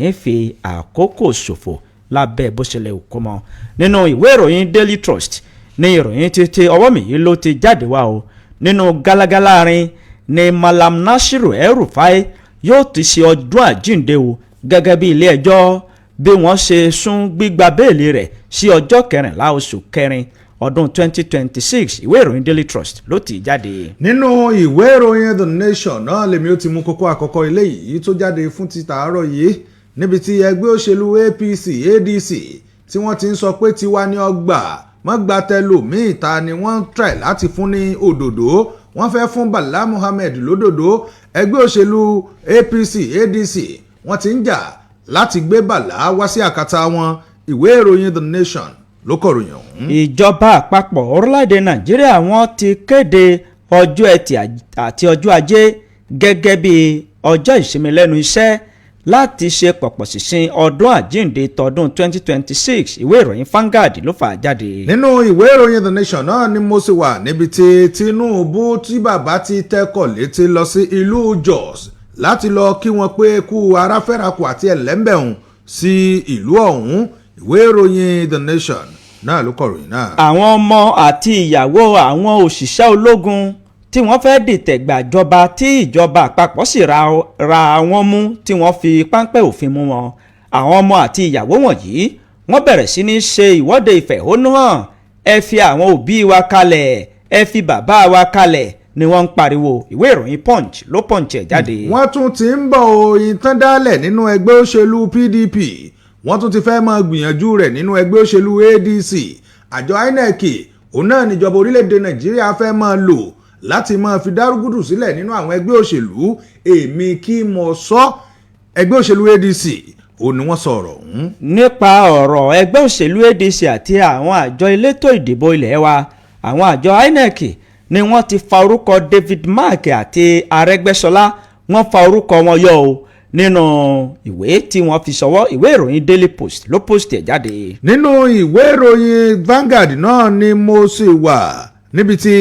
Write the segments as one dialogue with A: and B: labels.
A: ní fi àkókò ṣòfò lábẹ́ bó ṣẹlẹ̀ òkú mọ́. nínú ìwé ìròyìn Daily Trust ní ìròyìn títí ọwọ́ mi yìí ló ti jáde wá o. nínú gálágálá rin ni Malam Nashiru El-Rufai yóò ti ṣe ọdún àjíǹde o gẹ́gẹ́ bí ilé ẹjọ́ bí wọ́n ṣe sún gbígba béèlì rẹ̀ sí ọjọ́ 14 oṣù kẹrin ọdún 2026. ìwé ìròyìn Daily Trust ló ti jáde.
B: nínú ìwé ìròyìn The Nation náà lèmi ó ti mú kókó àkọ́kọ́ eléyìí tó jáde fún ti tàárọ̀ yìí níbi tí ẹgbẹ́ òṣèlú APC ADC tí wọ́n ti ń sọ pé tiwa ní ọgbà mọ́gbà tẹlòmíì ta ni wọ́n ń try láti fún ní òdòdó wọ́n fẹ́ fún Bala Muhammed lódòdó. ẹgbẹ́ òṣèlú APC ADC wọ́n ti ń jà láti gbé Bala wá sí àkàtà wọn. ìwé ìròyìn The Nation ló kọ̀ròyìn ọ̀hún.
A: ìjọba àpapọ̀ orílẹ̀-èdè Nàìjíríà wọ́n ti kéde ọjọ́ ẹtì àti ọjọ́ ajé gẹ́gẹ́ bí ọjọ́ ìsinmi lẹ́nu iṣẹ́ láti ṣe pọ̀pọ̀ ṣìnṣìn ọdún àjíǹde tọdún 2026. ìwé ìròyìn Vanguard ló fà á jáde.
B: nínú ìwé ìròyìn The Nation náà ni mo sì wà níbi tí Tinubu tí bàbá ti tẹkọ̀ létí lọ sí ìlú Jos láti lọ kí wọn pé kú aráfẹ́rakù àti ẹlẹ́mbẹ̀hùn sí ìlú ọ̀hún. ìwé ìròyìn The Nation náà ló kọ̀ròyìn náà.
A: àwọn ọmọ àti ìyàwó àwọn òṣìṣẹ́ ológun tí wọ́n fẹ́ dìtẹ̀ gbàjọba tí ìjọba àpapọ̀ sì ra wọn mú tí wọ́n fi páńpẹ́ òfin mú wọn. àwọn ọmọ àti ìyàwó wọ̀nyí wọ́n bẹ̀rẹ̀ sí ní ṣe ìwọ́de ìfẹ̀hónúhàn. ẹ fi àwọn òbí wa kalẹ̀, ẹ fi bàbá wa kalẹ̀ ni wọ́n ń pariwo. ìwé ìròyìn Punch ló Punch ẹ̀ jáde.
B: wọ́n tún ti ń bọ̀ òyìn tán dálẹ̀ nínú ẹgbẹ́ òṣèlú PDP wọ́n tún ti fẹ́ máa gbìyànjú rẹ̀ nínú ẹgbẹ́ òṣèlú ADC. àjọ INEC òun náà níjọba orílẹ̀-èdè Nàìjíríà fẹ́ máa lò láti máa fi dárúgúdù sílẹ̀ nínú àwọn ẹgbẹ́ òṣèlú. èmi kí mo sọ ẹgbẹ́ òṣèlú ADC òun ni wọ́n sọ ọ̀rọ̀ ọ̀hún.
A: nípa ọ̀rọ̀ ẹgbẹ́ òṣèlú ADC àti àwọn àjọ elétò ìdìbò ilé wa, àwọn àjọ INEC ni wọ́n ti fa orúkọ David Mark àti Arẹ́gbẹ́ṣọlá wọ́n fa orúkọ wọn yọ o nínú ìwé tí wọ́n fi ṣọwọ́. ìwé ìròyìn Daily Post ló post ẹ̀ jáde.
B: nínú ìwé ìròyìn Vanguard náà ni mo sì wà níbi tí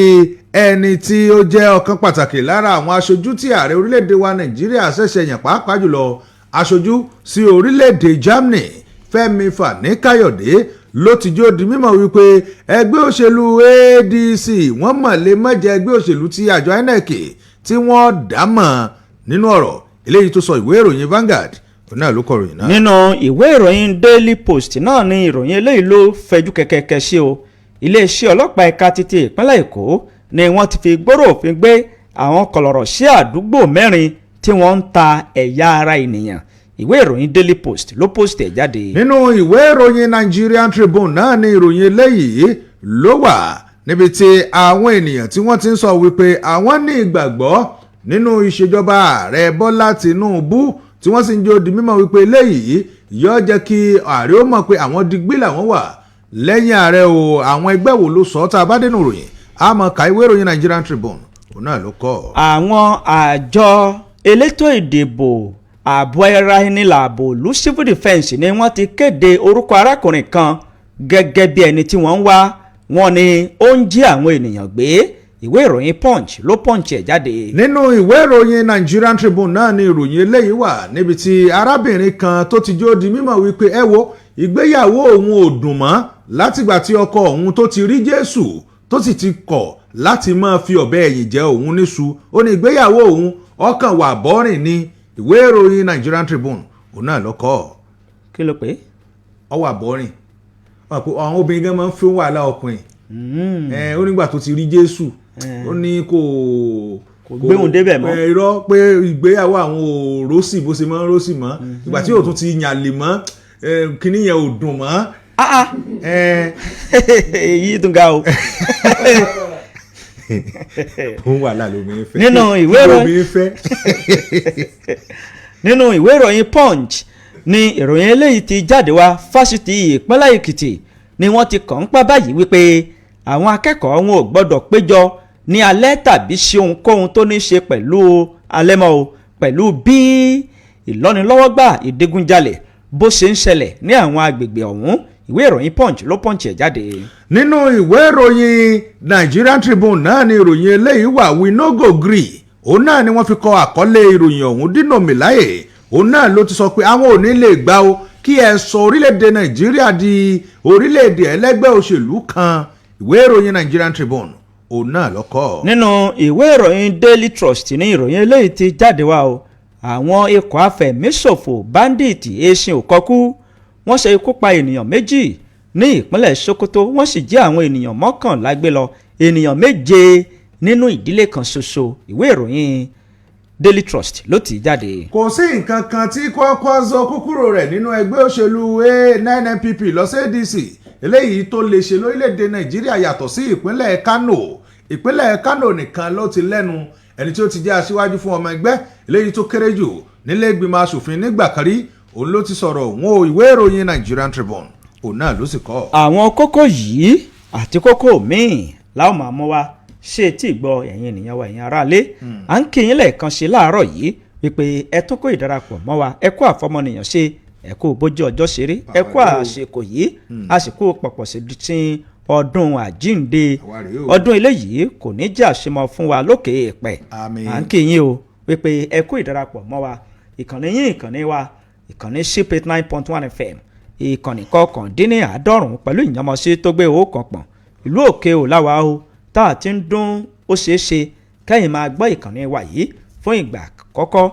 B: ẹni tí ó jẹ́ ọ̀kan pàtàkì lára àwọn aṣojú tí ààrẹ orílẹ̀-èdè wa Nàìjíríà ṣẹ̀ṣẹ̀ yàn pàápàá jùlọ aṣojú sí orílẹ̀-èdè Germany Fẹ́mi Fani-Káyọ̀dé ló ti jó di mímọ̀ wípé ẹgbẹ́ òṣèlú ADC wọ́n mọ̀ lè má jẹ́ ẹgbẹ́ òṣèlú tí àjọ INEC tí wọ́n dá mọ̀ nínú ọ̀rọ̀ eléyìí tó sọ ìwé ìròyìn Vanguard náà ló kọ̀ròyìn náà.
A: nínú ìwé ìròyìn Daily Post náà ni ìròyìn eléyìí ló fẹjú kẹ̀kẹ́kẹ́ sí o. iléeṣẹ́ ọlọ́pàá ẹ̀ka títí ìpínlẹ̀ Èkó ni wọ́n ti fi gbòòrò òfin gbé àwọn kọlọ̀rọ̀ sí àdúgbò 4 tí wọ́n ń ta ẹ̀yà ara ènìyàn. ìwé ìròyìn Daily Post ló post ẹ̀ jáde.
B: nínú ìwé ìròyìn Nigerian Tribune náà ni ìròyìn eléyìí ló wà níbi tí àwọn ènìyàn tí wọ́n ti ń sọ wípé àwọn ní ìgbàgbọ́ nínú ìṣèjọba ààrẹ Bọ́lá Tinubu tí wọ́n sì ń jó di mímọ̀ wípé eléyìí yóò jẹ́ kí ààrẹ ó mọ̀ pé àwọn digbí làwọn wà lẹ́yìn ààrẹ o. àwọn ẹgbẹ́ wo ló sọ tá a bá dénú ròyìn a mọ̀ ká ìwé ìròyìn Nigerian Tribune òun náà ló kọ́.
A: àwọn àjọ elétò ìdìbò ààbò ara ẹni làbò ìlú civil defence ni wọ́n ti kéde orúkọ arákùnrin kan gẹ́gẹ́ bí ẹni tí wọ́n ń wá. wọ́n ní ó ń jí àwọn ènìyàn gbé. ìwé ìròyìn Punch ló Punch ẹ̀ jáde.
B: nínú ìwé ìròyìn Nigerian Tribune náà ni ìròyìn eléyìí wà níbi tí arábìnrin kan tó ti jó di mímọ̀ wípé ẹ wo ìgbéyàwó òun ò dùn mọ́ látìgbà tí ọkọ òun tó ti rí Jésù tó sì ti kọ̀ láti máa fi ọ̀bẹ ẹ̀yìn jẹ òun níṣu. ó ní ìgbéyàwó òun ọkàn wà bọ́rìn ni. ìwé ìròyìn Nigerian Tribune òun náà ló kọ.
A: kí ló pé.
B: ó wà bọ́rìn. àwọn obìnrin gan máa ń fún wàhálà ọkùnrin. ó nígbà tó ti rí Jésù ó ní kò
A: gbéhùn débẹ̀ mọ́.
B: irọ́ pé ìgbéyàwó àwọn ò rósì bó ṣe máa ń rósì mọ́ ìgbà tí òtún ti yàn lè mọ́ kíní yẹn ò dùn mọ́.
A: èyí tún ga o.
B: òun wà láàlú obìnrin fẹ́.
A: nínú ìwé ìròyìn Punch ni ìròyìn eléyìí ti jáde wá. fásitì ìpínlẹ̀ Èkìtì ni wọ́n ti kàn ń pa báyìí wípé àwọn akẹ́kọ̀ọ́ wọn ò gbọ́dọ̀ péjọ ní alẹ́ tàbí ṣe ohunkóhun tó ní ṣe pẹ̀lú alẹ́ mọ́ o pẹ̀lú bí ìlọ́nilọ́wọ́gbà ìdigunjalè bó ṣe ń ṣẹlẹ̀ ní àwọn agbègbè ọ̀hún. ìwé ìròyìn Punch ló Punch ẹ̀ jáde.
B: nínú ìwé ìròyìn Nigerian Tribune náà ni ìròyìn eléyìí wà we no go gree òun náà ni wọ́n fi kọ àkọlé ìròyìn ọ̀hún Dino Melaye òun náà ló ti sọ pé àwọn ò ní lè gbà o kí ẹ sọ orílẹ̀-èdè Nàìjíríà di orílẹ̀-èdè ẹlẹ́gbẹ́ òṣèlú kan. Ìwé ìròyìn Nigerian Tribune òun náà lọ́kọ́.
A: nínú ìwé ìròyìn Daily Trust ní ìròyìn eléyìí ti jáde wá o àwọn ikọ̀ afẹ̀míṣòfò bandit esin òkọ́kú wọ́n ṣe ikú pa ènìyàn méjì ní ìpínlẹ̀ Sokoto wọ́n sì jí àwọn ènìyàn 11 gbé lọ ènìyàn 7 nínú ìdílé kan ṣoṣo. ìwé ìròyìn Daily Trust ló ti jáde.
B: kò sí nǹkan kan tí Kwankwaso kó kúrò rẹ̀ nínú ẹgbẹ́ òṣèlú NNPP lọ sí ADC eléyìí tó lè ṣe lórílẹ̀‐èdè Nàìjíríà yàtọ̀ sí ìpínlẹ̀ Kano. ìpínlẹ̀ Kano nìkan ló ti lẹ́nu ẹni tí ó ti jẹ́ aṣíwájú fún ọmọ ẹgbẹ́ eléyìí tó kéré jù nílé ìgbìmọ̀ asòfin nígbà kan rí òun ló ti sọ̀rọ̀ òun o. ìwé ìròyìn Nigerian Tribune òun náà ló sì kọ.
A: àwọn kókó yìí àti kókó míì láwọn máa mú wa ṣe tí gbọ́ ẹ̀yin ènìyàn wa ẹ̀yin aráalé à ń kí yín lẹ́ẹ̀kan ṣe láàárọ̀ yìí wípé ẹ tó kó ìdarapọ̀ mọ́ wa ẹ kó àfọmọnìyàn ṣe ẹ kó bójú ọjọ́ ṣeré ẹ kó àsìkò yìí àsìkò pọ̀pọ̀ sí ti ọdún àjíǹde ọdún eléyìí kò ní jẹ́ àṣemọ fún wa lókè èèpẹ̀ à ń kí yín o wípé ẹ kó ìdarapọ̀ mọ́ wa ìkànnì yín ìkànnì wa ìkànnì ship 89.1 FM ìkànnì kọkàndínláàádọ́rùn pẹ̀lú ìyànmọ́sí tó gbé owó kan pọ̀n ìlú òkè ò láwa o tá a ti ń dún ó ṣeé ṣe kẹ́yìn máa gbọ́ ìkànnì wa yìí fún ìgbà àkọ́kọ́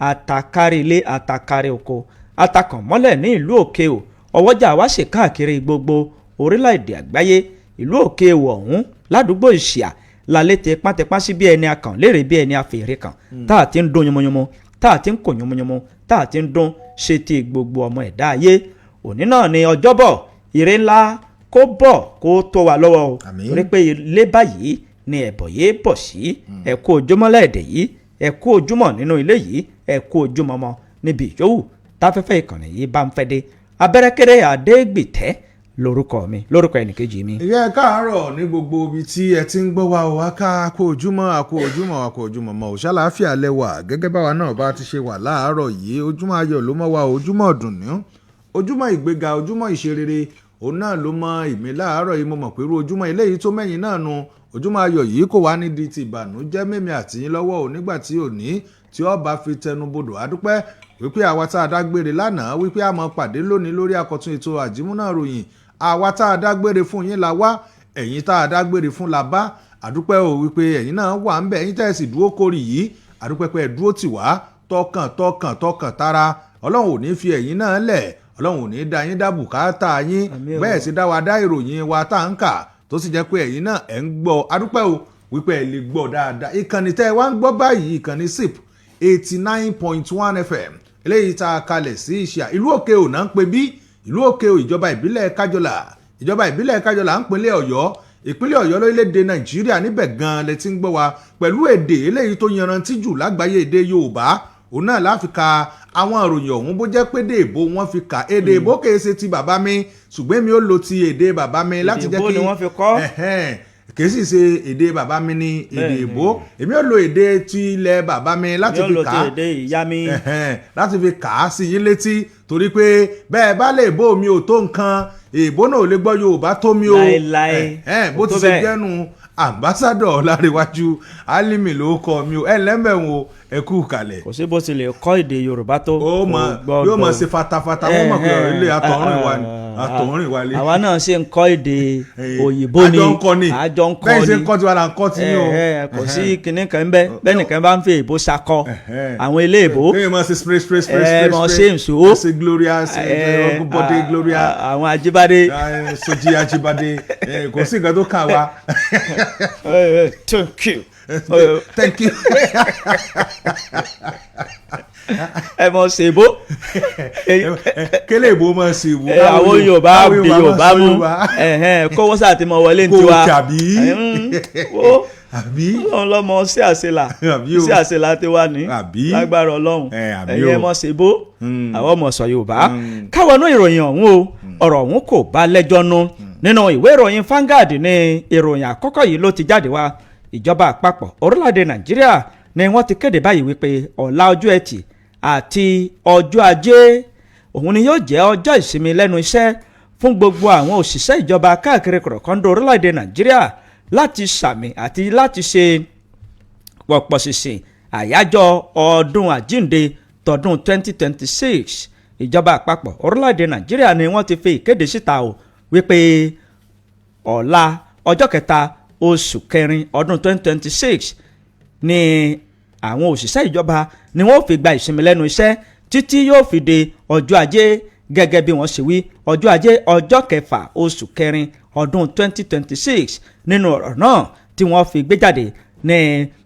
A: àtàkárí ilé àtàkárí oko àtàkàn mọ́lẹ̀ ní ìlú òkè ò ọwọ́jà wa ṣe káàkiri gbogbo orílẹ̀-èdè àgbáyé ìlú òkè ò ọ̀hún ládùúgbò ìṣìà lálẹ́ tẹ pátẹpá sí bí ẹni akàn lérè bí ẹni afèrè kan tá a ti ń dún yomoyomo tá a ti ń kò yomoyomo tá a ti ń dún ṣe ti gbogbo ọmọ ẹ̀dá ayé òní náà ni ọjọ́bọ̀ ire ńlá kó bọ̀ kó tó wa lọ́wọ́ o torí pé ilé báyìí ni ẹ̀bọ̀ yé bọ̀ sí ẹ kú ojúmọ́ lẹ́ẹ̀dẹ̀ yìí ẹ kú ojúmọ́ nínú ilé yìí ẹ kú ojúmọ́ mọ́ níbi ìyówù táfẹ́fẹ́ ìkànnì yìí bá ń fẹ́ dé abẹ́rẹ́kẹ́rẹ́ àdégbìtẹ́ lórúkọ mi lórúkọ ẹnìkejì mi.
B: ìyá ẹ káàárọ̀ ní gbogbo ibi tí ẹ ti ń gbọ́ wa o aká kó ojúmọ́ àkó ojúmọ́ àkó ojúmọ́ mọ́ òṣàlàáfíà lẹ́wà gẹ́gẹ́ báwa náà bá ti ṣe wà láàárọ̀ yìí ojúmọ́ ayọ̀ ló mọ́ wa ojúmọ́ ọ̀dùnnú ojúmọ́ ìgbéga ojúmọ́ ìṣerere òun náà ló mọ ìmí láàárọ̀ yìí mo mọ̀ pé irú ojúmọ́ eléyìí tó mẹ́yìn náà nu ojúmọ́ ayọ̀ yìí kò wá nídìí ti ìbànújẹ́ mẹ́mí àtìyín lọ́wọ́ ò nígbà tí òní tí ó bá fi tẹnubodò adúpẹ́ wípé àwa tá a dágbére lánàá wípé a máa pàdé lónìí lórí àkọ́tún ètò àjímúná ròyìn àwa tá a dágbére fún yín la wá ẹ̀yin tá a dágbére fún la bá àdúpẹ́ ò wípé ẹ̀yin náà wà ń bẹ̀ ẹ̀yin tẹ́ sì dúró kórì yìí àdúpẹ́ pé ẹ dúró tì wá tọkàn tara ọlọ́run ò ní fi ẹ̀yin náà lẹ̀ ọlọ́run ò ní dá yín dá bùkátà yín bẹ́ẹ̀ sì dá wa dá ìròyìn wa tá à ń kà tó sì jẹ́ pé ẹ̀yin náà ẹ̀ ń gbọ́ adúpẹ́ ò wípé ẹ lè gbọ́ dáadáa ìkànnì tẹ́ ẹ wá ń gbọ́ báyìí ìkànnì SIP 89.1 FM eléyìí tá a kalẹ̀ sí ìṣà ìlú òkè ò náà ń pe bí ìlú òkè ò ìjọba ìbílẹ̀ kájọlà ń pinlẹ̀ ọ̀yọ́ ìpínlẹ̀ ọ̀yọ́ lórílẹ̀‐èdè nàìjíríà níbẹ̀ gan-an lẹ ti ń gbọ́ wa pẹ̀lú èdè eléyìí tó yanrantí jù lágbàáyé èdè yorùbá òun náà láfi ka àwọn ìròyìn ọ̀hún bó jẹ́ pé èdè èbó wọ́n fi kà èdè èbó kìí ṣe ti bàbá mi ṣùgbọ́n mi ò lo ti èdè bàbá mi láti jẹ́ kí
A: èdè èbó ni wọ́n fi kọ́
B: kìí sì ṣe èdè bàbá mi ní èdè èbó èmi ò lo èdè ti ilẹ̀ bàbá mi láti fi kà á
A: èdè ìyá mi
B: láti fi kà á sí yín létí torí pé bẹ́ẹ̀ bá lè bó mi ò tó nǹkan èbó náà ò lè gbọ́ yorùbá tó mi o bó ti ṣe jẹ́nu ambassadọ̀ Ọlárẹ̀wájú Álímì ló kọ mi o ẹ lẹ́mẹ̀wọ̀n ẹ kú kalẹ̀.
A: kò sí bó ti lè kọ́ èdè yorùbá tó.
B: yóò mọ̀ ṣe fatafata wọ́n mọ̀ pé ilé àtọ̀hún wa lé.
A: àwa náà ṣe ń kọ́ èdè òyìnbó ni àjọ ń kọ́ ni
B: bẹ́ẹ̀ ṣe ń kọ́ tiwa là ń kọ́ ti ní o.
A: kò sí kinní kan bẹ́ẹ̀ bẹ́ẹ̀ nìkan bá ń fi èbó ṣakọ àwọn ilé èbó.
B: ẹ mọ̀ ṣe spray
A: mọ̀ ṣe èso.
B: ṣe glorious bọ́dé glorious.
A: àwọn Ajíbádé.
B: Sọjí Ajíbádé kò sí nǹkan tó kà wá.
A: Thank you.
B: Thank you.
A: ẹ mọ̀ ṣèbó.
B: kélé ìbò mọ̀ ṣèbó.
A: àwọn Yorùbá bí Yorùbá mú kówó sáà ti mọ wọlé ní tiwa.
B: kò tàbí.
A: àbí Ọlọ́run lọ́mọ sí àṣelà tí wà ní lágbára Ọlọ́run ẹ̀yin ẹ mọ̀ ṣèbó àwọn ọmọ sọ Yorùbá. káwọnú ìròyìn ọ̀hún o ọ̀rọ̀ ọ̀hún kò bá lẹ́jọ́ nú nínú ìwé ìròyìn Vanguard ní ìròyìn àkọ́kọ́ yìí ló ti jáde wá ìjọba àpapọ̀ orílẹ̀-èdè Nàìjíríà ni wọ́n ti kéde báyìí wípé ọ̀la ọjọ́ ẹtì àti ọjọ́ ajé òun ni yóò jẹ́ ọjọ́ ìsinmi lẹ́nu iṣẹ́ fún gbogbo àwọn òṣìṣẹ́ ìjọba káàkiri kọ̀rọ̀kọ́ndọ̀ orílẹ̀-èdè Nàìjíríà láti sàmì àti láti ṣe pọ̀pọ̀ ṣìnṣìn àyájọ́ ọdún àjíǹde tọdún 2026 ìjọba àpapọ̀ orílẹ̀-èdè Nàìjíríà ni wọ́n ti fi ìkéde síta o wípé ọ̀la ọjọ́ kẹta oṣù kẹrin ọdún 2026 ni àwọn òṣìṣẹ́ ìjọba ni wọ́n fi gba ìsinmi lẹ́nu iṣẹ́ títí yóò fi di ọjọ́ ajé gẹ́gẹ́ bí wọ́n ṣe wí ọjọ́ ajé ọjọ́ kẹfà oṣù kẹrin ọdún 2026 nínú ọ̀rọ̀ náà tí wọ́n fi gbé jáde ní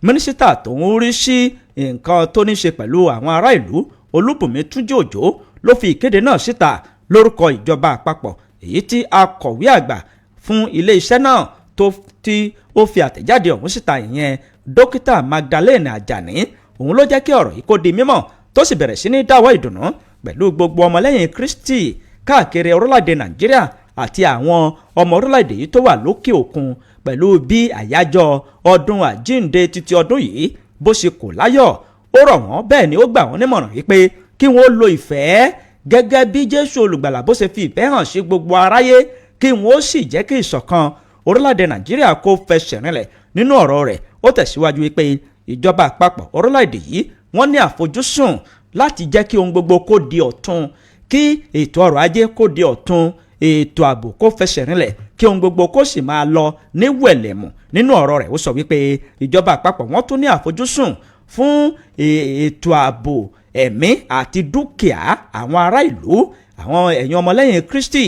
A: mínísítà tó ń rí sí nǹkan tó ní ṣe pẹ̀lú àwọn ará ìlú Olúbùnmi Túnjí Òjó ló fi ìkéde náà síta lórúkọ ìjọba àpapọ̀ èyí tí akọ̀wé àgbà fún ilé iṣẹ́ náà tí ó fi àtẹ̀jáde ọ̀hún síta ìyẹn dókítà Magdalene Ajani òun ló jẹ́ kí ọ̀rọ̀ yìí kó di mímọ̀ tó sì bẹ̀rẹ̀ sí ní dáwọ́ ìdùnnú pẹ̀lú gbogbo ọmọlẹ́yìn Kristi káàkiri orílẹ̀-èdè Nàìjíríà àti àwọn ọmọ orílẹ̀-èdè yìí tó wà lókè òkun pẹ̀lú bí àyájọ́ ọdún àjíǹde títí ọdún yìí bó ṣe kò láyọ̀ ó rọ̀ wọ́n bẹ́ẹ̀ ni ó gbà wọ́n nímọ̀ràn wípé kí wọ́n lo ìfẹ́ gẹ́gẹ́ bí Jésù olùgbàlà bó ṣe fi ìfẹ́ hàn sí gbogbo aráyé kí wọ́n sì jẹ́ kí ìṣọ̀kan orílẹ̀-èdè Nàìjíríà kó fẹsẹ̀ rinlẹ̀ nínú ọ̀rọ̀ rẹ̀ ó tẹ̀síwájú wípé ìjọba àpapọ̀ orílẹ̀-èdè yìí wọ́n ní àfojúsùn láti jẹ́ kí ohun gbogbo kó di ọ̀tun kí ètò ọrọ̀ ajé kó di ọ̀tun ètò ààbò kó fẹsẹ̀ rinlẹ̀ kí ohun gbogbo kó sì máa lọ ní wẹ̀lẹ̀mù nínú ọ̀rọ̀ rẹ̀ ó sọ wípé ìjọba àpapọ̀ wọ́n tún ní àfojúsùn fún ètò ààbò ẹ̀mí àti dúkìá àwọn ará ìlú àwọn ẹ̀yin ọmọlẹ́yìn Kristi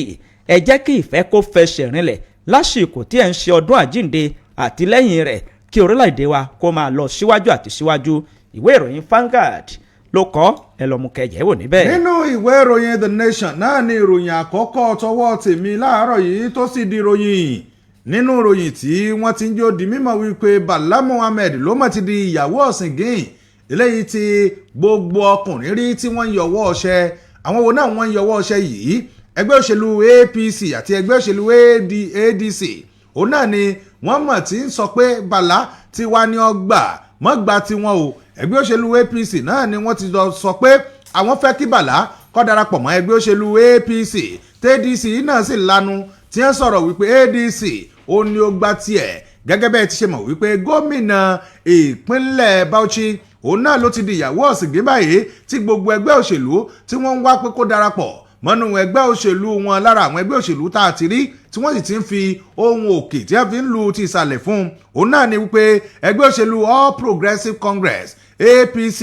A: ẹ jẹ́ kí ìfẹ́ kó fẹsẹ̀ rinlẹ̀ lásìkò tí ẹ̀ ń ṣe ọdún àjíǹde àti lẹ́yìn rẹ̀ kí orílẹ̀-èdè wa kó máa lọ síwájú àti síwájú ìwé ìròyìn Vanguard ló kọ ẹ lọ mú kẹjẹ wò níbẹ̀.
B: nínú ìwé ìròyìn The Nation náà ni ìròyìn àkọ́kọ́ tọwọ́ tèmi láàárọ̀ yìí tó sì di ìròyìn nínú ìròyìn tí wọ́n ti ń jó di mímọ̀ wípé Bala Muhammed ló mọ̀ ti di ìyàwó ọ̀sìngín eléyìí tí gbogbo ọkùnrin rí tí wọ́n ń yọwọ́ ọṣẹ àwọn wo náà wọ́n ń yọwọ́ ọṣẹ yìí ẹgbẹ́ òṣèlú APC àti ẹgbẹ́ òṣèlú ADC òun náà ni wọ́n mọ̀ tí ń sọ pé Bala ti wá ní ọgbà mọ́gbà tiwọn o ẹgbẹ́ òṣèlú APC náà ni wọ́n ti sọ pé àwọn fẹ́ kí Bala kó darapọ̀ mọ́ ẹgbẹ́ òṣèlú APC TDC náà sì lanu tí wọ́n sọ̀rọ̀ wípé ADC ó ní ó gbà tiẹ̀ gẹ́gẹ́ bẹ́ẹ̀ ti ṣe mọ̀ wípé gómìnà ìpínlẹ̀ Bauchi òun náà ló ti di ìyàwó ọ̀sìngín báyìí tí gbogbo ẹgbẹ́ òṣèlú tí wọ́n ń wá pé kó darapọ̀ mọ́nú ẹgbẹ́ òṣèlú wọn lára àwọn ẹgbẹ́ òṣèlú tá a ti rí tí wọ́n sì ti ń fi ohun òkè tí wọ́n fi ń lu ti ìsàlẹ̀ fún òun náà ni wípé ẹgbẹ́ òṣèlú All Progressives Congress APC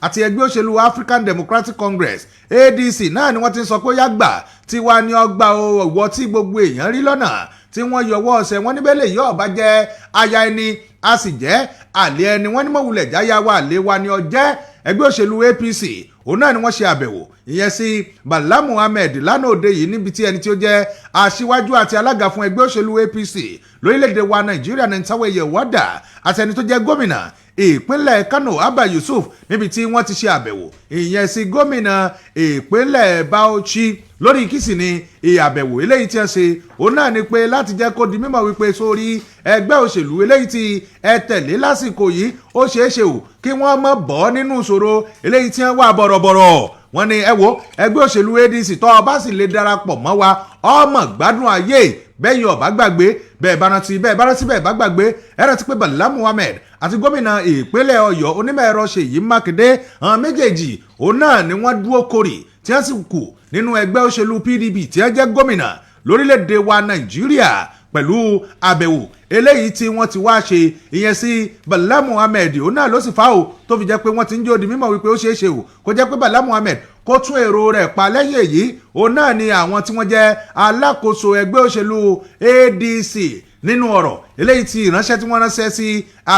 B: àti ẹgbẹ́ òṣèlú African Democratic Congress ADC náà ni wọ́n ti ń sọ pé yàgbà tí wà ní ọgbà ọwọ́ tí gbogbo èèyàn rí lọ́nà tí wọ́n yọwọ́ ọ̀sẹ̀ wọn níbẹ̀ lè yọ ọ̀bá jẹ́ aya ẹni a sì jẹ́ àlè ẹni wọ́n ní mọ̀wulẹ̀ jáyà wa àlè wa ni ọjẹ́ ẹgbẹ́ òṣèlú APC òun náà ni wọ́n ṣe àbẹ̀wò ìyẹn sí Bala Muhammed lánàá òde yìí níbi tí ẹni tí ó jẹ́ aṣíwájú àti alága fún ẹgbẹ́ òṣèlú APC lórílẹ̀‐èdè wa Nàìjíríà Nentawe Yewada àti ẹni tó jẹ́ gómìnà ìpínlẹ̀ Kano Abba Yusuf níbi tí wọ́n ti ṣe àbẹ̀wò ìyẹn sí gómìnà ìpínlẹ̀ Bauchi lórí kìsì ni ìyàbẹ̀wò eléyìí tí wọ́n ṣe òun náà ni pé láti jẹ́ kó di mímọ̀ wípé sórí ẹgbẹ́ òṣèlú eléyìí tí ẹ tẹ̀lé lásìkò yìí ó ṣeé ṣe ò kí wọ́n má bọ́ nínú ìṣòro eléyìí tí wọ́n wà bọ̀rọ̀bọ̀rọ̀ wọ́n ní ẹ wo ẹgbẹ́ òṣèlú ADC tó o bá sì lè darapọ̀ mọ́ wa ọmọ gbádùn ayé bẹ́yìn ọ̀bá gbàgbé bẹ́ẹ̀ bá rántí bẹ́ẹ̀ bá gbàgbé ẹ rántí pé Bala Muhammed àti gómìnà ìpínlẹ̀ Ọ̀yọ́ onímọ̀ ẹ̀rọ Ṣèyí Mákindé àwọn méjèèjì òun náà ni wọ́n dúró kórì tí wọ́n sì kù nínú ẹgbẹ́ òṣèlú PDP tí wọ́n jẹ́ gómìnà lórílẹ̀‐èdè wa Nàìjíríà pẹ̀lú àbẹ̀wò eléyìí tí wọ́n ti wá ṣe ìyẹn sí Bala Muhammed òun náà ló sì fà ó tó fi jẹ́ pé wọ́n ti ń jó di mímọ̀ wípé ó ṣeé ṣe o kó jẹ́ pé Bala Muhammed kó tún èrò rẹ̀ pa lẹ́yìn èyí òun náà ni àwọn tí wọ́n jẹ́ alákòóso ẹgbẹ́ òṣèlú ADC nínú ọ̀rọ̀ eléyìí tí ìránṣẹ́ tí wọ́n ránṣẹ́ sí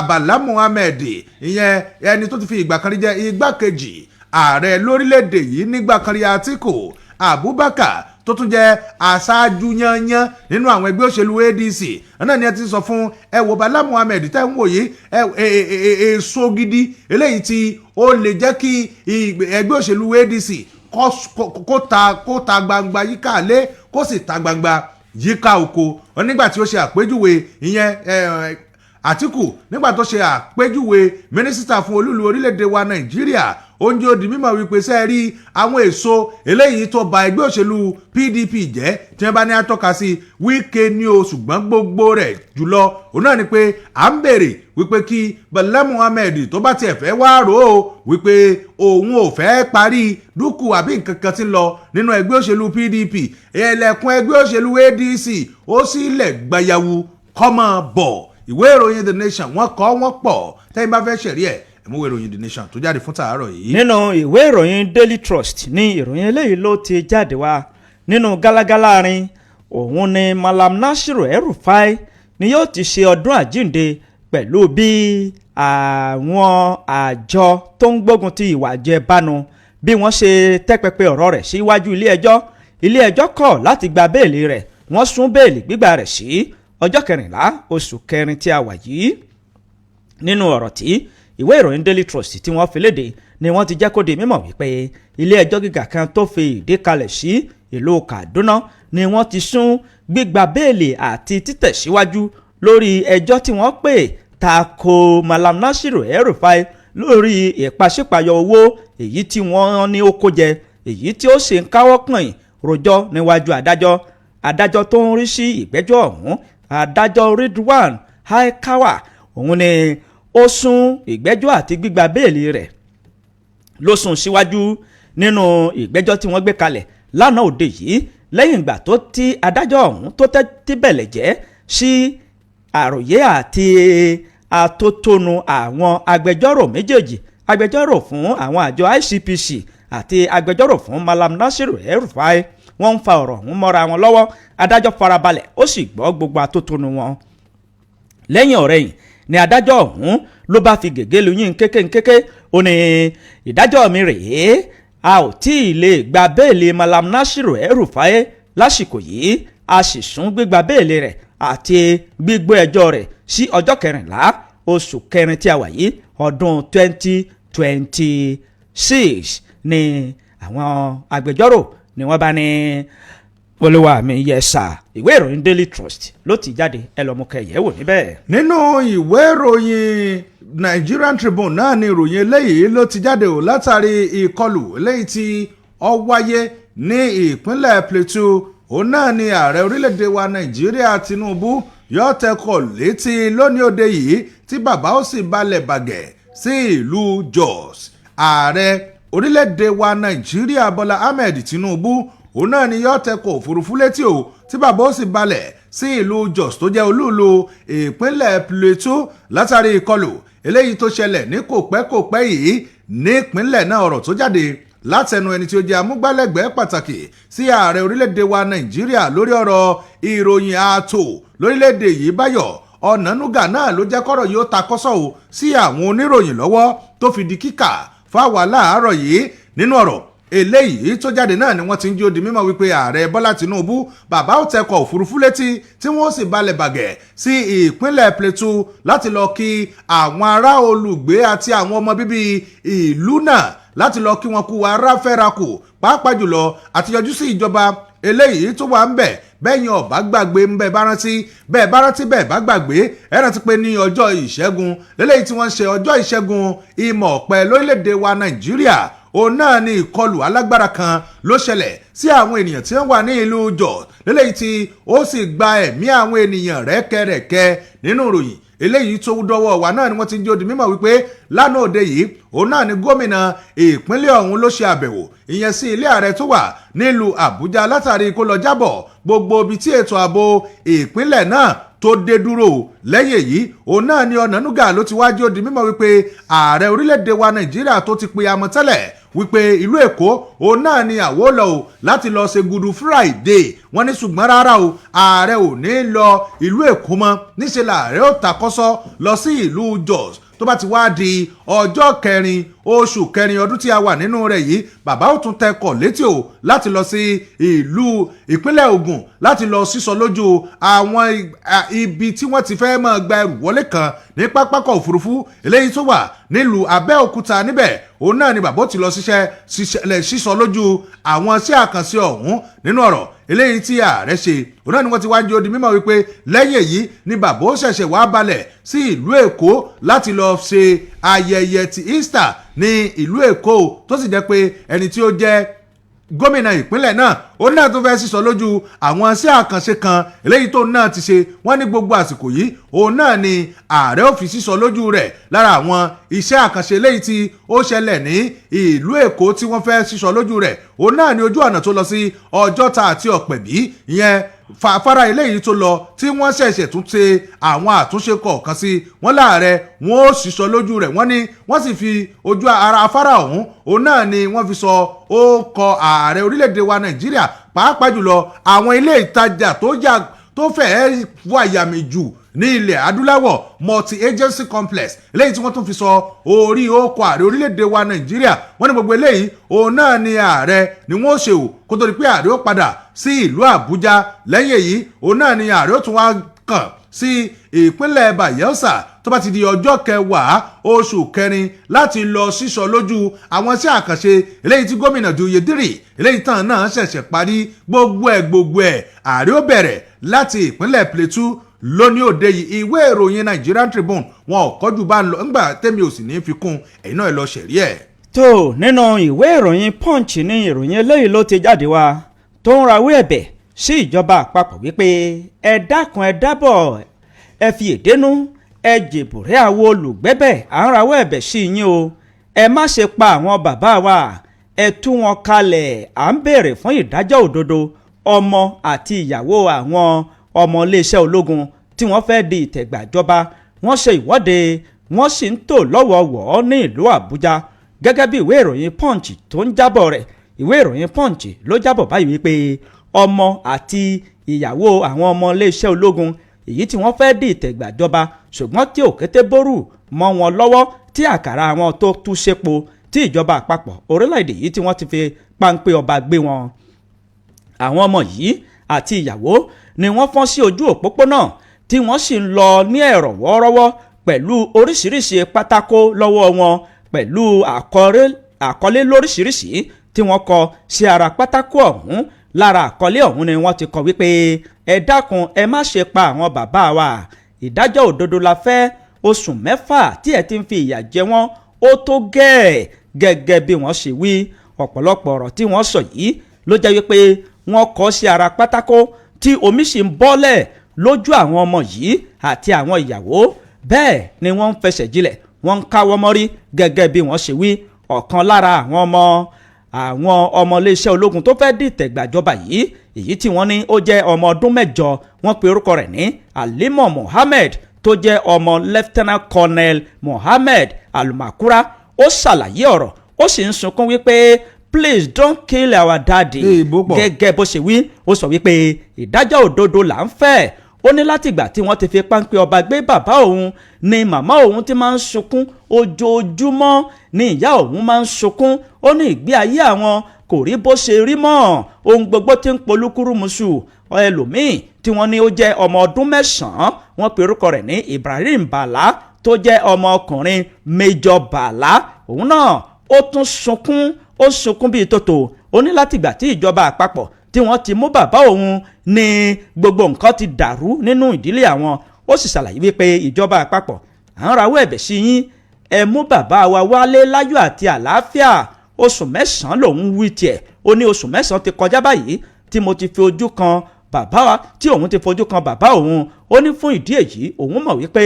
B: Bala Muhammed ìyẹn ẹni tó ti fi ìgbà kan rí jẹ́ igbákejì ààrẹ lórílẹ̀‐èdè yìí nígbà kan rí Àtíkù Abubakar tó tún jẹ́ aṣáájú yanyan nínú àwọn ẹgbẹ́ òṣèlú ADC náà ni ẹ ti sọ fún ẹ wo Bala Muhammed tẹ́ ń wò yìí èso gidi eléyìí tí ó lè jẹ́ kí ẹgbẹ́ òṣèlú ADC kó ta gbangba yíká alé kó sì ta gbangba yíká oko nígbà tí ó ṣe àpèjúwe ìyẹn Àtíkù nígbà tó ṣe àpèjúwe mínísítà fún olúlu orílẹ̀-èdè wa Nàìjíríà oúnjẹ òdì mímọ̀ wípé sẹ́ rí àwọn èso eléyìí tó ba ẹgbẹ́ òṣèlú PDP jẹ́ tí wọ́n bá ní atọ́ka sí Wike ní o ṣùgbọ́n gbogbo rẹ̀ jùlọ òun náà ni pé à ń béèrè wípé kí Bala Muhammed tó bá tiẹ̀ fẹ́ wá rò ó wípé òun ò fẹ́ parí dúkù àbí nǹkan kan tí ń lọ nínú ẹgbẹ́ òṣèlú PDP ẹlẹ́kùn ẹgbẹ́ òṣèlú ADC ó sì lẹ̀ gbayawu kọ́mọ bọ̀ ìwé ìròyìn The Nation wọ́n kọ́ wọ́n pọ̀ tẹ́yìn bá fẹ́ ṣẹ̀rí ẹ̀ mú ìwé ìròyìn The Nation tó jáde fún tàárọ̀ yìí.
A: nínú ìwé ìròyìn Daily Trust ní ìròyìn eléyìí ló ti jáde wá nínú gálágálá rin òun ni Malam Nasiru El-Rufai ni yóò ti ṣe ọdún àjíǹde pẹ̀lú bí àwọn àjọ tó ń gbógun ti ìwà àjẹbánu bí wọ́n ṣe tẹ́pẹpẹ ọ̀rọ̀ rẹ̀ síwájú ilé ẹjọ́ kọ̀ láti gba béèlì rẹ̀ wọ́n sún béèlì gbígbà rẹ̀ sí ọjọ́ 14 oṣù kẹrin tí a wà yìí. nínú ọ̀rọ̀ tí ìwé ìròyìn Daily Trust tí wọ́n fi léde ni wọ́n ti jẹ́ kó di mímọ̀ wípé ilé ẹjọ́ gíga kan tó fi ìdí kalẹ̀ sí ìlú Kaduna ni wọ́n ti sún gbígba béèlì àti títẹ̀síwájú lórí ẹjọ́ tí wọ́n pè tako Malam Nasiru El-Rufai lórí ìpàṣípàyọ owó èyí tí wọ́n ní ó kó jẹ èyí tí ó sì ń káwọ́ pọ̀nyìn rojọ́ níwájú adájọ́ tó ń rí sí ìgbẹ́jọ́ ọ̀hún adájọ́ Ridwan Haikawa òun ni ó sún ìgbẹ́jọ́ àti gbígba béèlì rẹ̀ ló sún síwájú nínú ìgbẹ́jọ́ tí wọ́n gbé kalẹ̀ lánàá òde yìí lẹ́yìn ìgbà tó ti adájọ́ ọ̀hún tó tẹ́tí bẹ̀lẹ̀ jẹ́ sí àròyé àti atótónu àwọn agbẹjọ́rò méjèèjì agbẹjọ́rò fún àwọn àjọ ICPC àti agbẹjọ́rò fún Malam Nasiru El-Rufai wọ́n ń fa ọ̀rọ̀ ọ̀hún mọ́ra wọn lọ́wọ́ adájọ́ farabalẹ̀ ó sì gbọ́ gbogbo atótónu wọn. lẹ́yìn ọ̀rẹ́yìn ni adájọ́ ọ̀hún ló bá fi gègé lu yín kékéńkéké ó ní ìdájọ́ mi rèé a ò tí ì lè gba béèlì Malam Nasiru El-Rufai lásìkò yìí a sì sún gbígba béèlì rẹ̀ àti gbígbé ẹjọ́ rẹ̀ sí ọjọ́ 14 oṣù kẹrin tí a wà yìí ọdún 2026 ni àwọn agbẹjọ́rò ni wọ́n bá ní olúwa mi yẹ sá ìwé ìròyìn Daily Trust ló ti jáde ẹ lọ mú kẹyẹ wò níbẹ̀.
B: nínú ìwé ìròyìn Nigerian Tribune náà ni ìròyìn eléyìí ló ti jáde ò látàrí ìkọlù eléyìí tí ó wáyé ní ìpínlẹ̀ Plateau òun náà ni ààrẹ orílẹ̀-èdè wa Nàìjíríà Tinubu yóò tẹkọ̀ létí lónìí òde yìí tí bàbá ó sì balẹ̀ bàgẹ́ sí ìlú Jos ààrẹ orílẹ̀-èdè wa Nàìjíríà Bọ́lá Ahmed Tinubu òun náà ni yóò tẹkọ̀ òfurufú létí o tí bàbá ó sì balẹ̀ sí ìlú Jos tó jẹ́ olúùlú ìpínlẹ̀ Plateau látàrí ìkọlù eléyìí tó ṣẹlẹ̀ ní kòpẹ́kòpẹ́ yìí nípínlẹ̀ náà ọ̀rọ̀ tó jáde látẹnu ẹni tí ó jẹ́ amúgbálẹ́gbẹ̀ẹ́ pàtàkì sí ààrẹ orílẹ̀-èdè wa Nàìjíríà lórí ọ̀rọ̀ ìròyìn ààtò lórílẹ̀-èdè yìí Báyọ̀ Ọ̀nànúgà náà ló jẹ́ kọ́rọ̀ yóò ta kọ́sọ́ o sí àwọn oníròyìn lọ́wọ́ tó fi di kíkà fáwa láàárọ̀ yìí nínú ọ̀rọ̀ eléyìí tó jáde náà ni wọ́n ti ń jí ó di mímọ̀ wípé ààrẹ Bọ́lá Tinubu bàbá ò tẹkọ̀ òfurufú létí tí wọ́n sì balẹ̀ bàgẹ́ sí ìpínlẹ̀ Plateau láti lọ kí àwọn ará olùgbé àti àwọn ọmọ bíbí ìlú náà láti lọ kí wọn kú ara fẹ́ra kù pàápàá jùlọ àti yọjú sí ìjọba eléyìí tó wà ń bẹ̀ bẹ́yìn ọ̀bá gbàgbé ń bẹ́ẹ̀ bá rántí bẹ́ẹ̀ bá gbàgbé ẹ rántí pé ní ọjọ́ ìṣẹ́gun lélẹ́yìí tí wọ́n ń ṣe ọjọ́ ìṣẹ́gun ìmọ̀ ọ̀pẹ lórílẹ̀‐èdè wa Nàìjíríà òun náà ni ìkọlù alágbára kan ló ṣẹlẹ̀ sí àwọn ènìyàn tí wọ́n wà ní ìlú Jos lélẹ́yìí tí ó sì gba ẹ̀mí àwọn ènìyàn rẹ́kẹrẹ́kẹ́ nínú ìròyìn eléyìí tó dọ́wọ́ wa náà ni wọ́n ti ń jòdì mímọ̀ wípé lánàá òde yìí òun náà ni gómìnà ìpínlẹ̀ ọ̀hún ló ṣe àbẹ̀wò ìyẹn sí ilé ààrẹ tó wà nílùú Àbújá látàrí kó lọ jábọ̀ gbogbo ibi tí ètò ààbò ìpínlẹ̀ náà tó dé dúró lẹ́yìn èyí òun náà ni Ọ̀nànúgà ló ti wá jòdì mímọ̀ wípé ààrẹ orílẹ̀-èdè wa Nàìjíríà tó ti pe amọ̀ tẹ́lẹ̀ wípé ìlú Èkó òun náà ni àwọ̀ lọ o láti lọ ṣe Good Friday wọ́n ní ṣùgbọ́n rárá o ààrẹ ò ní lọ ìlú Èkó mọ́ níṣẹ́ làárẹ̀ ó takọ́sọ́ lọ sí ìlú Jos tó bá ti wá di ọjọ́ 4 oṣù 4 ọdún tí a wà nínú rẹ̀ yìí bàbá ó tún tẹkọ̀ létí o láti lọ sí ìlú ìpínlẹ̀ Ògùn láti lọ sísọ lójú àwọn ibi tí wọ́n ti fẹ́ máa gba ẹrù wọlé kan ní pápákọ̀ òfurufú eléyìí tó wà nílùú Abẹ́òkúta níbẹ̀ òun náà ni bàbá ó ti lọ sísọ lójú àwọn sí àkànṣe ọ̀hún nínú ọ̀rọ̀ eléyìí tí ààrẹ ṣe òun náà ni wọ́n ti wá ń jẹ́ ó di mímọ̀ wípé lẹ́yìn èyí ni bàbá ó ṣẹ̀ṣẹ̀ wá balẹ̀ sí ìlú Èkó láti lọ ṣe ayẹyẹ ti Easter ní ìlú Èkó tó sì jẹ́ pé ẹni tí ó jẹ́ gómìnà ìpínlẹ̀ náà ó náà tó fẹ́ sísọ lójú àwọn iṣẹ́ àkànṣe kan eléyìí tó náà ti ṣe wọ́n ní gbogbo àsìkò yìí òun náà ni ààrẹ ó fi sísọ lójú rẹ̀ lára àwọn iṣẹ́ àkànṣe eléyìí tí ó ṣẹlẹ̀ ní ìlú Èkó tí wọ́n fẹ́ sísọ lójú rẹ̀ òun náà ni ojú ọ̀nà tó lọ sí Ọjọ́ta àti Ọ̀pẹ̀bí ìyẹn fàfárá eléyìí tó lọ tí wọ́n ṣẹ̀ṣẹ̀ tún ṣe àwọn àtúnṣe kọ̀ọ̀kan sí wọ́n láàrẹ wọn ó sísọ lójú rẹ̀ wọ́n ní wọ́n sì fi ojú ara afárá ọ̀hún òun náà ni wọ́n fi sọ ó kọ ààrẹ orílẹ̀-èdè wa Nàìjíríà pàápàá jùlọ àwọn ilé ìtajà tó fẹ́ẹ́ wà yàmì jù ní ilẹ̀ adúláwọ̀ multi-agency complex eléyìí tí wọ́n tún fi sọ orí ókọ ààrẹ orílẹ̀-èdè wa Nàìjíríà wọ́n ní gbogbo eléyìí òun náà ni ààrẹ ni wọ́n ṣe ò kó tó di pé ààrẹ ó padà sí ìlú Àbújá lẹ́yìn èyí òun náà ni ààrẹ ó tún wá kàn sí ìpínlẹ̀ Bayelsa tó bá ti di ọjọ́ 10 oṣù kẹrin láti lọ sísọ lójú àwọn iṣẹ́ àkànṣe eléyìí tí gómìnà Oyèdírì eléyìí tán náà ṣẹ̀ṣẹ̀ parí gbogbo ẹ̀ ààrẹ ó bẹ̀rẹ̀ láti ìpínlẹ̀ Plateau lónìí òde yìí ìwé ìròyìn Nigerian Tribune wọn ò kọjú bá ń lọ ńgbà tẹ́mi ò sì ní fi kún ẹ̀yin náà ẹ lọ ṣẹ̀rí ẹ̀.
A: tó nínú ìwé ìròyìn Punch ní ìròyìn eléyìí ló ti jáde wá tó ń rawọ́ ẹ̀bẹ̀ sí ìjọba àpapọ̀ wípé ẹ dákun ẹ dábọ̀ ẹ fi èdénú ẹ jèbùrẹ́ àwọn olùgbẹ́bẹ̀ à ń rawọ́ ẹ̀bẹ̀ sí yín o ẹ má ṣe pa àwọn bàbá wa ẹ tú wọn kalẹ̀ à ń béèrè fún ìdájọ́ òdodo ọmọ àti ìyàwó àwọn ọmọ iléeṣẹ́ ológun tí wọ́n fẹ́ di ìtẹ̀gbàjọba wọ́n ṣe ìwọ́de wọ́n sì ń tò lọ́wọ́wọ́ ní ìlú Àbújá gẹ́gẹ́ bí ìwé ìròyìn Punch tó ń jábọ̀ rẹ̀ ìwé ìròyìn Punch ló jábọ̀ báyìí wípé ọmọ àti ìyàwó àwọn ọmọ iléeṣẹ́ ológun èyí tí wọ́n fẹ́ di ìtẹ̀gbàjọba ṣùgbọ́n tí òkété bórù mọ́ wọn lọ́wọ́ tí àkàrà wọn tó tú sépo tí ìjọba àpapọ̀ orílẹ̀-èdè yìí tí wọ́n ti fi páńpẹ́ ọba gbé wọn. àwọn ọmọ yìí àti ìyàwó ni wọ́n fọ́n sí ojú òpópónà tí wọ́n sì ń lọ ní ẹ̀rọ wọ́ọ́rọ́wọ́ pẹ̀lú oríṣiríṣi pátákó lọ́wọ́ wọn pẹ̀lú àkọlé lóríṣiríṣi tí wọ́n kọ sí ara pátákó ọ̀hún lára àkọlé ọ̀hún ni wọ́n ti kọ wípé ẹ dákun ẹ má ṣe pa àwọn bàbá wa ìdájọ́ òdodo la fẹ́ oṣù 6 tí ẹ ti ń fi ìyà jẹ wọ́n ó tó gẹ́gẹ́ bí wọ́n ṣe wí ọ̀pọ̀lọpọ̀ ọ̀rọ̀ tí wọ́n sọ yìí ló jẹ́ wípé wọ́n kọ sí ara pátákó tí omi sì ń bọ́lẹ̀ lójú àwọn ọmọ yìí àti àwọn ìyàwó bẹ́ẹ̀ ni wọ́n ń fẹsẹ̀ jílẹ̀ wọ́n ń káwọ́ mọ́rí gẹ́gẹ́ bí wọ́n ṣe wí ọ̀kan lára àwọn ọmọ iléeṣẹ́ ológun tó fẹ́ dìtẹ̀ gbàjọba yìí èyí tí wọ́n ní ó jẹ́ ọmọ ọdún 8 wọ́n pe orúkọ rẹ̀ ní Alimọ̀ Mohammed tó jẹ́ ọmọ Lieutenant Colonel Mohammed Alumakura ó ṣàlàyé ọ̀rọ̀ ó sì ń sunkún wípé please don't kill our daddy gẹ́gẹ́ bó ṣe wí ó sọ wípé ìdájọ́ òdodo là ń fẹ́ ó ní látìgbà tí wọ́n ti fi páńpẹ́ ọba gbé bàbá òun ni màmá òun ti máa ń sunkún ojoojúmọ́ ni ìyá òun máa ń sunkún ó ní ìgbé ayé àwọn kò rí bó ṣe rí mọ́ ohun gbogbo tí ń polúkúrúmuṣu ẹlòmíì tí wọ́n ní ó jẹ́ ọmọ ọdún 9 wọ́n pe orúkọ rẹ̀ ní Ibrahim Bala tó jẹ́ ọmọ ọkùnrin Major Bala òun náà ó tún sunkún bíi tòtò ó ní látìgbà tí ìjọba àpapọ̀ tí wọ́n ti mú bàbá òun ní gbogbo nǹkan ti dàrú nínú ìdílé àwọn ó sì ṣàlàyé wípé ìjọba àpapọ̀ à ń rawọ́ ẹ̀bẹ̀ sí yín ẹ mú bàbá wa wálé láyọ̀ àti àlàáfíà oṣù 9 lòun wí tiẹ̀ ó ní oṣù 9 ti kọjá báyìí tí mo ti fi ojú kan bàbá wa tí òun ti fojú kan bàbá òun ó ní fún ìdí èyí òun mọ̀ wípé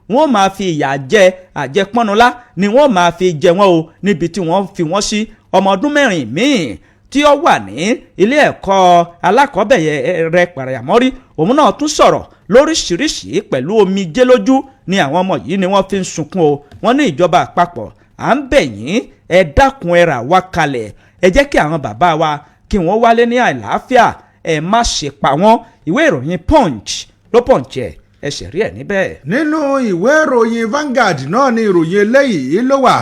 A: wọ́n máa fi ìyà jẹ àjẹpọ́nulá ni wọ́n máa fi jẹ wọ́n o níbi tí wọ́n fi wọ́n sí ọmọ ọdún 4 míì tí ó wà ní ilé ẹ̀kọ́ alákọ̀ọ́bẹ̀rẹ̀ pàràyàmọ́rí òun náà tún sọ̀rọ̀ lóríṣiríṣi pẹ̀lú omijé lójú ni àwọn ọmọ yìí ni wọ́n fi ń sunkún o wọ́n ní ìjọba àpapọ̀ à ń bẹ̀ yín ẹ dákun ẹ rà wá kalẹ̀ ẹ jẹ́ kí àwọn bàbá wa kí wọ́n wálé ní àlàáfíà ẹ má ṣe pa wọ́n ìwé ìròyìn Punch ló pọ̀njẹ́ ẹ ṣẹ̀rí ẹ̀ níbẹ̀.
B: nínú ìwé ìròyìn Vanguard náà ni ìròyìn eléyìí ló wà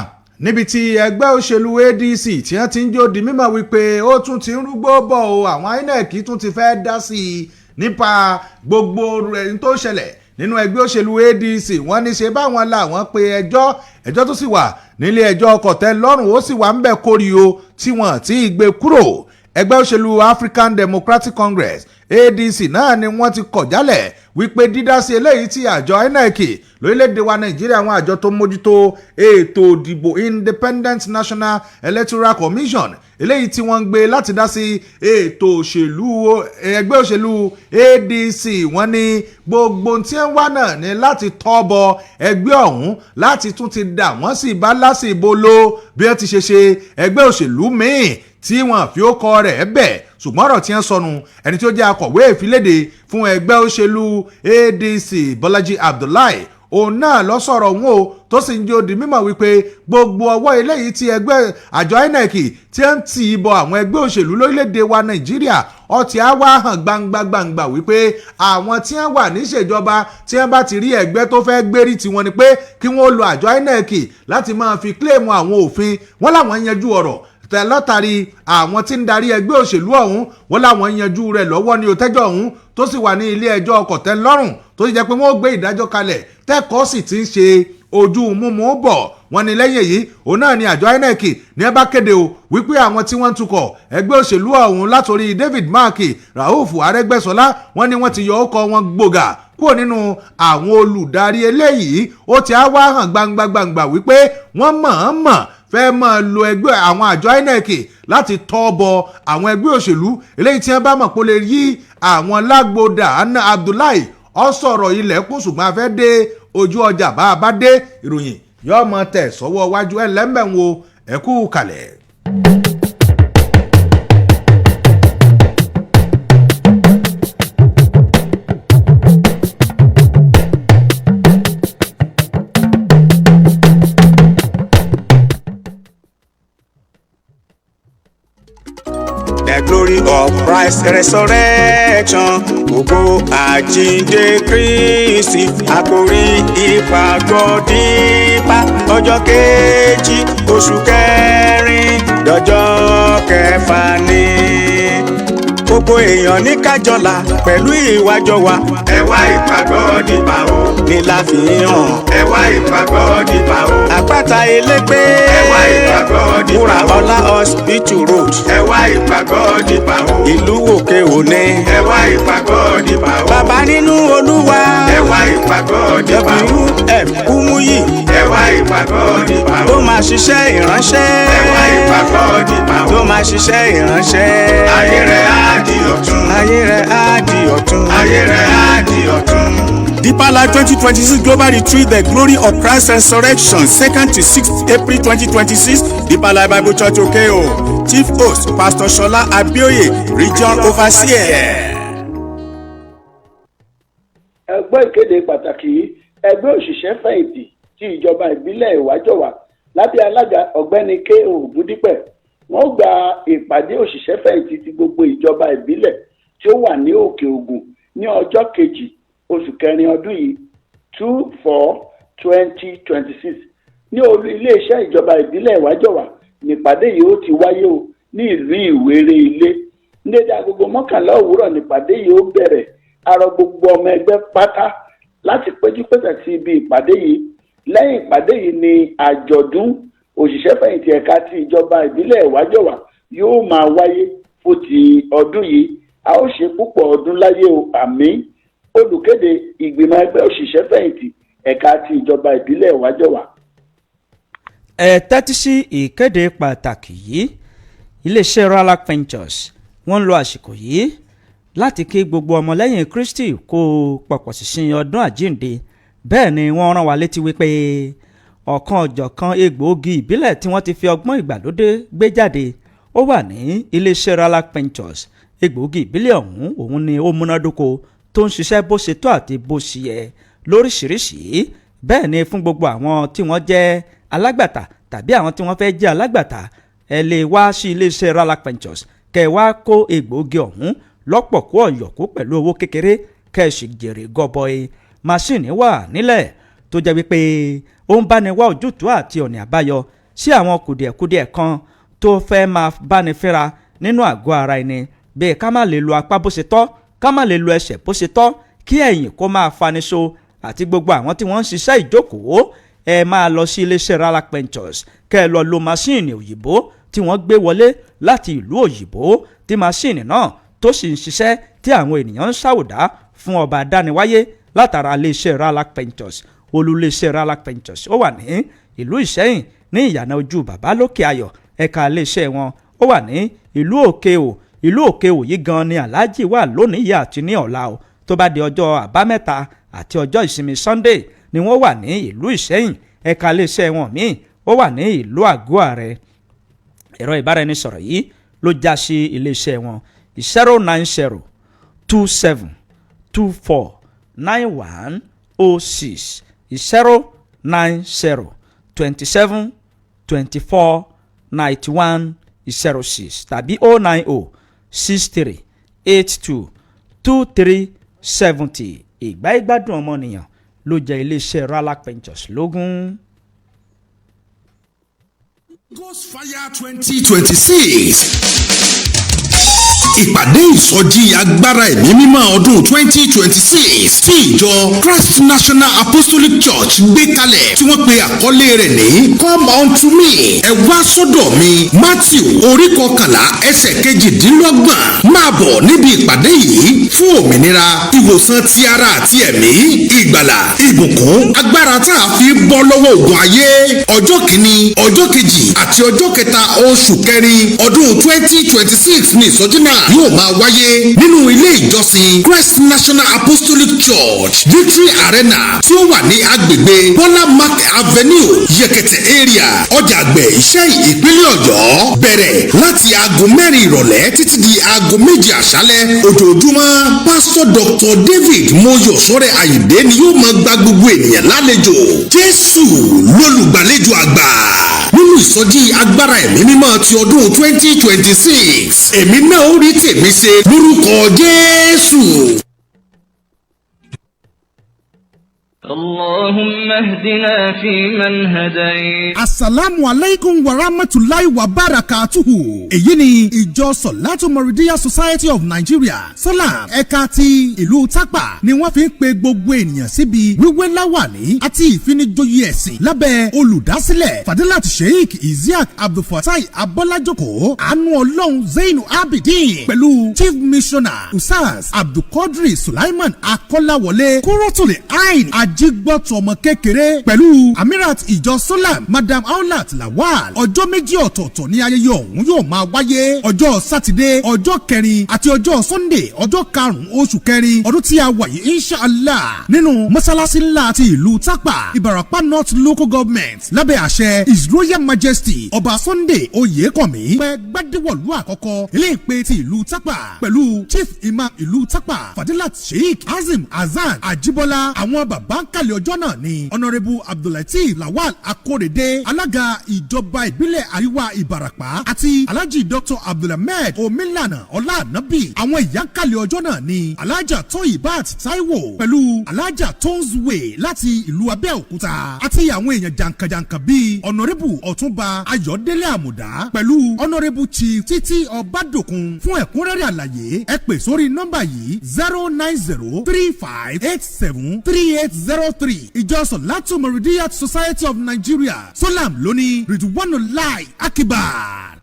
B: níbi tí ẹgbẹ́ òṣèlú ADC tí wọ́n ti ń jó di mímọ̀ wípé ó tún ti ń rúgbó bọ̀ o àwọn INEC tún ti fẹ́ dá sí i nípa gbogbo rẹ̀ tó ṣẹlẹ̀ nínú ẹgbẹ́ òṣèlú ADC wọ́n ní ṣe báwọn làwọn pe ẹjọ́ tó sì wà nílé ẹjọ́ kọ̀tẹ́lọ́rùn ó sì wà ń bẹ̀ kórìí o tí wọ́n ti gbé kúrò ẹgbẹ́ òṣèlú African Democratic Congress ADC náà ni wọ́n ti kọ̀ jálẹ̀ wípé dídásí eléyìí tí àjọ INEC lórílẹ̀‐èdè wa Nàìjíríà, àwọn àjọ tó mójútó ètò ìdìbò Independent National Electoral Commission, eléyìí tí wọ́n ń gbé láti dá sí ètò òṣèlú ẹgbẹ́ òṣèlú ADC, wọ́n ní gbogbo tí ń wá náà ní láti tọ́bọ ẹgbẹ́ ọ̀hún láti tún ti dà wọ́n sí bá lásìbò lo bí wọ́n ti ṣe ẹgbẹ́ òṣèlú míì tí wọ́n fi ó kọ rẹ̀ bẹ̀. Ṣùgbọ́n ọ̀rọ̀ tí ń sọnù ẹni tí ó jẹ́ akọ̀wé ìfiléde fún ẹgbẹ́ òṣèlú ADC Bọ́lájí Abdullahi, òun náà lọ sọ̀rọ̀ wọn o tó sì ń jẹ́ òdì mímọ̀ wípé gbogbo ọwọ́ eléyìí tí ẹgbẹ́ àjọ INEC tí ń tì í bọ àwọn ẹgbẹ́ òṣèlú lórílẹ̀‐èdè wa Nàìjíríà ọtí á wá hàn gbangba wípé àwọn tí wọ́n wà níṣèjọba tí wọ́n bá ti rí ẹgbẹ́ tó fẹ́ gbérí tiwọn ni pé kí wọ́n lo àjọ INEC láti máa fi kílèmù àwọn òfin wọn láwọn yanjú ọ̀rọ̀ látàrí àwọn tí ń darí ẹgbẹ́ òṣèlú ọ̀hún wọn láwọn yanjú rẹ̀ lọ́wọ́ ní òtẹ́jọ́ ọ̀hún tó sì wà ní ilé ẹjọ́ kòtẹ́lọ́rùn tó sì jẹ́ pé wọ́n gbé ìdájọ́ kalẹ̀ tẹ́kọ̀ọ́ sì ti ń ṣe ojú múmú bọ̀. wọ́n ní lẹ́yìn èyí òun náà ni àjọ INEC ní ẹ bá kéde o wípé àwọn tí wọ́n ń tukọ̀ ẹgbẹ́ òṣèlú ọ̀hún látòrí David Mark, Rauf Arẹ́gbẹ́ṣọlá, wọ́n ní wọ́n ti yọ ọkọ̀ wọn gbòógà kúrò nínú àwọn olùdarí eléyìí. ó ti á wá hàn gbangba wípé wọ́n mọ̀ọ́mọ̀ fẹ́ máa lo ẹgbẹ́ àwọn àjọ INEC láti tọ́ bọ àwọn ẹgbẹ́ òṣèlú eléyìí tí wọ́n bá mọ̀ pé ó lè yí àwọn lágbódà. Anna Abdullahi ó sọ̀rọ̀ ilẹ̀kùn ṣùgbọ́n a fẹ́ dé ojú ọjà bá a bá dé ìròyìn yóò mọ tẹ̀ sọ́wọ́ wájú ẹlẹ́mẹ̀wò ẹ̀kú kalẹ̀.
C: The glory of Christ's resurrection, ògo àjíǹde Kristi, àkòrí ìpàgọ́ dípà, ọjọ́ kejì oṣù kẹrin dọjọ́ kẹfà ni. Gbogbo èèyàn ní kájọlá pẹ̀lú ìwájọ wa. Ẹ wá ìpàgọ́ dípà o. Ní la fi hàn. Ẹ wá ìpàgọ́ dípà o. Àpáta elégbé. Ẹ wá ìpàgọ́ dípà o. Wúrà ọlá hospital road. Ẹ wá ìpàgọ́ dípà o. Ìlú òkè òní. Ẹ wá ìpàgọ́ dípà o. Bàbá nínú Olúwa. Ẹ wá ìpàgọ́ dípà o. WF Kúmúyì. Ẹ wá ìpàgọ́ dípà o. Tó máa ṣiṣẹ́ ìránṣẹ́. Ẹ wá ìpàgọ́ dípà o. Tó máa ṣiṣẹ́ ìránṣẹ́. Ayé rẹ̀ á di ọ̀tun. Ayé rẹ̀ á di ọ̀tun. Ayé rẹ̀ á di ọ̀tun. Deeper Life 2026 Global Retreat, The Glory of Christ's Resurrection, 2nd to 6th April 2026, Deeper Life Bible Church Okeo. Chief host, Pastor Shola Abioye, Region Overseer.
D: Ẹgbẹ́ ìkéde pàtàkì ẹgbẹ́ òṣìṣẹ́ fẹ̀yìntì tí ìjọba ìbílẹ̀ Ìwájọwà lábẹ́ alága ọ̀gbẹ́ni K. Ògúndípẹ̀ wọ́n gba ìpàdé òṣìṣẹ́ fẹ̀yìntì ti gbogbo ìjọba ìbílẹ̀ tí ó wà ní Òkè Ògùn ní ọjọ́ kejì oṣù kẹrin ọdún yìí 2/4/2026 ní olú iléeṣẹ́ ìjọba ìbílẹ̀ Ìwájọwà nípàdé yìí ó ti wáyé o ní ìlú Ìwéré Ilé ní dédé agogo 11 òwúrọ̀ nípàdé yìí ó bẹ̀rẹ̀. Arọ gbogbo ọmọ ẹgbẹ́ pátá láti péjú pésẹ̀ sí ibi ìpàdé yìí. Lẹ́yìn ìpàdé yìí ni àjọ̀dún òṣìṣẹ́ fẹ̀yìntì ẹ̀ka ti ìjọba ìbílẹ̀ Ìwájọwà yóò máa wáyé fún ti ọdún yìí. A ó ṣe púpọ̀ ọdún láyé o, àmín. Olùkéde ìgbìmọ̀ ẹgbẹ́ òṣìṣẹ́ fẹ̀yìntì ẹ̀ka ti ìjọba ìbílẹ̀ Ìwájọwà.
A: Ẹ tẹ́tí sí ìkéde pàtàkì yìí. Iléeṣẹ́ Ralac Ventures wọ́n ń lo àsìkò yìí láti kí gbogbo ọmọlẹ́yìn Kristi kó pọ̀pọ̀ ṣìnṣìn ọdún àjíǹde. Bẹ́ẹ̀ ni wọ́n rán wa létí wípé ọ̀kan ọ̀jọ̀kan egbòogi ìbílẹ̀ tí wọ́n ti fi ọgbọ́n ìgbàlódé gbé jáde ó wà ní iléeṣẹ́ Ralac Ventures. Egbòogi ìbílẹ̀ ọ̀hún òun ni ó múnádóko tó ń ṣiṣẹ́ bó ṣe tó àti bó ṣe yẹ lóríṣìíríṣìí. Bẹ́ẹ̀ ni fún gbogbo àwọn tí wọ́n jẹ́ alágbàtà tàbí àwọn tí wọ́n fẹ́ jẹ́ alágbàtà ẹ lè wá sí iléeṣẹ́ Ralac Ventures kẹ́ wá kó egbòogi ọ̀hún lọ́pọ̀ kó ọ̀yọ̀kú pẹ̀lú owó kékeré kẹ́ẹ̀sì jèrè gọbọi. Máṣíìnì wà nílẹ̀ tó jẹ́ wípé ó ń báni wá ojútùú àti ọ̀nà àbáyọ sí àwọn kùdìẹ̀kudiẹ̀ kan tó fẹ́ máa báni fínra nínú àgọ́ ara ẹni, bíi ká má lè lo apá bó ṣe tọ́, ká má lè lo ẹsẹ̀ bó ṣe tọ́, kí ẹ̀yìn kó máa faniṣo àti gbogbo àwọn tí wọ́n ń ṣiṣẹ́ ìjókòó. Ẹ máa lọ sí iléeṣẹ́ Ralac Ventures kẹ́ ẹ lọ lo máṣíìnì òyìnbó tí wọ́n gbé wọlé láti ìlú òyìnbó tí máṣíìnì náà tó sì ń ṣiṣẹ́ tí àwọn ènìyàn ń ṣàwòdá fún ọba dániwáyé látara iléeṣẹ́ Ralac Ventures. Olú-iléeṣẹ́ Ralac Ventures ó wà ní ìlú Ìṣẹ́yìn ní ìyànà ojú bàbá lókè ayọ̀. Ẹ̀ka iléeṣẹ́ wọn ó wà ní ìlú Òkè-Ò. Ìlú Òkè-Ò yìí gan ni aláàjì wà lónìí yìí àti ní ọ̀la o. Tó bá di ọjọ́ àbámẹ́ta àti ọjọ́ ìsinmi Sunday ni wọ́n wà ní ìlú Ìṣẹ́yìn. Ẹ̀ka iléeṣẹ́ wọn míì ó wà ní ìlú Àgọ́ Àrẹ. Ẹ̀rọ ìbáraẹnisọ̀rọ̀ yìí ló já sí iléeṣẹ́ wọn 090 27 24 9106 090 27 24 9106 tàbí 090 63 82 2370. Ìgbà ìgbádùn ọmọnìyàn ló jẹ́ iléeṣẹ́ Ralac Ventures lógún.
E: Ghost Fire 2026. Ìpàdé ìsọjí agbára ẹ̀mí mímọ́ ọdún 2026 tí ìjọ Christ National Apostolic Church gbé kalẹ̀ tí wọ́n pe àkọlé rẹ̀ ní Come unto me, ẹ wá sọ́dọ̀ mi. Matthew orí 11 ẹsẹ̀ 22 máa bọ̀ níbi ìpàdé yìí fún òmìnira, ìwòsàn ti ara àti ẹ̀mí, ìgbàlà, ìbùkún, agbára tá a fi bọ́ lọ́wọ́ ogun ayé. Ọjọ́ kìíní, ọjọ́ kejì àti ọjọ́ kẹta oṣù kẹrin ọdún 2026 ní ìsọjí náà yóò máa wáyé nínú ilé ìjọsìn Christ National Apostolic Church Victory Arena tí ó wà ní agbègbè Bọ́lá Mark Avenue Yẹ̀kẹ̀tẹ̀ area ọjà àgbẹ̀ Ìṣẹ́yìn ìpínlẹ̀ Ọ̀yọ́. Bẹ̀rẹ̀ láti aago 4 ìrọ̀lẹ́ títí di aago 2 àṣálẹ́ ojoojúmọ́. Pastor Dr. David Moyosore Ayinde ni yóò máa gba gbogbo ènìyàn lálejò. Jésù lólùgbàlejò àgbà nínú ìsọjí agbára ẹ̀mí mímọ́ ti ọdún 2026. Èmi náà ó rí tèmi ṣe lórúkọ Jésù.
F: اللهم اهدنا فيمن هديت.
E: Asalaamu alaikum wa rahmatulahi wa barakatuhu. Èyí ni ìjọ Sọ̀látù Mọ̀rídíyà Society of Nigeria Solam ẹ̀ka ti ìlú Tápà ni wọ́n fi ń pe gbogbo ènìyàn síbi wíwé láwàní àti ìfinijoyè ẹ̀sìn lábẹ́ olùdásílẹ̀ Fadilat Sheikh Isiaq Abdulfatai Abọ́lájòkó Àánú Ọlọ́run Zainu Abidin pẹ̀lú Chief Missioner Usaz Abdulkadri Sulaiman Akọ́láwọlé Kúrọ́tùlẹ̀ Ain Ajigbọ́tù ọmọ kékeré pẹ̀lú Amirat ìjọ Solam Madam Aulat Lawal. Ọjọ́ méjì ọ̀tọ̀ọ̀tọ̀ ní ayẹyẹ ọ̀hún yóò máa wáyé ọjọ́ Sátidé ọjọ́ kẹrin àti ọjọ́ Sunday ọjọ́ karùn-ún oṣù kẹrin ọdún tí a wà yìí inshallah nínú mọ́sálásí ńlá ti ìlú Tápà Ìbàràpá North Local Government lábẹ́ àṣẹ His Royal Majesty Ọba Sunday Oyèkànmí pẹ́ gbadéwọ̀lú àkọ́kọ́ ilé ìpè ti ìlú Tápà pẹ̀lú Chief Imam ìlú Tápà Fadilat Sheikh Azim Hasan Ajibola. Àwọn bàbá ń kàlẹ̀ ọjọ́ náà ni Honourable Abdulateef Lawal Akórèdé alága ìjọba ìbílẹ̀ àríwá Ìbàràpá àti Alhaji Dr. Abdulhamid Omilana Ọláànábì. Àwọn ìyá ń kàlẹ̀ ọjọ́ náà ni Alhaja Toyibat Taiwo pẹ̀lú Alhaja Tonzwe láti ìlú Abẹ́òkúta àti àwọn èèyàn jàǹkànjàǹkàn bíi Honourable Ọ̀túnba Ayọ̀délé Àmùdá pẹ̀lú Honourable Chief Títí Ọbádòkun. Fún ẹ̀kúnrẹ́rẹ́ àlàyé ẹ pè sórí nọ́mbà yìí 09035873803. Ìjọ Sọ̀látù Mọ̀rídíyà Society of Nigeria Solam lóní Ridwanullah Akibar.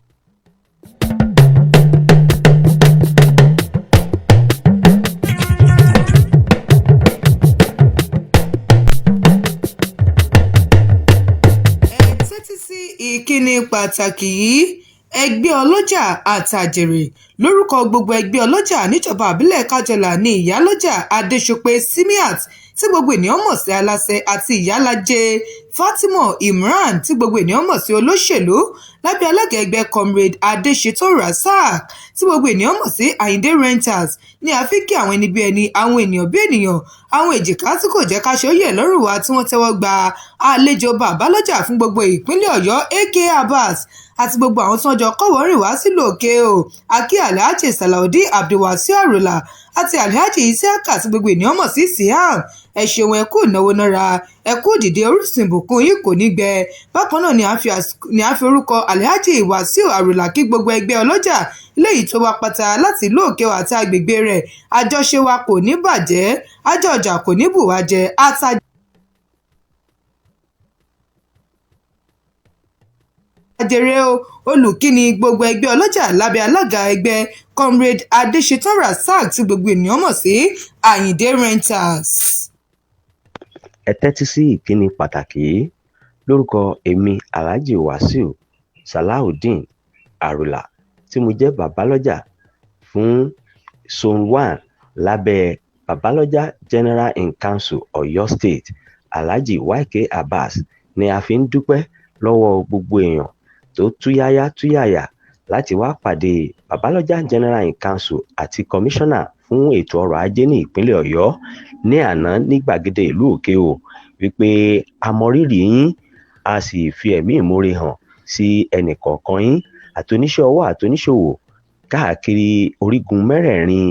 G: Ìkíni pàtàkì yìí ẹgbẹ́ ọlọ́jà àtàjèrè lórúkọ gbogbo ẹgbẹ́ ọlọ́jà níjọba àbílẹ̀ Kájọlà ní ìyálọ́jà Adéṣọpé Simiat tí gbogbo ènìyàn mọ̀ sí aláṣẹ àti ìyálàjẹ Fatima Imran tí gbogbo ènìyàn mọ̀ sí olóṣèlú lábẹ́ alága ẹgbẹ́ Comrade Adéṣetó Rasaq tí gbogbo ènìyàn mọ̀ sí Àyìndé Renters ní àfi kí àwọn ẹni bí ẹni àwọn ènìyàn bí ènìyàn àwọn èjìká tí kò jẹ́ káṣọ yẹ̀ lọ́rùn wa tí wọ́n tẹ́wọ́ gba àlejò bàbá lọ́jà fún gbogbo ìpínlẹ̀ Ọ̀yọ́ AK Abbas àti gbogbo àwọn tí wọ́n jọ kọ́wọ́rìn wá sílùú òkè o akí Alhaji Salaudeen Abdulwasiu Àròlà àti Alhaji Isiaka tí gbogbo ènìyàn mọ̀ sí Siam ẹ ṣeun ẹ kú ìnáwó náírà ẹ kú dìde orísun ìbùkún yìí kò ní gbẹ. Bákan náà ni a fi orúkọ Alhaji Wasiu Àròlà kí gbogbo ẹgbẹ́ ọlọ́jà léyìí tó wá pátá láti ìlú òkè àti agbègbè rẹ̀ àjọṣe wa kò ní bàjẹ́ àjọ ọjà kò ní bùwá jẹ àjèrè olùkíni gbogbo ẹgbẹ́ ọlọ́jà lábẹ́ alága ẹgbẹ́ comrade adéṣetán rasaq tí gbogbo ènìyàn mọ̀ sí àyìndé renters.
H: ẹ tẹ́tí sí ìkíni pàtàkì yìí lórúkọ èmi alhaji wasiu salawudeen arula tí mo jẹ́ babalọ́jà fún zone 1 lábẹ́ babalọ́jà general in council Ọ̀yọ́ state alhaji yk abbas ni a fi ń dúpẹ́ lọ́wọ́ gbogbo èèyàn tó túyáyá láti wá pàdé babalọ́jà general in council àti kọmíṣánná fún ètò ọrọ̀ ajé ní ìpínlẹ̀ Ọ̀yọ́ ní àná ní gbàgede ìlú Òkè-Ò wípé a mọ rírì yín a sì fi ẹ̀mí ìmoore hàn sí ẹnìkọ̀ọ̀kan yín àtoníṣẹ́ ọwọ́ àtoníṣòwò káàkiri orígun mẹ́rẹ̀ẹ̀rin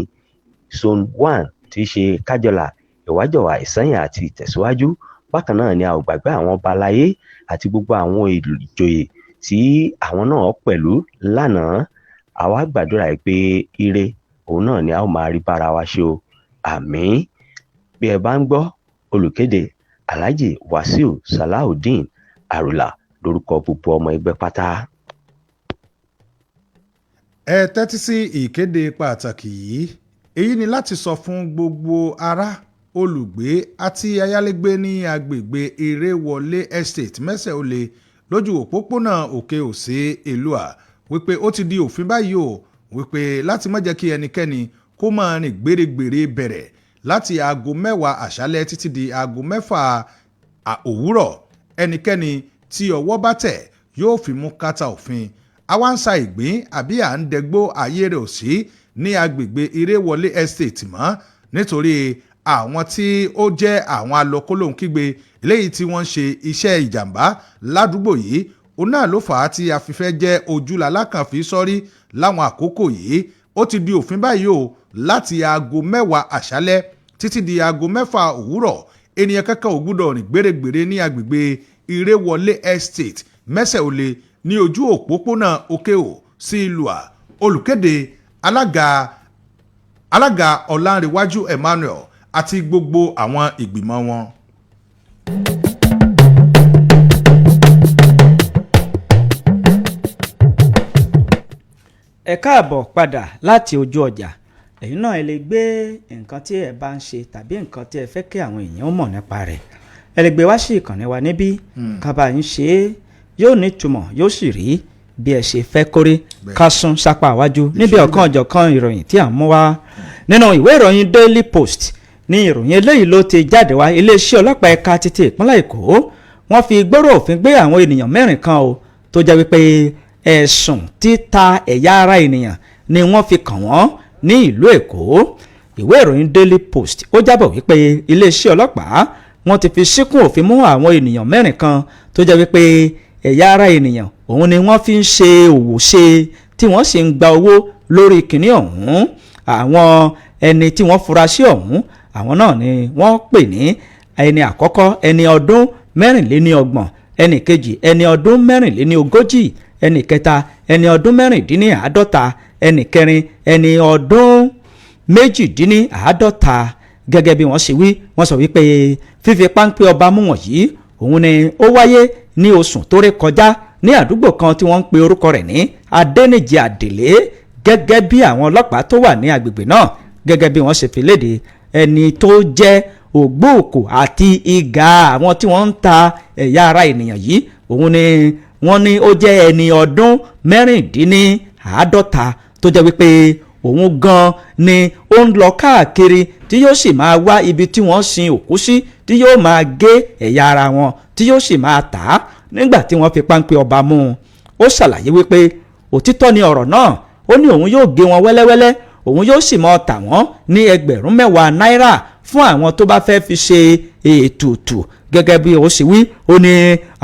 H: zone 1 tí í ṣe kájọlà ìwájọwà ìsẹ́yìn àti ìtẹ̀síwájú. Bákan náà ni a ò gbàgbé àwọn ọba aláyé àti gbogbo àwọn ìjòyè tí àwọn náà pẹ̀lú lánàá. Àwa gbàdúrà pé ire òun náà ni a ó máa rí bára wa ṣe o. Àmín. Bí ẹ bá ń gbọ́ olùkéde Alhaji Wasiu Salawudeen Arula lórúkọ gbogbo ọmọ ẹgbẹ́ pátá.
B: Ẹ tẹ́tí sí ìkéde pàtàkì yìí. Èyí ni láti sọ fún gbogbo ará olùgbé àti ayálégbé ní agbègbè Ìrèwọlé Estate Mẹ́sẹ̀-Olè lójú òpópónà Òkè-Òsè Èlúà wípé ó ti di òfin báyìí o wípé láti má jẹ́ kí ẹnikẹ́ni kó máa rìn gbèrègbèrè bẹ̀rẹ̀ láti aago 10 àṣálẹ́ títí di aago 6 òwúrọ̀. Ẹnikẹ́ni tí ọwọ́ bá tẹ̀ yóò fi mú kàtà òfin. Àwa ń sa ìgbín àbí à ń dẹgbó ayé rẹ̀ ò sí ní agbègbè Ìrèwọlé Estate mọ́ nítorí àwọn tí ó jẹ́ àwọn alọ́kólóhunkígbe eléyìí tí wọ́n ń ṣe iṣẹ́ ìjàmbá ládùúgbò yìí òun náà ló fà á tí a fi fẹ́ jẹ́ ojúlàlá kan fi sọ́rí láwọn àkókò yìí. Ó ti di òfin báyìí o láti aago 10 àṣálẹ́ títí di aago 6 òwúrọ̀. Ènìyàn kankan ò gbúdọ̀ rìn gbèrègbèrè ní agbègbè Ìrèwọlé Estate Mẹ́sẹ̀-Olè ní ojú òpópónà Òkè-Ò sí Ìlúà. Olùkéde alága Ọlánrewájú Emmanuel àti gbogbo àwọn ìgbìmọ̀ wọn.
A: Ẹ káàbọ̀ padà láti ojú ọjà. Ẹ̀yin náà ẹ lè gbé nǹkan tí ẹ bá ń ṣe tàbí nǹkan tí ẹ fẹ́ kí àwọn èèyàn mọ̀ nípa rẹ̀. Ẹ lè gbé wá sí ìkànnì wa níbí ká bá yín ṣe é, yóò ní ìtumọ̀ yóò sì rí bí ẹ ṣe fẹ́ kórè ká sún sápá iwájú níbi ọ̀kan ọ̀jọ̀kan ìròyìn tí à ń mú wá. Nínú ìwé ìròyìn Daily Post ní ìròyìn eléyìí ló ti jáde wá. Iléeṣẹ́ ọlọ́pàá ẹ̀ka títí ìpínlẹ̀ Èkó wọ́n fi gbòòrò òfin gbé àwọn ènìyàn 4 kan o tó jẹ́ wípé ẹ̀sùn títa ẹ̀yà ara ènìyàn ni wọ́n fi kàn wọ́n ní ìlú Èkó. Ìwé ìròyìn Daily Post ó jábọ̀ wípé iléeṣẹ́ ọlọ́pàá wọ́n ti fi síkún òfin mú àwọn ènìyàn 4 kan tó jẹ́ wípé ẹ̀yà ara ènìyàn òun ni wọ́n fi ń ṣe òwò ṣe tí wọ́n sì ń gba owó lórí kìnní ọ̀hún. Àwọn ẹni tí wọ́n fura sí ọ̀hún àwọn náà ni wọ́n pè ní ẹni àkọ́kọ́ ẹni ọdún 24, ẹni kejì ẹni ọdún 40, ẹni kẹta ẹni ọdún 50, ẹni kẹrin ẹni ọdún 52. Gẹ́gẹ́ bí wọ́n ṣe wí, wọ́n sọ wípé fífi páńpẹ́ ọba mú wọ̀nyí òun ni ó wáyé ní oṣù tó ré kọjá ní àdúgbò kan tí wọ́n ń pe orúkọ rẹ̀ ní Adéníjì Àdèlé. Gẹ́gẹ́ bí àwọn ọlọ́pàá tó wà ní agbègbè náà gẹ́gẹ́ bí wọ́n ṣe fi léde, ẹni tó jẹ́ ògbóòkò àti ìgà àwọn tí wọ́n ń ta ẹ̀yà ara ènìyàn yìí òun ni wọ́n ní ó jẹ́ ẹni ọdún 56 tó jẹ́ wípé òun gan ni ó ń lọ káàkiri tí yóò sì máa wá ibi tí wọ́n sin òkú sí tí yóò máa gé ẹ̀yà ara wọn tí yóò sì máa tà á. Nígbà tí wọ́n fi páńpẹ́ ọba mú un, ó ṣàlàyé wípé òtítọ́ ni ọ̀rọ̀ náà. Ó ní òun yóò gé wọn wẹ́lẹ́wẹ́lẹ́, òun yóò sì máa tà wọ́n ní 10,000 náírà fún àwọn tó bá fẹ́ fi ṣe ètùtù. Gẹ́gẹ́ bí ó ṣe wí, ó ní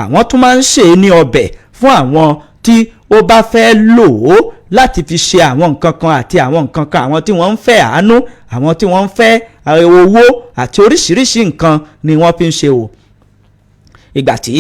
A: àwọn tó máa ń ṣe ní ọbẹ̀ fún àwọn tí ó bá fẹ́ lò ó láti fi ṣe àwọn nǹkan kan àti àwọn nǹkan kan, àwọn tí wọ́n ń fẹ́ àánú, àwọn tí wọ́n ń fẹ́ owó àti oríṣiríṣi nǹkan ni wọ́n fi ń ṣe o. Ìgbà tí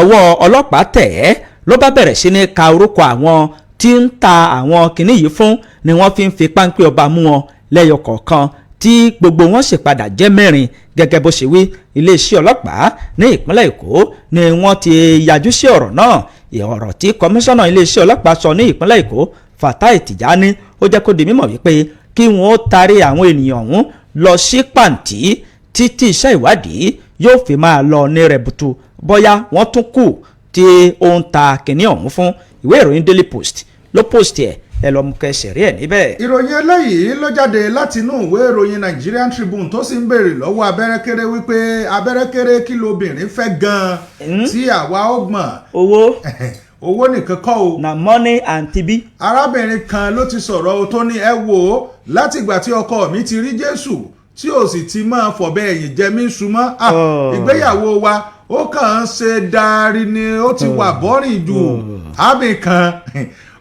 A: ọwọ́ ọlọ́pàá tẹ̀ ẹ́ ló bá bẹ̀rẹ̀ sí ní ka orúkọ àwọn tí ń ta àwọn kinní yìí fún ni wọ́n fi ń fi páńpẹ́ ọba mú wọn lẹ́yọ kọ̀ọ̀kan tí gbogbo wọn sì padà jẹ́ 4. Gẹ́gẹ́ bó ṣe wí, iléeṣẹ́ ọlọ́pàá ní ìpínlẹ̀ Èkó ni wọ́n ti yàjú sí ọ̀rọ̀ náà. ọ̀rọ̀ tí kọmíṣánná iléeṣẹ́ ọlọ́pàá sọ ní ìpínlẹ̀ Èkó Fatai Tijani ó jẹ́ kó di mímọ̀ wípé kí wọ́n ó taari àwọn ènìyàn ọ̀hún lọ sí pàǹtí títí iṣẹ́ ìwádìí yóò fi máa lọ ní rẹ̀bùtù bóyá wọ́n tún kù tí ó ń ta kìnìún ọ̀hún fún. ìwé ìròyìn Daily Post ló post ẹ̀ ẹ lọ mú kẹsẹ̀ rí ẹ̀ níbẹ̀.
B: ìròyìn eléyìí ló jáde láti inú ìwé ìròyìn Nigerian Tribune tó sì ń béèrè lọ́wọ́ abẹ́rẹ́kẹ́rẹ́ wípé abẹ́rẹ́kẹ́rẹ́ kí lobìnrin fẹ́ gan-an tí àwa ó gbọ̀n. owó nìkan kọ́ o.
A: na money and tibi.
B: arábìnrin kan ló ti sọ̀rọ̀ o tó ní ẹ wò ó láti ìgbà tí ọkọ mi ti rí Jésù tí ò sì ti máa fọ̀bẹ ẹ̀yìn jẹ mí súnmọ́ ìgbéyàwó wa ó kàn ń ṣe dárí ni ó ti wà bọ́rìn jù ábì kan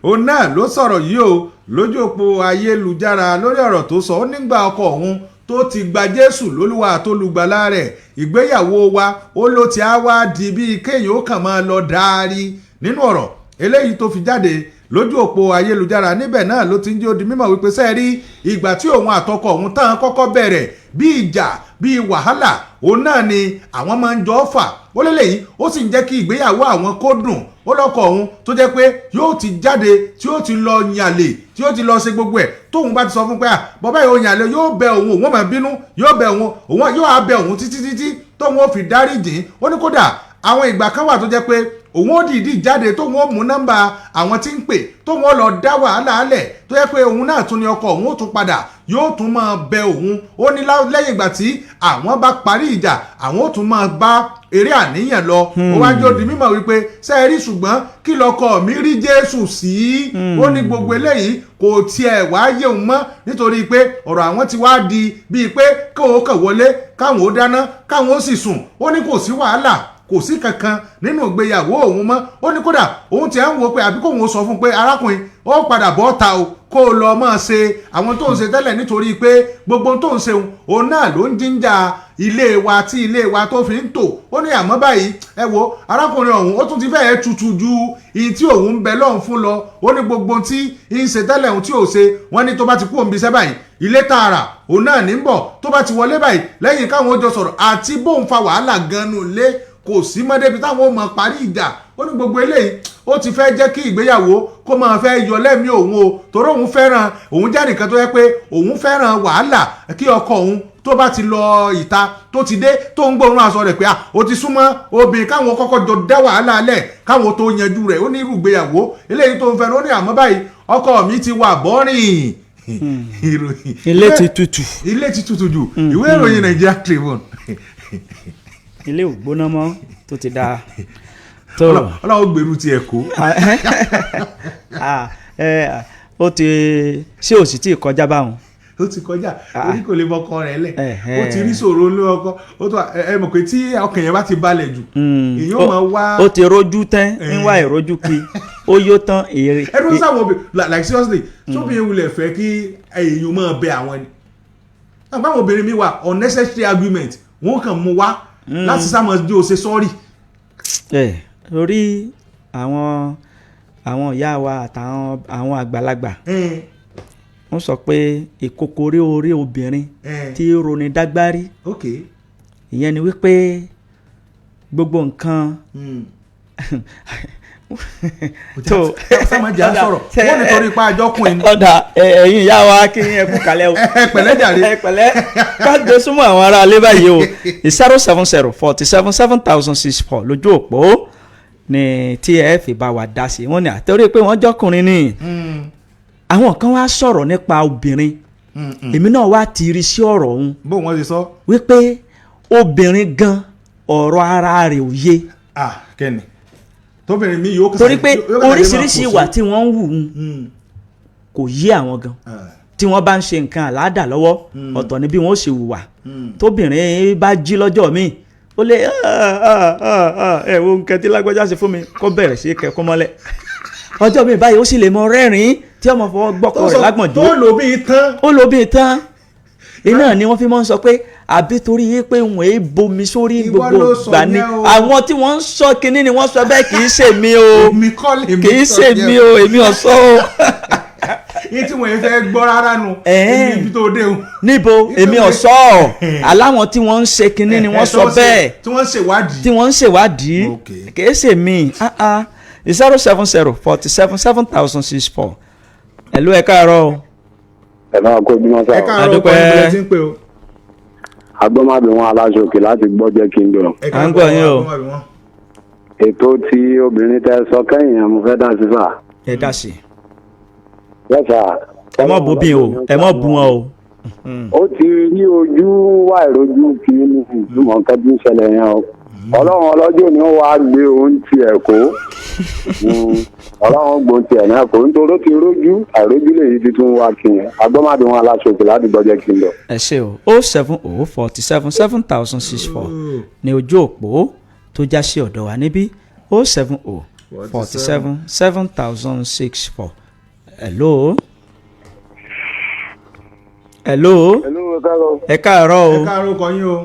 B: òun náà ló sọ̀rọ̀ yìí o lójú òpó ayélujára lórí ọ̀rọ̀ tó sọ ó nígbà ọkọ òun tó ti gba Jésù lólúwa àtolùgbàlà rẹ̀ ìgbéyàwó wa ó ló ti á wá di bíi kéèyàn ó kàn máa lọ dárí nínú ọ̀rọ̀ eléyìí tó fi jáde lójú òpó ayélujára níbẹ̀ náà ló ti ń jẹ́ ó di mímọ̀ wípé sẹ́ẹ̀rí ìgbà tí òun àtọkọ òun tán kọ́kọ́ bẹ̀rẹ̀ bí ìjà bí wàhálà òun náà ni àwọn máa ń jọ fà ó lélẹ́yìí ó sì ń jẹ́ kí ìgbéyàwó àwọn kó dùn ó lọ́kọ òun tó jẹ́ pé yóò ti jáde tí ó ti lọ yànlè tí ó ti lọ ṣe gbogbo ẹ̀ tóun bá ti sọ fún pé bọ́bá yóò yànlè yóò bẹ òun máa bínú yóò bẹ òun yóò á bẹ òun títí tóun ó fi dáríjìn ó ní kódà àwọn ìgbà kan wà tó jẹ́ pé òun ó dìídì jáde tóun ó mú nọ́mbà àwọn tí ń pè tóun ó lọ dá wàhálà alẹ̀ tó yẹ pé òun náà tún ní ọkọ òun ó tún padà yóò tún máa bẹ òun ó ní lẹ́yìn ìgbà tí àwọn bá parí ìjà àwọn ó tún máa bá eré àníyàn lọ ó wá jọ di mímọ̀ wípé sẹ́ẹ̀rí ṣùgbọ́n kí lọkọ mi rí Jésù sí ó ní gbogbo eléyìí kò tiẹ̀ wá yé òun mọ́ nítorí pé ọ̀rọ̀ àwọn ti wá di bíi pé káwọn kàn wọlé káwọn ó dáná káwọn ó sì sùn ó ní kò sí wàhálà kò sí kankan nínú ìgbéyàwó òun mọ́ ó ní kódà òun ti ń wo pé àbí kóun sọ fún pé arákùnrin ó padà bọ́ ta o kó o lọ máa ṣe àwọn tó ń ṣe tẹ́lẹ̀ nítorí pé gbogbo tó ń ṣe òun náà ló ń jíjà ilé wa tí ilé wa tó fi ń tò ó ní àmọ́ báyìí ẹ wo arákùnrin ọ̀hún ó tún ti fẹ́ẹ́ tutù ju iye tí òun ń bẹ lọ́hùn fún lọ ó ní gbogbo tí ń ṣe tẹ́lẹ̀ òun tí ò ṣe wọ́n ní tó bá ti kú òun bí iṣẹ́ báyìí ilé tààrà òun náà ní bọ̀ tó bá ti wọlé báyìí lẹ́yìn káwọn ó jọ sọ̀rọ̀ àti bóun fa wàhálà gan-an lé kò sí mọ́ débi táwọn ò mọ̀ parí ìjà ó ní gbogbo eléyìí ó ti fẹ́ jẹ́ kí ìgbéyàwó kó máa fẹ́ yọ lẹ́mìí òun o torí òun fẹ́ràn òun jẹ́ nìkan tó yẹ pé òun fẹ́ràn wàhálà kí ọkọ òun tó bá ti lọ ìta tó ti dé tó ń gbóòórùn aṣọ rẹ̀ pé ó ti súnmọ́ obìnrin káwọn kọ́kọ́ jọ dá wàhálà lẹ̀ káwọn tó yanjú rẹ̀ ó ní irú ìgbéyàwó eléyìí tó ń fẹ́ràn ó ní àmọ́ báyìí ọkọ mi ti wà bọ́rìn ilé ti tutù jù ìwé ìròyìn Nigeria Tribune
A: ilé ò gbóná mọ́ tó ti dáa
B: ọlọ́wọ́ gbèrú ti ẹ̀ kó.
A: ó ti ṣé ò sì tí ì kọjá báwọn.
B: ó ti kọjá orí kò lè bọkọ rẹ̀ lẹ̀ ó ti rí ṣòro olú ọkọ ó tó ẹ mọ̀ pé tí ọkàn yẹn bá ti balẹ̀ jù èyàn máa wá.
A: ó ti rojú tán ń wá ìrojú kí ó yó tán èrè.
B: ẹ ló ń sáwọn obìnrin like seriously sóbìnrin wulẹ̀ fẹ́ kí èèyàn máa bẹ àwọn ni. àgbàwọn obìnrin mi wà unnecessary argument wọn kàn mú wá láti sáwọn ọdún ó ṣe sọ́ọ̀rì.
A: lórí àwọn ìyá wa àtàwọn àwọn àgbàlagbà wọ́n sọ pé ìkòkòrò orí obìnrin tí roni dágbárí ìyẹn ni wípé gbogbo nǹkan
B: tó sọmọjà sọ̀rọ̀ wọ́n nítorí ipa àjọkùnrin.
A: ọ̀dà ẹ̀yin ìyá wa kí ẹ kú kalẹ̀ o.
B: ẹ pẹ̀lẹ́ jàre.
A: ẹ pẹ̀lẹ́ káàdé súnmọ́ àwọn ará alẹ́ báyìí o 070477464 lójú òpó ni tí ẹ fi bá wa dá sí wọ́n ní àtẹrí pé wọ́n jọkùnrin ni àwọn kan wá sọ̀rọ̀ nípa obìnrin èmi náà wá ti rí sí ọ̀rọ̀ ọ̀hún.
B: bó wọ́n ti sọ.
A: wípé obìnrin gan ọ̀rọ̀ ara rẹ̀ ò yé.
B: kẹ́ni tóbìnrin mi yóò kásá.
A: torí pé oríṣiríṣi ìwà tí wọ́n ń wù kò yé àwọn gan tí wọ́n bá ń ṣe nǹkan àládà lọ́wọ́ ọ̀tọ̀ ni bí wọ́n ṣe hùwà tóbìnrin bá jí lọ́jọ́ míì ó lè ẹ wo nǹkan tí lágbájá ṣe fún mi kó bẹ̀rẹ̀ sí kẹ́kọ́ mọ́lẹ̀ ọjọ́ mi báyìí ó sì lè mọ rẹ́rìn-ín tí ọmọ fọwọ́ gbọ́kọ̀ rẹ̀ lágbọ̀njú ó lò bí tán iná ni wọ́n fi máa ń sọ pé àbí torí yé pé wọ́n é bomi sórí gbogbo gbà ní àwọn tí wọ́n ń sọ kinní ni wọ́n sọ bẹ́ẹ̀ kì í ṣe mi o kì í ṣe mi o èmi ò sọ o.
B: yín tí wọ́n yẹn fẹ́ gbọ́ rárá nu níbi tó dé o.
A: níbo èmi ò sọ ọ aláwọn tí wọ́n ń ṣe kinní ni wọ́n sọ bẹ́ẹ̀
B: tí wọ́n ń ṣèwádìí
A: kì í ṣe mi 070 47 7064. Hello, ẹ káàárọ̀ o.
I: ẹ máa kó ojúmọ́ sáà.
B: ẹ káàárọ̀ ọkọ ìbílẹ̀ tí ń pè o.
I: agbọ́mábí wọn aláṣọ òkè láti gbọ́ jẹ́ kí n dùn.
A: À ń gbọ́ yín o.
I: ètò tí obìnrin tẹ sọ kẹ́yìn mo fẹ́ dá sí sà.
A: Ẹ dá sí.
I: yẹ́sà.
A: Ẹ mọ̀ bú bí o, ẹ mọ̀ bú wọn o.
I: ó ti rí ojú wà ìrojú kí ní ìtumọ̀ nǹkan tí ń ṣẹlẹ̀ yẹn o. ọlọ́run ọlọ́jọ́ ni ó wàá gbé ohun ti ẹ̀ kó. ọlọ́run gbòun ti ẹ̀ náà kó nítorí ó ti rójú àìrójú lè yí ti tún wá kí yẹn agbọ́mábí wọn aláṣọ òkè láti gbọ́ jẹ́ kí n lọ.
A: Ẹ ṣe o 070 47 7064 ní ojú òpó tó já sí ọ̀dọ̀ wa níbí 070 47 7064. Hello. Hello. Ẹ káàárọ̀ o.
B: ẹ káàárọ̀ ọkọ yín o.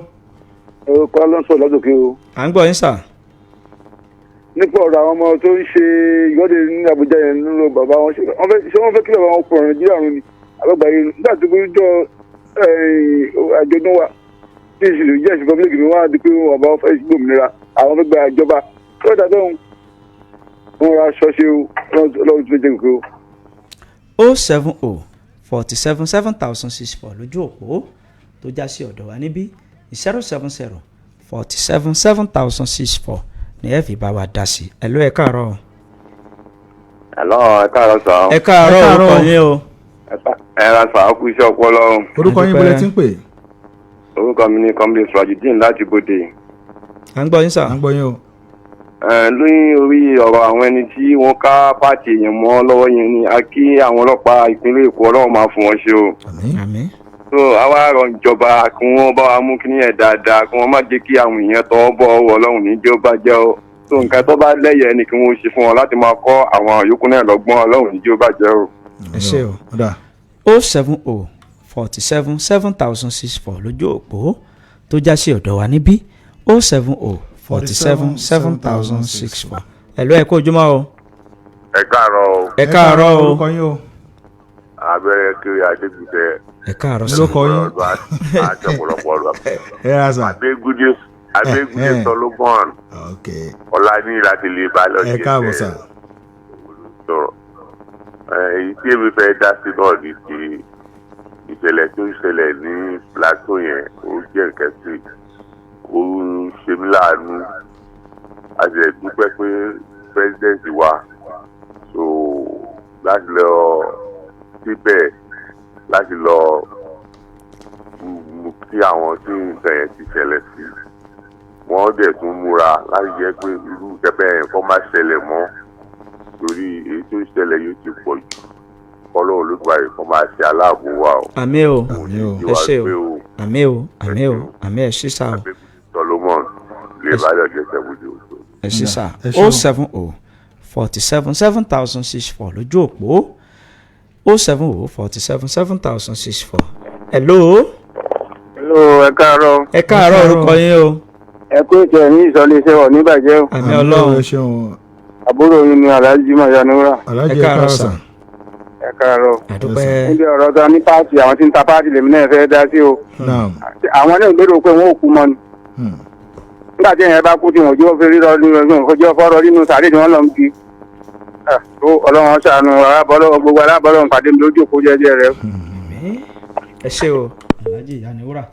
I: orúkọ alonso lọ́dọ̀kí o.
A: À ń gbọ́ yín sà.
I: nípa ọ̀rọ̀ àwọn ọmọ tó ń ṣe ìgbọ́dẹ ní Àbújá yẹn nínú bàbá wọn ṣé wọ́n fẹ́ kí bàbá wọn kúrò Nàìjíríà rún ni àgbàgbáyé nígbà tó bí jọ àjọ̀dún wa tí ìṣèlú jẹ́ ìṣèlú public ni wọ́n á di pé bàbá wọn fẹ́ gbòmìnira àwọn fẹ́ gba ìjọba tó dà bẹ́ẹ̀ wọn ra ṣọ́ṣe lọ́wọ́ tó jẹ́ kókó.
A: 070 47 7064 lójú òpó tó já sí ọ̀dọ̀ wa níbí 070 47 7064 ní ẹ fi bá wa dá sí. Hello, ẹ káàárọ̀.
I: ẹ káàárọ̀ sọ.
A: Ẹ káàárọ̀ orúkọ yín o.
I: ẹ ra sọ àkú iṣẹ́ ọpọlọ.
B: orúkọ yín bọ́lẹ̀ tí ń pè.
I: orúkọ mi ni kọ́mílẹ̀ Surajudeen láti Bódè.
A: À ń gbọ́ yín sà.
B: à ń gbọ́ yín o.
I: lóyún orí ọ̀rọ̀ àwọn ẹni tí wọ́n ká pààtì èèyàn mọ́ lọ́wọ́ yẹn ni a kí àwọn ọlọ́pàá ìpínlẹ̀ Èkó Ọlọ́run máa fún wọn ṣe o.
A: Àmín.
I: so àwa rọ ìjọba kí wọ́n bá wa mú kí ní ẹ̀ dáadáa kí wọ́n má jẹ́ kí àwọn èèyàn tọwọ́ bọ̀ ọwọ́ Ọlọ́run ní jẹ́ ó bá jẹ́ o. so nǹkan tó bá lẹ́yẹ̀ ni kí wọ́n ṣe fún wọn láti máa kọ́ àwọn yòókù náà lọ́gbọ́n Ọlọ́run ní jẹ́ ó bá jẹ́ o.
A: Ẹ ṣé o. 070 47 7064 lójú òpó tó já sí ọ̀dọ̀ wa níbí 070 47 7064. Hello, ẹ kú ojúmọ́ o.
I: ẹ káàárọ̀ o.
A: Ẹ káàárọ̀ o.
B: orúkọ yín o.
I: abẹ́rẹ́ kiri adégbùtẹ́.
A: Ẹ káàárọ̀ sí.
B: orúkọ yín.
I: àti ọ̀pọ̀lọpọ̀ ọ̀rọ̀.
B: ẹ ra sà.
I: Adégúdé Solomon
B: ok.
I: Ọláni láti lè bá lọ
B: ẹ káàbọ̀ sà.
I: sọ̀rọ̀ èyí tí èmi fẹ́ dá sí náà ní ti ìṣẹ̀lẹ̀ tó ń ṣẹlẹ̀ ní Plateau yẹn ó jẹ́ nǹkan tí ó ń ṣe mí láàánú a sì dúpẹ́ pé pírẹsidẹ́ǹtì wa so láti lọ síbẹ̀ láti lọ mú kí àwọn tí nǹkan yẹn ti ṣẹlẹ̀ sí wọ́n dẹ̀ tún múra láti jẹ́ pé irú ìjẹ́bẹ̀ yẹn kọ́ má ṣẹlẹ̀ mọ́ torí èyí tó ń ṣẹlẹ̀ yóò ti pọ̀ jù kọ́lọ́ olùgbàyè kọ́ máa ṣe aláàbò wa o.
A: Àmín o. Ẹ ṣé o. Àmín o. Àmín o. Àmín ẹ ṣé sà o.
I: Solomon lè bá yọ jẹsẹ bójú o.
A: Ẹ ṣé sà. 070 47 7064 lójú òpó 070 47 7064. Hello.
I: ẹ káàárọ̀.
A: Ẹ káàárọ̀ orúkọ yín o.
I: ẹ kú ètò ẹ̀ ní ìsọ̀lẹ́sẹ̀ ọ̀ níbàjẹ́ o.
A: Àmín Ọlọ́run.
B: ẹ ṣeun.
I: àbúrò yìí ni Alhaji Mayanura.
B: Alhaji
A: Ẹ káàárọ̀ sà.
I: ẹ káàárọ̀.
A: Àdúpẹ́.
I: níbi ọ̀rọ̀ tó ní páàtì àwọn tí ń ta páàtì lèmi náà fẹ́ dá sí o.
B: naam.
I: àwọn náà gbèrò pé wọ́n ò kú mọ́ ni. nígbà tí èèyàn bá kú tí wọ́n jọ́ fẹ́ rírọ́ nínú ọjọ́ fọ́rọ́ nínú sàárè tí wọ́n lọ ń kí. tó Ọlọ́run ṣàánú arábọ́lọ́ gbogbo arábọ́lọ́ pàdé mi lójú òkú jẹ́jẹ́ rẹ.
A: Ẹ ṣé o. Alhaji Yanniwura.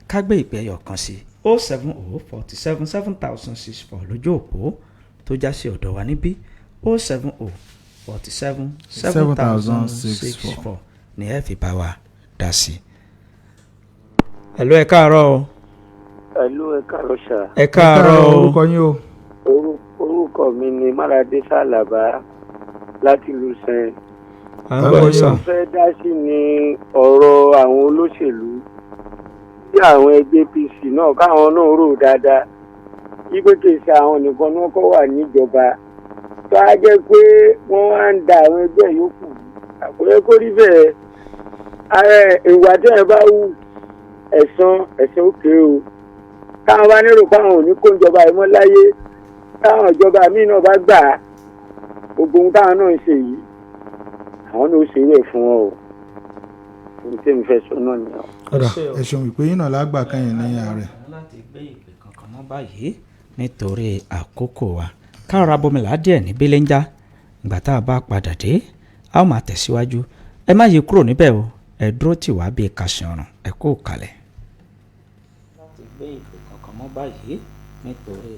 A: Ká gbé ìpè ẹyọ kan sí 070 47 7064 lójú òpó tó já sí ọ̀dọ̀ wa níbí 070 47 7064 ní ẹ fi bá wa dá sí. Hello, ẹ káàárọ̀ o.
J: Hello, ẹ káàárọ̀ sà.
A: Ẹ káàárọ̀ o.
B: orúkọ yín o.
J: orúkọ mi ni Máràdé Sàlàbá láti Lùsẹ̀.
A: À ń gbọ́ sà.
J: mo fẹ́ dá sí ni ọ̀rọ̀ àwọn olóṣèlú bí àwọn ẹgbẹ́ APC náà káwọn náà rò dáadáa wípé kèsì àwọn nìkan náà kọ́ wà níjọba tó á jẹ́ pé wọ́n wá ń da àwọn ẹgbẹ́ yòókù àkóyẹ kó rí bẹ́ẹ̀ ìwà tí ẹ bá wù ẹ̀san òkè o táwọn bá nírò káwọn ò ní kó ìjọba yìí mọ́ láyé táwọn ìjọba míì náà bá gbà á gbogbo ohun táwọn náà ń ṣe yìí àwọn náà ó ṣe rẹ̀ fún wọn o ohun tí èmi fẹ́ sọ náà nìyẹn.
B: ọ̀dà ẹ ṣeun ìpè yín náà lágbà kẹ́yìn ní ààrẹ.
A: láti gbé ìpè kankan mọ́ báyìí nítorí àkókò wa káàrọ̀ abọ́mìlà díẹ̀ ní belenja ìgbà tá a bá padà dé a ó máa tẹ̀síwájú ẹ má yí kúrò níbẹ̀ o ẹ dúró tì wá bíi kàṣẹ ọ̀ràn ẹ kó kalẹ̀. láti gbé ìpè kankan mọ́ báyìí nítorí.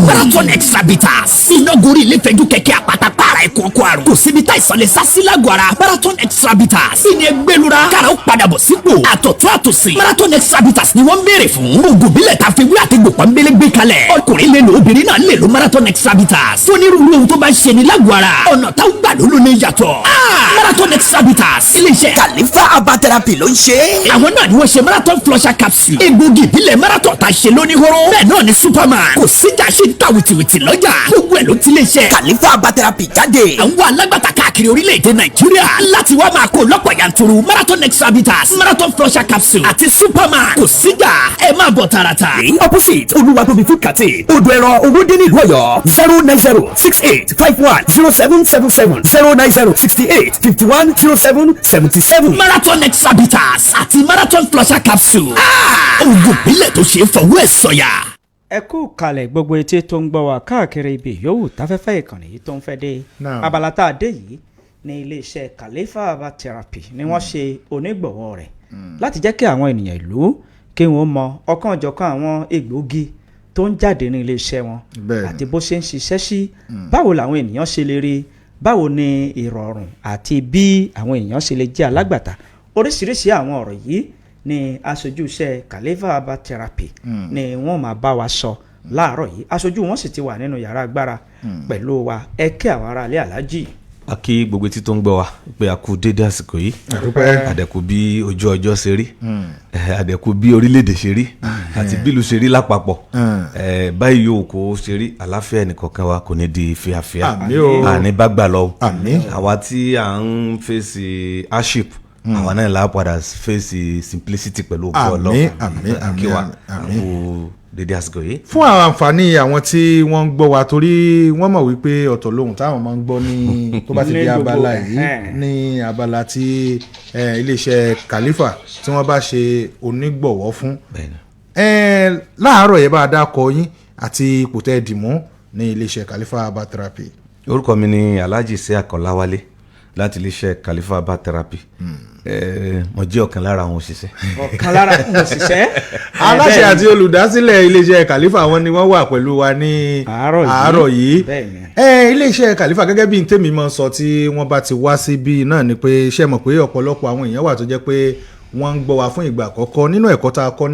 K: Marathon Extra Bitters iná gorí ilé fẹ́jú kẹ̀kẹ́ àpáta para ẹ̀kọ́ ọkọ̀ àrùn kò síbi tá ìsàn lè sá sí lágọ̀ọ́ra Marathon Extra Bitters ìní ẹgbẹ́lura kára ó padà bọ̀ sípò àtọ̀tún àtòsí Marathon Extra Bitters ni wọ́n ń béèrè fún oògùn bílẹ̀ tá a fi wí àtẹ̀gbò pọ́nbélé gbé kalẹ̀ ọkùnrin lè lo obìnrin náà lè lo Marathon Extra Bitters onírúurú ohun tó bá ń ṣe ní lágọ̀ọ́ra ọ̀nà táwọn gbà ló ní yàtọ̀ Marathon Extra Bitters iléeṣẹ́ Khalifa Herbal Therapy ló ń ṣe àwọn náà ni wọ́n ṣe Marathon Flusher Capsule egbògi ìbílẹ̀ Marathon tá a ṣe lóníhóró bẹ́ẹ̀ náà ni Superman kò síjà ṣe ń ta wìtìwìtì lọ́jà gbogbo ẹ̀ ló ti lè ṣe Khalifa Herbal Therapy jáde àwọn alágbàtà káàkiri orílẹ̀-èdè Nàìjíríà láti wá máa kó lọ́pọ̀ yanturu Marathon Extra Bitters Marathon Flusher Capsule àti Superman kò síjà ẹ máa bọ̀ tààràtà. ní opposite Olúwatóbi food canteen odò ẹ̀rọ owóde nílùú Ọ̀yọ́ 09068510777 09068510777 Marathon Extra Bitters àti Marathon Flusher Capsule oògùn ìbílẹ̀ tó ṣe é fọwọ́ ẹ̀ sọ̀yà.
A: ẹ kú kalẹ̀ gbogbo etí tó ń gbọ́ wá káàkiri ibi yòówù táfẹ́fẹ́ ìkànnì yìí tó ń fẹ́ dé abala tá a dé yìí ní iléeṣẹ́ Khalifa Herbal Therapy ni wọ́n ṣe onígbọ̀wọ́ rẹ̀ láti jẹ́ kí àwọn ènìyàn ìlú kí wọ́n mọ ọ̀kanòjọ̀kan àwọn egbòogi tó ń jáde ní iléeṣẹ́ wọn àti bó ṣe ń ṣiṣẹ́ sí báwo làwọn ènìyàn ṣe lè rí báwo ni ìrọ̀rùn àti bí àwọn èèyàn ṣe lè jẹ́ alágbàtà oríṣiríṣi àwọn ọ̀rọ̀ yìí ni aṣojú iṣẹ́ Khalifa Herbal Therapy ni wọ́n máa bá wa sọ láàárọ̀ yìí aṣojú wọn sì ti wà nínú yàrá agbára pẹ̀lú wa ẹ kí àwọn ará ilé aláàjì.
L: a kí gbogbo etí tó ń gbọ́ wa pé a kú dédé àsìkò yìí àdẹ̀kù bí ojú ọjọ́ ṣe rí àdẹ̀kù bí orílẹ̀-èdè ṣe rí àti bílù ṣe rí lápapọ̀ báyìí yóò kó ṣe rí àláfíà ẹnìkọ̀ọ̀kan wa kò ní di fíafíà àní bá gbà lọ àwa tí à ń fèsì hardship àwa náà la padà face simplicity pẹ̀lú ògbó ọlọ́run kí wa kú dédé àsìkò yìí.
B: fún àwọn àǹfààní àwọn tí wọ́n ń gbọ́ wa torí wọ́n mọ̀ wípé ọ̀tọ̀ lóhùn táwọn máa ń gbọ́ ní tó bá ti di abala yìí ní abala tí iléeṣẹ́ Khalifa tí wọ́n bá ṣe onígbọ̀wọ́ fún. láàárọ̀ yẹn bá a dákọ yín àti ipò tẹ́ ẹ dì mú ní iléeṣẹ́ Khalifa Herbal Therapy.
L: orúkọ mi ni Alhaji Isiaq Ọláwálé láti iléeṣẹ́ Khalifa Herbal Therapy. Mo jẹ́ ọ̀kan lára àwọn òṣìṣẹ́.
A: ọ̀kan lára àwọn òṣìṣẹ́.
B: aláṣẹ àti olùdásílẹ̀ iléeṣẹ́ Khalifa wọn ni wọ́n wà pẹ̀lú wa ní àárọ̀ yìí. iléeṣẹ́ Khalifa gẹ́gẹ́ bí tèmi mọ̀ sọ tí wọ́n bá ti wá síbí náà ni pé ṣé mọ̀ pé ọ̀pọ̀lọpọ̀ àwọn èèyàn wà tó jẹ́ pé wọ́n ń gbọ́ wa fún ìgbà àkọ́kọ́ nínú ẹ̀kọ́ tá a kọ́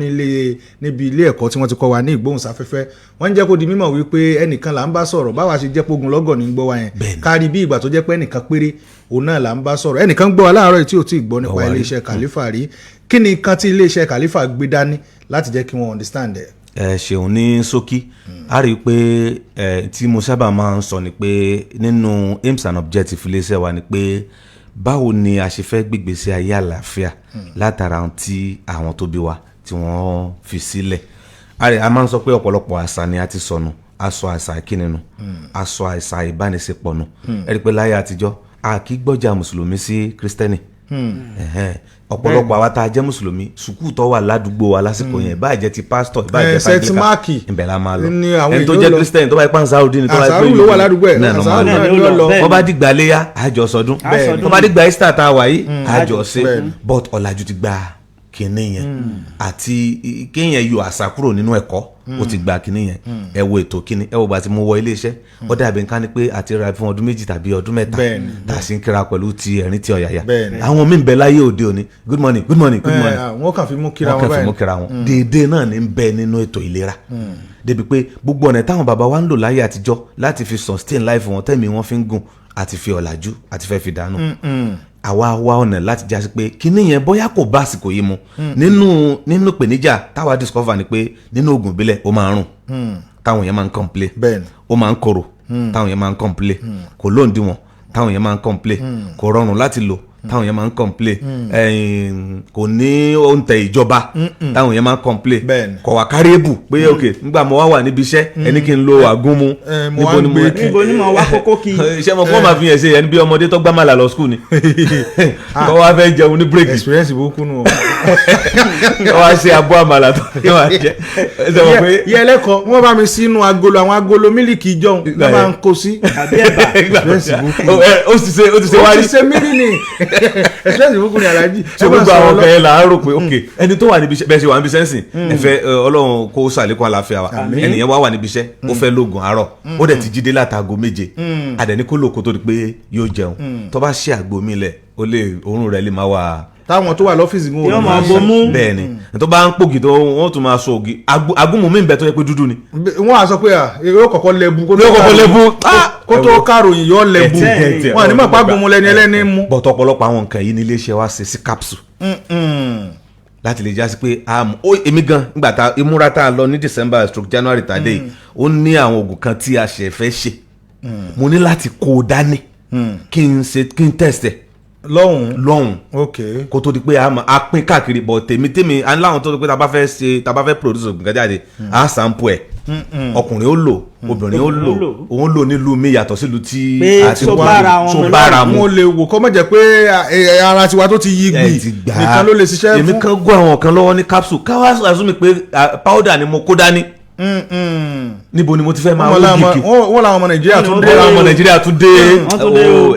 B: níbi ilé ẹ̀kọ́ tí wọ́n ti kọ́ wa ní ìgbóhùnsáfẹ́fẹ́ wọ́n ń jẹ́ kó di mímọ̀ wípé ẹnìkan là ń bá sọ̀rọ̀ báwa ṣe jẹ́ pógun lọ́gọ̀ ní gbọ́ wa yẹn kárí bí ìgbà tó jẹ́ pé ẹnìkan péré òun náà là ń bá sọ̀rọ̀ ẹnìkan gbọ́ wa láàárọ̀ tí ò tí ì gbọ́ nípa iléeṣẹ́ Khalifa rí kí ni nǹkan tí iléeṣẹ́ Khalifa gbé dání láti jẹ́ kí wọ́n understand ẹ̀.
L: Ṣeun ní ṣókí a rí i pé tí mo sábà máa ń sọ ni pé nínú aims and objectives iléeṣẹ́ wa ni pé báwo ni a ṣe fẹ́ gbígbésí ayé àlàáfíà látara tí àwọn tó bí wa tí wọ́n fi sílẹ̀. A máa ń sọ pé ọ̀pọ̀lọpọ̀ àṣà ni a ti sọnù aṣọ àṣà ìkíninu aṣọ àṣà ìbánisepọ̀ nù ẹ rí i pé láyé àtijọ́ a kì í gbọ́jà mùsùlùmí sí kírísítẹ́nì ọ̀pọ̀lọpọ̀ àwa tá a jẹ́ mùsùlùmí sùkúù tó wà ládùúgbò wa lásìkò yẹn báyìí jẹ́ ti pásítọ̀ báyìí jẹ́ fàgílíkà ìbẹ̀ la máa lọ ẹni tó jẹ́ kírísítẹ́nì tó bá yẹ pé Ansarudeen ni tó bá yẹ pé
B: yóò wà ládùúgbò ẹ̀
L: wọ́n bá dìgbà léyà àjọ sọdún wọ́n bá dìgbà Easter tá a wà yìí àjọ ṣe but ọ̀làjú ti gba kìnní yẹn àti kéèyàn yọ àṣà kúrò nínú ẹ̀kọ́ ó ti gba kìnní yẹn ẹ wo ètò kìnní ẹ wo bá ti mú wọ iléeṣẹ́ ó dàbí nǹkan ni pé àti ra fún ọdún méjì tàbí ọdún mẹ́ta tá a sì ń kíra pẹ̀lú ti ẹ̀rín ti ọ̀yàyà àwọn míì ń bẹ láyé òde òní good morning good morning good morning
B: wọ́n kàn fi mú kíra
L: wọn déédéé náà ní ń bẹ nínú ètò ìlera débi pé gbogbo ọ̀nà táwọn bàbá wa ń lò láyé àtijọ́ láti fi sustain life wọn tẹ́mi wọn fi ń gùn àti fi ọ̀làjú àti fẹ́ fi dànù àwa wá ọ̀nà láti jásí pé kíní yẹn bóyá kò bá àsìkò yìí mu nínú ìpèníjà táwa discover ni pé nínú oògùn ìbílẹ̀ ó máa ń rùn táwọn yẹn máa ń complain ó máa ń korò táwọn yẹn máa ń complain kò lóǹdíwọ̀n táwọn yẹn máa ń complain kò rọrùn láti lò táwọn yẹn máa ń complain kò ní òǹtẹ̀ ìjọba táwọn yẹn máa ń complain kò wá kárẹ́bù pé ok nígbà mo wá wà níbi iṣẹ́ ẹni kí n lo àgúnmu
A: níbo ni mo wá kókó kí.
L: iṣẹ́ mo kọ́ máa fi yẹn ṣe ẹni bí ọmọdé tó gbá màlà lọ skul ni kọ́ wá fẹ́ jẹun ní break
B: experience burúkú nù.
L: kọ́ wá ṣe abọ́ àmàlà tó kí wọ́n jẹ.
B: yẹ ẹlẹ́kọ̀ọ́ wọ́n bá mi sínú agolo àwọn agolo mílìkì jọ̀hún ló máa ń kó sí. experience burúkú.
L: ó ti ṣe wáyé.
B: ó ti ṣe mílì ni ẹsẹ̀ ìfúnkún ni alájí.
L: ṣé gbogbo àwọn ọkọ yẹn là á rò pé ok ẹni tó wà níbi iṣẹ́ bẹ́ẹ̀ ṣe wà níbi iṣẹ́ sìn ẹ̀fẹ̀ Ọlọ́run kó ṣàlékún àlàáfíà wa ẹnìyẹn wà níbi iṣẹ́ ó fẹ́ lóògùn àárọ̀ ó dẹ̀ ti jíde látago 7 àdẹ̀ní kó lò kó tó di pé yóò jẹun tó bá ṣe àgbo mi lẹ̀ òórùn rẹ̀ lè máa wà.
B: táwọn tó wà lọ́fíìsì mú
A: wọn máa bomú.
L: bẹ́ẹ̀ ni tó bá ń pògì tó wọ́n tún máa sọ ògì agúnmu mi ń bẹ tó yẹ pé dúdú ni.
B: wọ́n á sọ pé yóò kọ́kọ́ lẹ́bu kó tó káròyìn yóò lẹ́bu wọn àní mọ̀ pàgùnmu lẹ́ni ẹlẹ́ni mú.
L: bọ̀tọ̀ ọ̀pọ̀lọpọ̀ àwọn nǹkan yìí ní iléeṣẹ́ wa ṣe sí capsule láti lè jásí pé èmi gan nígbà tá ìmúra tá a lọ ní December/January tàdé yìí ó ní àwọn oògùn kan tí a ṣe fẹ́ ṣe mo ní láti kó o dání kí n tẹ̀sẹ̀ lọ́hùn kó tó di pé a pín káàkiri bọ̀ tèmi aláwọn tó di pé tá a bá fẹ́ produce oògùn kan jáde a sample ẹ̀ ọkùnrin ó lò obìnrin ó lò òun lò nílùú mi yàtọ̀ sílùú tí
A: àti tó bára
B: mu. mo lè wò kọ́ mọ̀ jẹ́ pé ara tiwa tó ti yí gbì nìkan ló lè ṣiṣẹ́ fún.
L: èmi kan gún àwọn kan lọ́wọ́ ní capsule káwá àzúmi pé powder ni mo kó dání. níbo ni mo ti fẹ́ máa wó gìkì.
B: wọ́n làwọn ọmọ Nàìjíríà tún dé.
L: wọ́n làwọn ọmọ Nàìjíríà tún dé.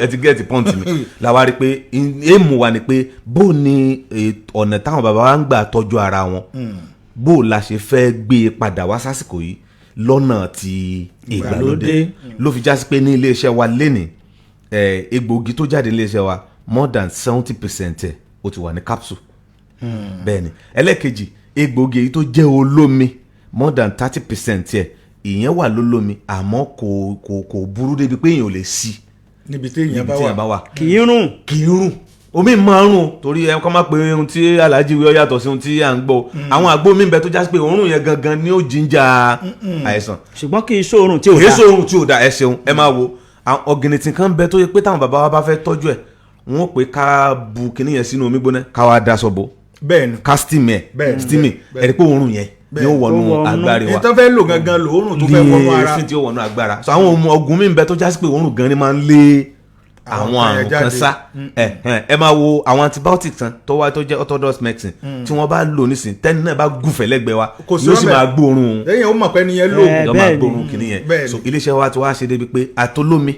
L: ẹ ti gẹ́ẹ̀tì pọ́ǹtì mi. làwa rí i pé èèmù wa ni pé bó ni ọ̀nà táwọn bàbá wa ń gbà tọ́jú ara wọn bó la ṣe fẹ́ gbé e padà wá sásìkò yìí lọ́nà ti ìgbàlódé ló fi jásí pé ní iléeṣẹ́ wa lénìí egbòogi tó jáde iléeṣẹ́ wa more than 70% ẹ̀ ó ti wà ní capsule. bẹ́ẹ̀ ni ẹlẹ́ẹ̀kejì egbòogi èyí tó jẹ́ olómi more than 30% ẹ̀ ìyẹn wà lólómi àmọ́ kò burú débi pé èèyàn ò lè sí
B: níbi tí èèyàn bá wà
A: kì í rùn
L: omi máa ń rùn torí ẹ kọ́ máa pe ohun tí aláàjì wíwọ́ yàtọ̀ sí ohun tí à ń gbọ́ àwọn àgbo mi ń bẹ tó já sí pé òórùn yẹn gangan ni ó jíjà àìsàn.
A: ṣùgbọ́n kì í ṣòórùn tí ò dá.
L: kì í ṣòórùn tí ò dá ẹ ṣeun ẹ máa wo ọ̀gìnìtì kan bẹ tó yẹ pé táwọn bàbá wa bá fẹ́ tọ́jú ẹ̀ wọ́n pè ká bu kinní yẹn sínú omi gbóná ká wá daṣọ bò
B: bẹ́ẹ̀ni
L: ká steam ẹ̀ ẹ̀rí pé òórùn yẹn ni ó wọnú agbára wa.
B: ìtàn fẹ́ lò gangan lòórùn tó fẹ́ wọnú ara.
L: lè tí ó wọnú agbára so àwọn ọ̀gùn mi ń bẹ tó jásí pé òórùn gan ni máa ń lé àwọn àrùn kan sá. ẹ máa wo àwọn antibiotics kan tó wá tó jẹ́ orthodox medicine tí wọ́n bá lò nísìn tẹ́ni náà bá gùfẹ̀ lẹ́gbẹ̀ẹ́ wa yóò sì máa gbóòórùn.
B: lẹ́yìn ó mọ̀ pé nìyẹn lò
L: yóò máa gbóòórùn kìíní yẹn. so iléeṣẹ́ wa ti wá ṣe débi pé àtolómi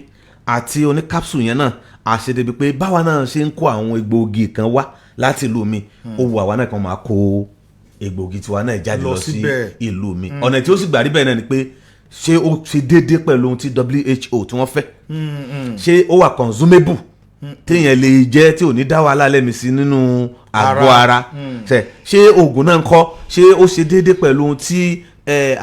L: àti oní capsule yẹn náà a ṣe débi pé báwa náà ṣe ń kó àwọn egbòogi kan wá láti ìlú mi ó wù àwa náà kan máa kó egbòogi tiwa náà jáde lọ sí ìlú mi. ọ̀nà tí ó sì gbà rí bẹ́ẹ̀ náà ni pé ṣé ó ṣe déédéé pẹ̀lú ohun tí WHO tí wọ́n fẹ́ ṣé ó wà consumable téèyàn lè jẹ́ tí ò ní dá wàhálà lẹ́mìí sí nínú àgọ́ ara ṣé oògùn náà ń kọ́ ṣé ó ṣe déédéé pẹ̀lú ohun tí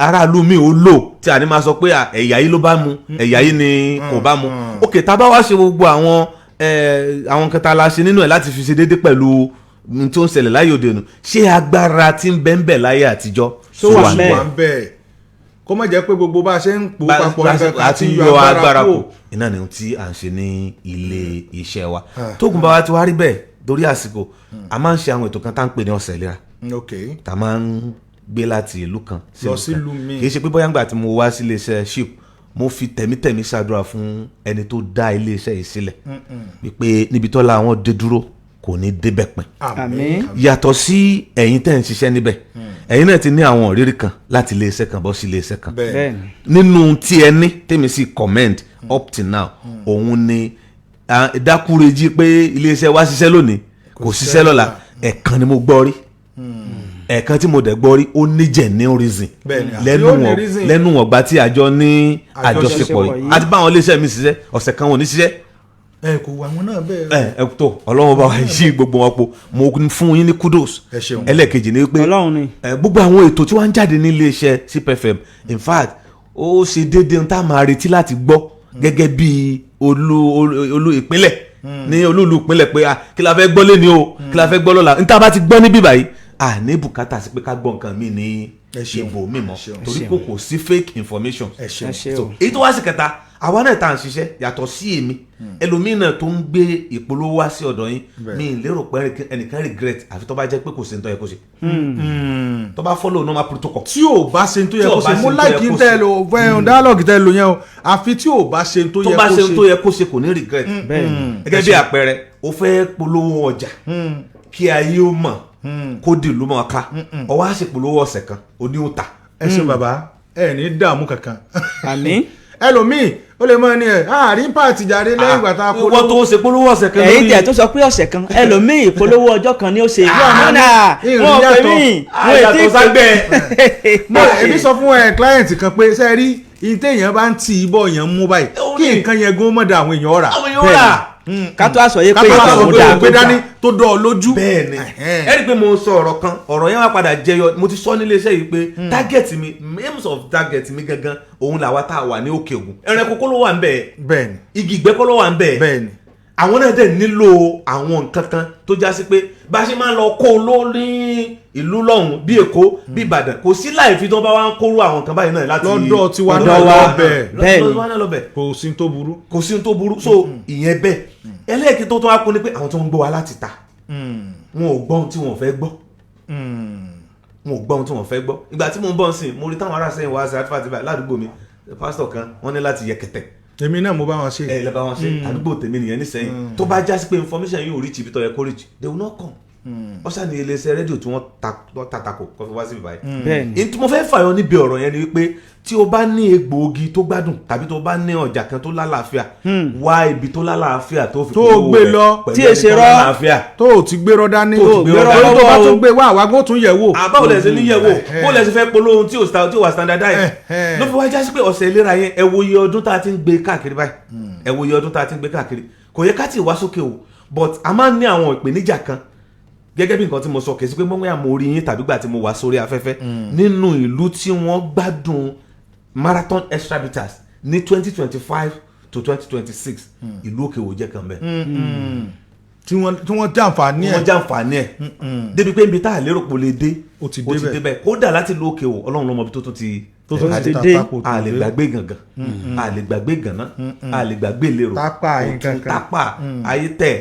L: aráàlú mi ò lò tí a ní máa sọ pé ẹ̀yà yìí ló bá mu ẹ̀yà yìí ni kò bá mu. ok tá a bá wá ṣe gbogbo àwọn kẹta la ṣe nínú ẹ̀ láti fi ṣe déédéé pẹ̀lú ohun tó ń ṣẹlẹ̀ láyé òde òní ṣé agbára tí ń bẹ ń bẹ láyé àtijọ́
B: tó wà ń bẹ kó má jẹ́ pé gbogbo bá a ṣe ń pò papọ̀
L: àti yọ agbára kù iná ni ohun tí à ń ṣe ní ilé iṣẹ́ wa tóògùn bá wa ti wá rí bẹ́ẹ̀ torí àsìkò a máa ń ṣe àwọn ètò kan tá à ń pè ní ọ̀sẹ̀ ìlera tá a máa ń gbé láti ìlú kan
B: lọ sí ìlú mi
L: kì í ṣe pé bóyá ńgbà tí mo wá sí iléeṣẹ́ ship mo fi tẹ̀mítẹ̀mí ṣàdúrà fún ẹni tó dá iléeṣẹ́ yìí sílẹ̀ wípé níbi tọ́lá àwọn dé dúró kò ní débẹ̀ pin.
B: àmín.
L: yàtọ̀ sí ẹ̀yin tẹ̀ ń ṣiṣẹ́ níbẹ̀ ẹ̀yin náà ti ní àwọn ìrírí kan láti iléeṣẹ́ kan bọ́ sí iléeṣẹ́ kan. nínú tí ẹ ní tèmi sì comment up till now òun ni dákúrèjì pé iléeṣẹ́ wa ṣiṣẹ́ lónìí kò ṣiṣẹ́ lọ́la ẹ̀kan ni mo gbọ́ rí ẹ̀kan tí mo dẹ̀ gbọ́ rí ó ní genuine reason lẹ́nu ọ̀gbà tí àjọ ní àjọṣepọ̀ yìí àti báwọn iléeṣẹ́ mi ṣiṣẹ́ ọ̀sẹ̀ kan wọn ò ní ṣiṣẹ́
B: kò wà wọn náà bẹ́ẹ̀.
L: ẹ tó ọlọ́run bá wa yí gbogbo wọn po mo fún yín ní kudos ẹlẹ́ẹ̀kejì ni pé gbogbo àwọn ètò tí wọ́n ń jáde ní iléeṣẹ́ CPFM in fact ó ṣe déédéé tá a máa retí láti gbọ́ gẹ́gẹ́ bí olú ìpínlẹ̀ ní olúùlú ìpínlẹ̀ pé kí la fẹ́ gbọ́ lé ní o kí la fẹ́ gbọ́ lọ́la níta bá ti gbọ́ níbí báyìí ní bùkátà sí pé ká gbọ́ nǹkan míì ní ìbò mímọ́ torí pé kò sí fake information èyí tó wá sí kẹta àwa náà tá à ń ṣiṣẹ́ yàtọ̀ sí èmi ẹlòmíràn tó ń gbé ìpolówó wá sí ọ̀dọ̀ yín mi lérò pé ẹnìkan regret àfi tó bá jẹ́ pé kò sí ní tó yẹ kó ṣe tó bá follow normal protocol.
B: tí ò bá ṣe ní tó yẹ kó ṣe mo like n tẹ́ lo dialogue tẹ́ lo yẹn o àfi tí ò bá ṣe ní tó yẹ kó ṣe.
L: tó bá ṣe ní tó yẹ kó ṣe kò ní regret. gẹ́gẹ́ bí àpẹẹrẹ o fẹ́ polówó ọjà kí ayé ó mọ̀ kó dìlú mọ́ ká ọ wá ṣèpolówó ọ̀sẹ̀ kan o ní ó ta.
B: ẹ ṣe bàbá ẹ ní dààmú kankan.
A: àmín.
B: ẹlòmíì ó lè mọ ní àárín pààtì jáde lẹ́yìn ìgbà tá a polówó.
L: wọ́n tó ń ṣe polówó ọ̀sẹ̀ kan.
A: ẹ̀yin tẹ̀ tó sọ pé ọ̀sẹ̀ kan ẹlòmíì polówó ọjọ́ kan ni ó ṣe. wọ́n pè mí wọ́n ètí
B: ìpè. èmi sọ fún client kan pé ṣe rí ìtẹ̀yàn bá ń tì í bọ̀ yẹn mú báyìí kí nǹkan yẹn gún mọ́dà àwọn èèyàn rà.
L: àwọn èèyàn rà
A: ká tó aṣọ yẹ pé ìtàn
B: dá gbé dání tó dọ̀ lójú.
L: bẹ́ẹ̀ni ẹ rí i pé mo sọ ọ̀rọ̀ kan ọ̀rọ̀ yẹn wá padà jẹyọ mo ti sọ nílé iṣẹ́ yìí pé target mi aims of target mi gangan òun làwa tá a wà ní òkè ògùn ẹranko kó ló wà ń bẹ̀
B: bẹ́ẹ̀ni
L: igi ìgbẹ́ kó ló wà ń bẹ̀
B: bẹ́ẹ̀ni
L: àwọn náà dẹ̀ nílò àwọn nǹkan kan tó já sí pé bá a ṣe máa ń lọ kó ló ní ìlú lọ́hùn bí Èkó bí Ìbàdàn kò sí láì fi tó bá wá ń kóró àwọn nǹkan báyìí náà láti
B: lọ́dọ̀ tiwa náà
L: lọ́bẹ̀
B: kò sí tó burú
L: kò sí tó burú so ìyẹn bẹ́ẹ̀ ẹlẹ́ẹ̀kí tó tún wá kún ni pé àwọn tó ń gbọ́ wa láti ta wọn ò gbọ́ ohun tí wọn fẹ́ gbọ́ wọn ò gbọ́ ohun tí wọn fẹ́ gbọ́ ìgbà tí mo ń bọ̀ sí mo rí táwọn ará sẹ́yìn wá sí àtúfàtì ládùúgbò mi pásítọ̀ kan wọ́n ní láti yẹ kẹ̀tẹ̀
B: èmi náà mo bá wọn ṣe.
L: ẹ lè bá wọn ṣe àdúgbò tèmi nìyẹn nísẹyìn tó bá jásí pé information yóò reach ibi tó yẹ kó reach they will not come. ọ̀sán ni iléeṣẹ́ rédíò tí wọ́n tàtàkò kọ́ fi wá sí ibà yìí. bẹ́ẹ̀ni mo fẹ́ fàyọ níbi ọ̀rọ̀ yẹn ni wípé tí o bá ní egbòogi tó gbádùn tàbí tó bá ní ọjà kan tó lálàáfíà wá ibi tó lálàáfíà tó fi
B: tó gbé lọ
L: tí èsè rọ
B: tó o ti gbérọ dání tó bá tún gbé wá àwágó tún yẹ̀ wò.
L: àbáwò lẹsẹ ní yẹ̀ wò bó lẹsẹ fẹ́ polówó tí o wà standardize ló fi wá jásí pé ọ̀sẹ̀ ìlera yẹn ẹ wo iye ọdún tá a ti ń gbé káàkiri báyìí ẹ wo iye ọdún tá a ti ń gbé káàkiri kò yẹ ká tí ì wá sókè o but a máa ń ní àwọn ìpèníjà kan gẹ́gẹ́ bí nǹkan tí mo sọ kì í sí pé mọ́mọ́ àmọ́ orí yín tàbí gbà tí mo wà sórí afẹ́fẹ́ nínú ìlú tí wọ́n gbádùn marathon extra bitters ní 2025 to 2026 ìlú òkè òjẹ́ kan bẹ́ẹ̀.
B: tí wọ́n jàǹfààní ẹ̀.
L: wọ́n jàǹfààní ẹ̀ débi pé ibi tá a lérò pò lè dé ó ti débẹ̀ kódà láti ìlú òkè ò ọlọ́run lọ́mọ ibi tó tún ti
A: tó tún ti dé
L: a lè gbàgbé gangan a lè gbàgbé gànà a lè gbàgbé lérò tápà ayétẹ̀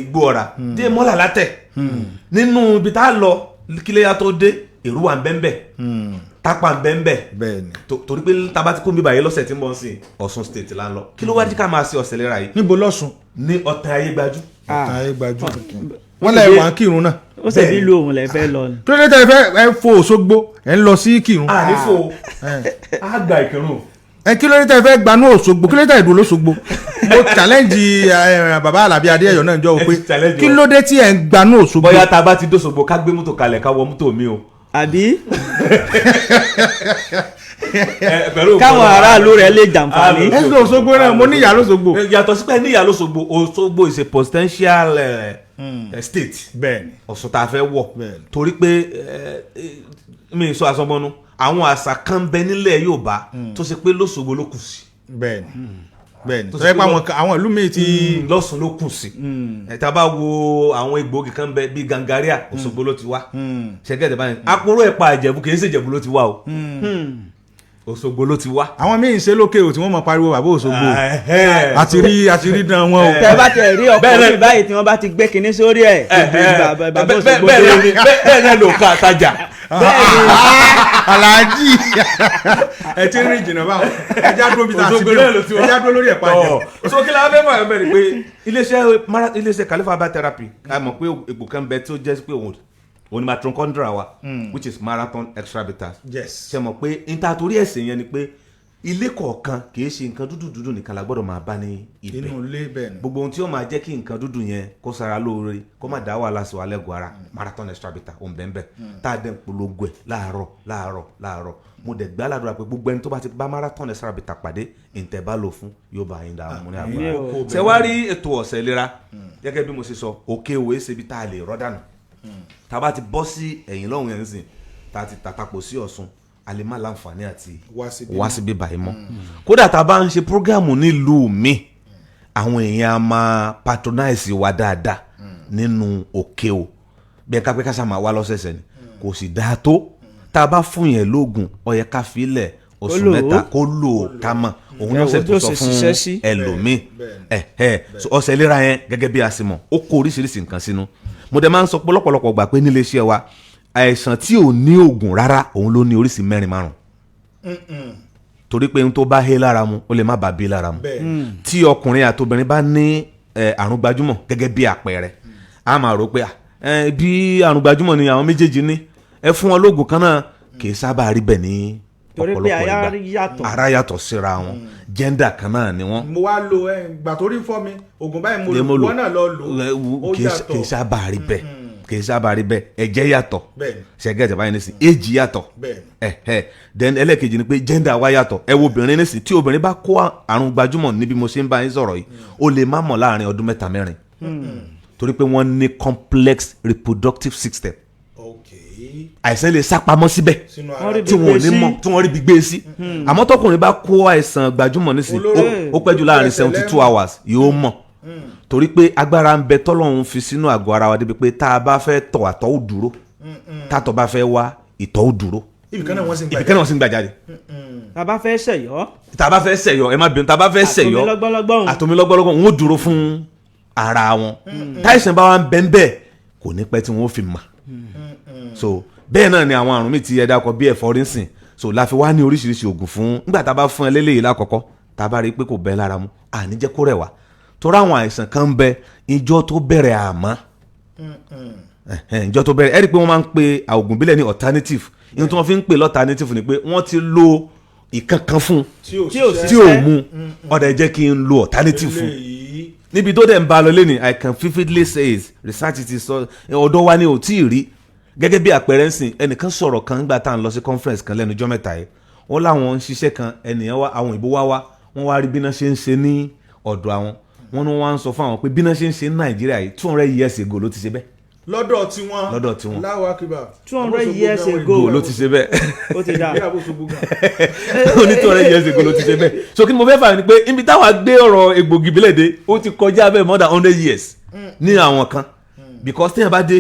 L: igbó ọ̀rà dé mọ́là látẹ̀ nínú ibi tá a lọ kíléyà tó dé èrú wa ń bẹ́ńbẹ́ tápà ń bẹ́ńbẹ́ torí pé tábà tí kò mi báyìí lọ́sẹ̀ tí ń bọ̀ sí Ọ̀ṣun state là ń lọ kí ló wá jí ká máa ṣe ọ̀sẹ̀ lera yìí.
B: níbo lọ́sùn.
L: ní Ọ̀tà Ayégbájú.
B: wọ́n lẹ̀ wá kírun náà.
A: ó sì bí ìlú òun lẹ fẹ́ lọ ni.
B: tó lè tẹ́ ẹ fo Òṣogbo ẹ ń lọ sí kírun.
L: a ní fo a gba ìkírun.
B: kí ló dé tẹ́ fẹ́ gbanú Òṣogbo kí ló dé tẹ́ ìdúró lọ́sọ̀gbò mo challenge bàbá Alábí Adéyẹyọ náà jọ pé kí ló dé tí ẹ ń gbanú Òṣogbo.
L: bóyá tá a bá ti dóṣogbo ká gbé mọ́tò kalẹ̀ ká wọ mọ́tò mi o.
A: àbí káwọn aráàlú rẹ lè jàǹfààní.
B: ẹ sọ Òṣogbo náà mo níyà lọ́sọ̀gbò.
L: yàtọ̀ sí pé níyà lọ́sọ̀gbò Òṣogbo is a potential state.
B: bẹ́ẹ̀ni
L: Ọ̀ṣun tá a fẹ́ wọ̀ torí pé mi sọ àsọmọnu àwọn àṣà kan bẹ nílẹ̀ Yorùbá tó ṣe pé lọ́sọ̀gbò ló kù sí.
B: bẹ́ẹ̀ni tó yẹ pé àwọn ìlú míì ti
L: lọ́sùn ló kù sí. tá bá wo àwọn egbòogi kan bẹ bíi gangaria Òṣogbo ló ti wá ṣẹgẹdẹ báyìí àpòrò ẹ̀pà Ìjẹ̀bú kì í ṣe Ìjẹ̀bú ló ti wá o Òṣogbo ló ti wá.
B: àwọn míì ń ṣe lókè o tí wọ́n mọ̀ pariwo bàbá Òṣogbo àti rí dán wọn o.
A: tẹ bá tẹ rí ọkùnrin báyìí tí wọ́n bá ti gbé kinní sórí ẹ̀ bàbá Òṣogbo dé.
L: bẹ́ẹ̀ náà ló ká àtajà.
B: Alhaji ẹ ti rìn jìnnà báwọn ẹja dúró bí ta sí bí ẹja dúró lórí ẹ̀pá jẹ.
L: so kí la fẹ́ mọ̀ ẹ́ bẹ̀rẹ̀ pé iléeṣẹ́ Khalifa Herbal Therapy a mọ̀ pé egbò kan bẹ tí ó jẹ́ pé òun ni mitochondria wa which is marathon extra bitters. ṣe mọ̀ pé nítorí ẹ̀sìn yẹn ni pé ilé kọ̀ọ̀kan kìí ṣe nǹkan dúdú nìkan la gbọ́dọ̀ máa bá ní ibẹ̀
B: inú ilé bẹ́ẹ̀ ni
L: gbogbo ohun tí ó máa jẹ́ kí nǹkan dúdú yẹn kó sara lóore kó má dá wàhálà sí wa lẹ́gọ̀ọ́ ara marathon extra bitter òun bẹ́ẹ̀ bẹ́ẹ̀ tá a dẹ̀ ń polongo ẹ̀ láàárọ̀ mo dẹ̀ gbá ládùúrà pé gbogbo ẹni tó bá ti bá marathon extra bitter pàdé ìǹtẹ̀ bá lò fún yóò bá yín dáhùn mú ní àgbà. ṣé wàá rí ètò ọ̀sẹ̀ ìlera gẹ́gẹ́ bí mo ṣe sọ òkè òwe ṣe bí tá a lè rọ́ dànù tá a bá ti bọ́ sí ẹ̀yìn lọ́hùn yẹn sìn tá a ti tàtàpọ̀ sí Ọ̀ṣun a lè má láǹfààní àti wá síbí báyìí mọ́ kódà tá a bá ń ṣe prógámù nílùú mi àwọn èèyàn a máa patronize wa dáadáa nínú òkè o bí ẹ ká pé ká sàmà wá lọ́sẹ̀ẹ̀sẹ̀ ni kò sì dáa tó tá a bá fún yẹn lóògùn ó yẹ ká filẹ̀ oṣù mẹ́ta kó lò ó ká mọ̀ òun náà ṣe tó sọ fún ẹlòmíì ọ̀sẹ̀ ìlera yẹn gẹ́gẹ́ bí a sì mọ̀ ó kó oríṣiríṣi nǹkan sínú mo dẹ̀ máa ń sọ pé lọ́pọ̀lọpọ̀ gbà pé nílé iṣẹ́ wa àìsàn tí ò ní oògùn rárá òun ló ní oríṣi 4-5 torí pé n tó bá hé lára mu ó lè má bàa bí lára mu tí ọkùnrin àti obìnrin bá ní àrùn gbajúmọ̀ gẹ́gẹ́ bí àpẹẹrẹ a máa rò pé bí àrùn gbajúmọ̀ ni àwọn méjèèjì ní ẹ fún wọn lóògùn kan náà kì í sábà rí bẹ́ẹ̀ ní ọ̀pọ̀lọpọ̀ ìgbà ara yàtọ̀ síra wọn gender kan náà ni wọ́n.
B: mo wá lo ìgbà tó rí fọ́ mi oògùn báyìí mo lò wọ́n náà lọ lò ó yàtọ̀
L: kì í sábà rí bẹ́ẹ̀ kì í sábà rí bẹ́ẹ̀ ẹ̀jẹ̀ yàtọ̀ ṣẹ̀gẹ́ ìjọba yẹn nísìn èjì yàtọ̀ then ẹlẹ́kejì ni pé gender wa yàtọ̀ ẹ wo obìnrin nísìn tí obìnrin bá kó àrùn gbajúmọ̀ níbi mo ṣe ń bá yín sọ̀rọ̀ yìí ó lè má mọ̀ láàrin ọdún 3-4 torí pé wọ́n ní complex reproductive system àìsàn lè sápamọ́ síbẹ̀ tí wọ́n ò ní mọ̀ tí wọ́n rí bí gbé sí àmọ́ tọkùnrin bá kó àìsàn gbajúmọ̀ nísìn ó pẹ́ jù láàrin 72 hours yóò mọ̀ torí pé agbára ń bẹ tọ́lọ́run fi sínú àgọ́ ara wa débi pé tá a bá fẹ́ tọ̀ àtọ̀ ó dúró tátọ̀ bá fẹ́ wá ìtọ̀ ó dúró
B: ibìkan náà
L: wọ́n sì ń gbà jáde.
A: tá a bá fẹ́
L: ṣẹ̀yọ́ ẹ má bínú tá a bá fẹ́ ṣẹ̀yọ́ àtòmí lọ́gbọ́lọ́gbọ́n wọn ó dúró fún ara wọn táìsàn bá wà ń bẹ́ ń bẹ́ kò ní pẹ́ tí wọ́n ó fi mà so bẹ́ẹ̀ náà ni àwọn àrùn mi ti ẹ̀dá ọkọ̀ bí ẹ̀fọ́rí ń sìn so la fi wá ní oríṣiríṣi oògùn fún nígbà tá a bá fún ẹ lélẹ́yìí lákọ̀ọ́kọ́ tá a bá rí i pé kò bẹ́ lára mu àní jẹ́ kó rẹ̀ wá torí àwọn àìsàn kan ń bẹ ìjọ tó bẹ̀rẹ̀ àmọ́ ìjọ tó bẹ̀rẹ̀ ẹ rí i pé wọ́n máa ń pe àògùn bílẹ̀ ní alternative ìyẹn tí wọ́n fi ń pè alternative ni pé wọ́n ti lo ìkankan fún tí ò mú ọ̀dà jẹ́ kí n lo alternative fún níbi tó dẹ̀ ń ba lọ lẹ́nu I can vividly say research ti sọ ọ̀dọ́ wa ni ò tí ì rí gẹ́gẹ́ bí àpẹẹrẹ ń sìn ẹnìkan sọ̀rọ̀ kan nígbà tá à ń lọ sí conference kan lẹ́nu ọjọ́ mẹ́ta yìí wọ́n láwọn ń ṣiṣẹ́ kan ẹnìyàn wá àwọn ìbò wá wọ́n wá rí bí náà ṣe ń ṣe ní ọ̀dọ̀ àwọn wọn ni wọ́n ń sọ fún àwọn pé bí náà ṣe ń ṣe ní Nàìjíríà yìí 200 years ago ló ti ṣe bẹ́ẹ̀.
B: lọ́dọ̀ tiwọn
A: Allahu Akbar 200 years ago
L: ló ti ṣe bẹ́ẹ̀.
A: ó ti dá
L: ó ní 200 years ago ló ti ṣe bẹ́ẹ̀. so kí ni mo fẹ́ fà ní pé ibi táwa gbé ọ̀rọ̀ egbògi bílẹ̀ dé ó ti kọjá bẹ́ẹ̀ more than 100 years ní àwọn kan because téèyàn bá dé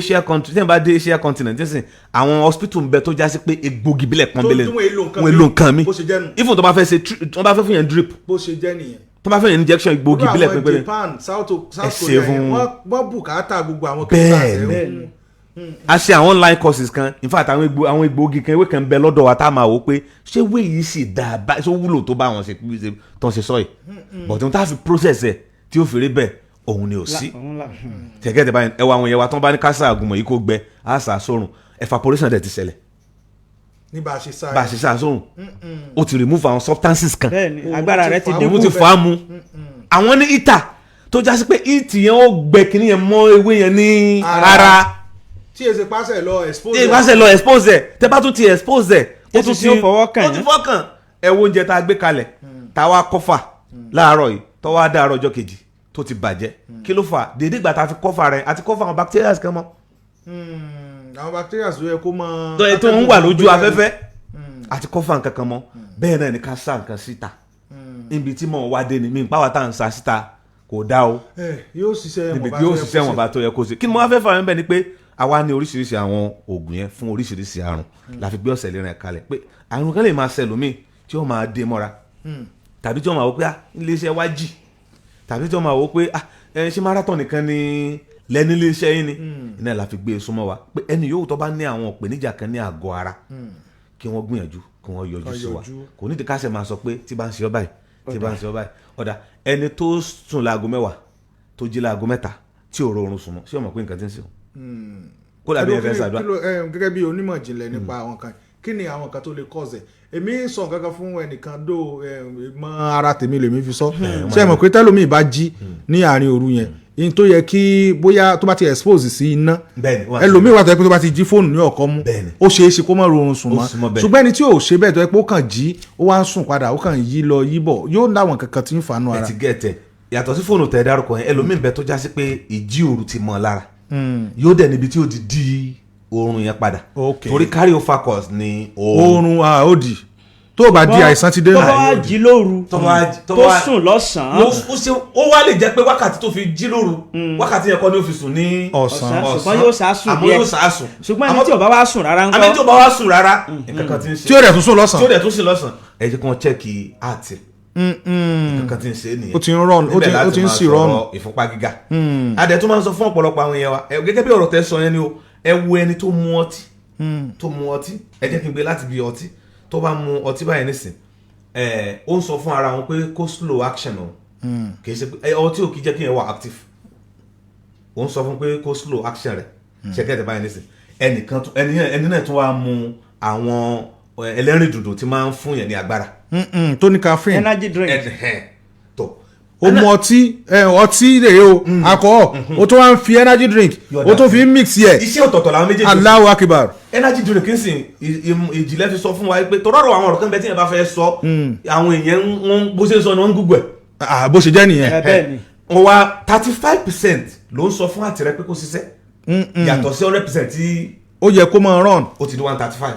L: Asia continent nísìn àwọn hospital ń bẹ tó já sí pé egbògi bílẹ̀ pọ́nbélé wọn èlò nǹkan mi even tó bá fẹ́ fún yẹn drip
B: bó ṣe jẹ́ nìyẹn
L: tó bá fẹ́ yẹn injection egbògi bílẹ̀ pọ́nbélé
B: Japan South Korea wọ́n bùkátà gbogbo àwọn kẹ́kẹ́
L: a ṣe àwọn online courses kan in fact àwọn egbògi kan ewé kan bẹ lọ́dọ̀ wa tá a máa wò pé ṣé ewé yìí sì dáa bá ṣé ó wúlò tó bá wọn ṣe tán ṣe sọ yìí but n ta fi process ẹ tí ó fèrè bẹ́ẹ̀ òun ni ò sí tẹ̀gẹ́ tẹ̀ báyìí ẹwà àwọn yẹn wa tán bá ní kásá àgùnmọ̀ yìí kó gbẹ àṣà sórùn evaporation dẹ̀ ti ṣẹlẹ̀
B: ní bá a
L: ṣe sá sórùn ó ti remove àwọn substances kan
A: bẹ́ẹ̀ni agbára rẹ̀ ti dín
L: òun ti fà á mu àwọn ní ìta tó jásí pé ìtì yẹn ó gbẹ kíní yẹn mọ́ ewé yẹn ní ara
B: tí èsì pàṣẹ lọ
L: expose ẹ tẹ bá tún ti expose ẹ
A: ó tún ti
L: fọwọ́kàn ẹ wo oúnjẹ tá a gbé kalẹ̀ tá a wá kọ́fà láàárọ̀ yìí tó wá dá àárọ̀ ọjọ́ kejì tó ti bàjẹ́ kí ló fà dédé ìgbà tá a fi kọ́fà rẹ̀ àti kọ́fà àwọn bacteria kan mọ́.
B: àwọn bacteria tó yẹ kó mọ.
L: tó ń wà lójú afẹ́fẹ́ àti kọ́fà nǹkan kan mọ́ bẹ́ẹ̀ náà ni ká sá nǹkan síta níbi tí mò ń wá dé ni mi pàwọ́ tá à ń sa síta kò dá o
B: yóò ṣiṣẹ́
L: wọn bá tó yẹ kó ṣe kí ni mo wá fẹ́ fà mí bẹ́ẹ̀ ni pé àwa ní oríṣiríṣi àwọn oògùn yẹn fún oríṣiríṣi àrùn la fi gbé ọ̀sẹ̀ lérìn kalẹ̀ pé àrùn kan lè máa ṣẹlòmíì tí ó máa dé mọ́ra tàbí tí ó máa wò pé iléeṣẹ́ wa jì tàbí tí ó máa wò pé ṣé marathon nìkan ni lẹ́ni iléeṣẹ́ yín ni iná la fi gbé e súnmọ́ wa pé ẹni yòówù tó bá ní àwọn ìpèníjà kan ní àgọ́ ara kí wọ́n gbìyànjú kí wọ́n yọjú sí wa kò nídìí ká ṣe máa sọ pé tí bá ń ṣe ọ́ báyìí tí bá ń ṣe ọ́ báyìí ọ̀dà ẹni tó sùn láago 10 tó jí láago 3 tí ò rọrùn sùn mọ́ ṣé o mọ̀ pé nǹkan ti ń ṣe o kó dàbí ẹ fẹ́ ṣàdúrà.
B: gẹ́gẹ́ bí onímọ̀ ìjìnlẹ̀ nípa àwọn kan kí ni àwọn kan tó lè cause èmi sọ nǹkan kan fún ẹnìkan dó mọ ara tèmi lèmi fi sọ ṣé ẹ mọ̀ pé tẹ́lómi bá jí ní àárín òru yẹn yín tó yẹ kí bóyá tó bá ti expose sí iná ẹlòmíì wà tó yẹ pé tó bá ti jí fóònù ní ọ̀kọ́ mú ó ṣeé ṣe kó má rọrùn sùn mọ́ ṣùgbọ́n ẹni tí ò ṣe bẹ́ẹ̀ tó yẹ pé ó kàn jí ó wá ń sùn padà ó kàn yí lọ yí bọ̀ yóò láwọn kankan tí ń fanú ara.
L: ẹ ti gẹ̀ẹ́tẹ̀ yàtọ̀ sí fóònù tẹ̀ dárúkọ yẹn ẹlòmíì bẹ tó já sí pé ìjí òru ti mọ́ lára yóò dẹ̀ níbi tí ó ti di oorun yẹn padà torí cardiophagus ni
B: oorun òdì tó bá di àìsàn ti dé
A: náà tó bá jí lóru tó sùn lọ́sàn-án
L: ó wá lè jẹ́ pé wákàtí tó fi jí lóru wákàtí yẹn kọ́ ni ó fi sùn ní
A: ọ̀sán ṣùgbọ́n yóò sá sùn díẹ̀
L: àmọ́ yóò sá sùn
A: ṣùgbọ́n ẹni tí ò bá wá sùn rárá ńkọ́
L: àmì tí ò bá wá sùn rárá nǹkan kan ti ń ṣe
B: tí ó dẹ̀ tún sùn
L: lọ́sàn ẹ jẹ́ kí wọ́n chẹ́ẹ̀kì àti nǹkan tí ń ṣe nìyẹn
B: ó ti ń rọrùn ó ti ń sì rọrùn
L: ìfúnpá gíga adẹ tó máa ń sọ fún ọ̀pọ̀lọpọ̀ àwọn èèyàn wa gẹ́gẹ́ bí ọ̀rọ̀ tẹ́ sọ yẹn ni o ẹ wo ẹni tó mu ọtí ẹ jẹ́ kí n gbé láti bí ọtí tó bá mu ọtí báyìí nísìn ó ń sọ fún ara wọn pé kó slow action o kì í ṣe pé ọtí ò kì í jẹ́ kí ẹ wà active ó ń sọ fún pé kó slow action rẹ̀ ṣẹ́kẹ́ tẹ̀ báyìí nísìn ẹni náà tún wá mu àwọn ẹlẹ́rìndòdò tí máa ń fún yẹn ní agbára
B: tó ní caffeine
A: energy drink
B: o mu ọtí rèé o alcohol o tó wá ń fi energy drink o tó fi ń mix yẹ
L: iṣẹ́ ọ̀tọ̀ọ̀tọ̀ làwọn méjèèjì
B: Allahu Akbar
L: energy drink ń sìn ìjìnlẹ̀ fi sọ fún wa pé tọ́rọ̀ àwọn ọ̀rọ̀ kan bẹ́ẹ̀ tí yẹn bá fẹ́ sọ àwọn èèyàn wọn bó ṣe ń sọ ni wọ́n ń gúgbẹ̀
B: bó ṣe jẹ́ nìyẹn
L: wọ́n wá 35% ló ń sọ fún àtìrẹ́ pé kó ṣiṣẹ́ yàtọ̀ sí 100% tí
B: ó yẹ kó máa run
L: ó ti di 135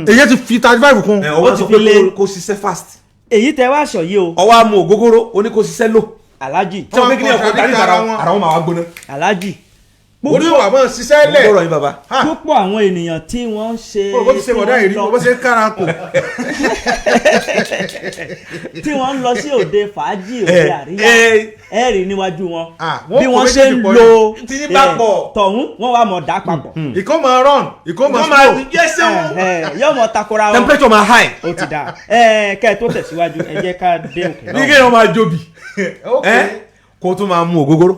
B: èyí ti fi 35 kún
L: ó ti fi lé kó ṣiṣẹ́ fast
A: èyí tẹ wá aṣọ yìí o.
L: ọwọ́ àmú ògógóró ó ní kó ṣiṣẹ́ lò.
A: Aláàjì.
L: tí wọ́n gbé kíní ọkọ̀ darí ara wọn máa wá gbóná.
A: Aláàjì.
B: ó ní wàá mọ̀ ṣiṣẹ́ lẹ̀.
L: gbọ́dọ̀ yín bàbá.
A: púpọ̀ àwọn ènìyàn tí wọ́n ń ṣe.
B: bó ti ṣe wọ̀dá ìrì bó ṣe ń kára kù.
A: tí wọ́n ń lọ sí òde fàájì òde àríyá ẹ̀rì níwájú wọn. bí wọ́n ṣe ń lo tọ̀hún wọ́n wá mọ̀ dá papọ̀.
B: ìkó máa run ìkó máa slow.
A: yóò mọ̀ takora wọn.
L: temperature máa high.
A: ó ti dà kẹ́ ẹ̀ tó tẹ̀síwájú ẹ jẹ́ ká dé òkè náà.
L: ní kéèyàn máa jóbi kó tún máa mú ògógóró.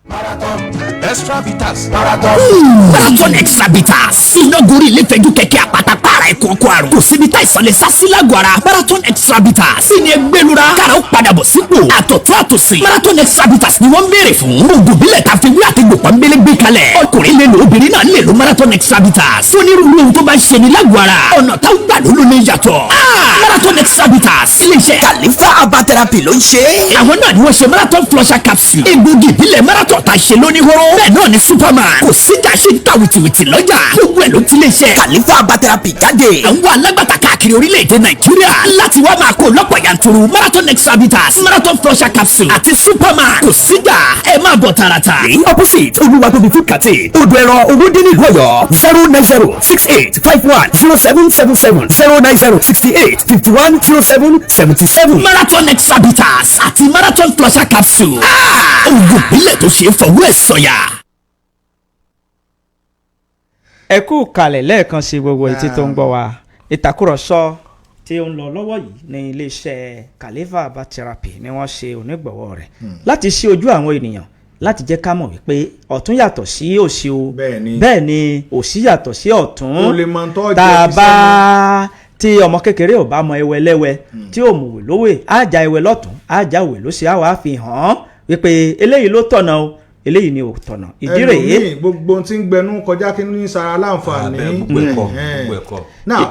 K: Marathon extra bitters. Marathon extra bitters. iná gorí ilé fẹ́jú kẹ̀kẹ́ àpáta para ẹ̀kọ́ ọkọ̀ àrùn. kò síbi tá ìsọ̀lẹ̀ sásílágọ̀ ara. Marathon extra bitters. ìní ẹgbẹ́lura kára ó padà bọ̀ sípò. àtọ̀tún àtòsí. Marathon extra bitters ni wọ́n ń béèrè fún. oògùn bílẹ̀ ta fi wí àtẹ̀gbò pọ́nbélé gbé kalẹ̀. ọkùnrin lè lo obìnrin náà lè lo Marathon extra bitters. onírúurú ohun tó bá ń ṣe ní lágọ̀ ara. ọ̀nà táwọn gbà ló ní yàtọ̀. Marathon extra bitters. iléeṣẹ́ Khalifa herbal therapy ló ń ṣe. àwọn náà ni wọ́n ṣe Marathon flusher capsule. egbògi ìbílẹ̀ Marathon ta ṣe lóní horo. bẹ́ẹ̀ náà ni Superman. kò síjà ṣe ń ta wìtìwìtì lọ́jà. gbogbo ẹ̀ ló ti lè ṣe Khalifa herbal therapy jáde. àwọn alágbàtà káàkiri orílẹ̀-èdè Nàìjíríà láti wá máa kó lọ́pọ̀ yanturu Marathon extra bitters, Marathon flusher capsule àti Superman. kò síjà ẹ má máa bọ̀ tààràtà ní opposite olúwatóbi food canteen odò ẹ̀rọ owóde nílùú ọ̀yọ́ 09068510777 09068510777 marathon extra bitters àti marathon flusher capsule oògùn ìbílẹ̀ tó ṣe é fọwọ́ ẹ̀ sọ̀yà.
A: ẹ kú kalẹ̀ lẹ́ẹ̀kan sí gbogbo etí tó ń gbọ́ wa ìtàkùrọ̀sọ tí ó ń lọ lọ́wọ́ yìí ní iléeṣẹ́ Kaliva Herbal Therapy ni wọ́n ṣe onígbọ̀wọ́ rẹ̀ láti ṣí ojú àwọn ènìyàn láti jẹ́ ká mọ̀ wípé ọ̀tún yàtọ̀ sí òsì o bẹ́ẹ̀ ni òsì yàtọ̀ sí ọ̀tún tá a bá tí ọmọ kékeré ò bá mọ ewé lẹ́wẹ́ tí ò mọ̀wé lówè á já ewé lọ́tún á já òwe ló ṣe á wàá fi hàn án wípé eléyìí ló tọ̀nà o eléyìí ni ò tọ̀nà ìdí rèé.
B: ẹlòmíì gbogbo tí ń gbẹnu kọjá kí ní sara láǹfààní.
L: gbogbo ẹ̀kọ́.
B: now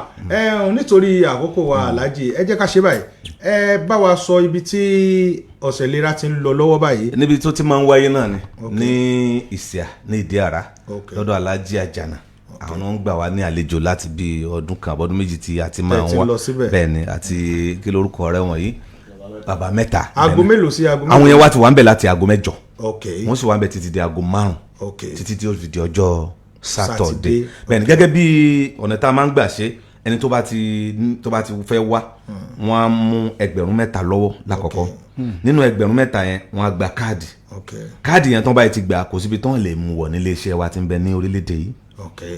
B: nítorí àkókò wa Alhaji ẹ jẹ́ ká ṣe báyìí ẹ bá wa sọ ibi tí ọ̀sẹ̀ ìlera ti ń lọ lọ́wọ́ báyìí.
L: níbi tó ti máa ń wáyé náà ni ní ìsìà ní ìdí àrà lọ́dọ̀ Alhaji Àjànà àwọn náà ń gbà wá ní àlejò láti bí ọdún kan àbọ̀dún méjì tí a ti máa ń wá bẹ́ẹ̀ ni àti kí lórúkọ ọ̀rẹ́ wọn yìí bàbá mẹ́ta.
B: aago mélòó sí aago mélòó.
L: àwọn yẹn wá ti wà ń bẹ̀ láti aago mẹ́jọ
B: okay
L: wọ́n sì wà ń bẹ̀ títí di aago 5 títí tí ó fi di ọjọ́ Saturday bẹ́ẹ̀ ni gẹ́gẹ́ bí ọ̀nà tá a máa ń gbà ṣe ẹni tó bá ti fẹ́ wá wọ́n á mú 3,000 lọ́wọ́ lákọ̀ọ́kọ́ nínú 3,000 yẹn wọ́n á gba káàdì yẹn tán báyìí ti gbà kò síbi tán lè mú wọ̀ nílé iṣẹ́ wa tí ń bẹ ní orílẹ̀-èdè yìí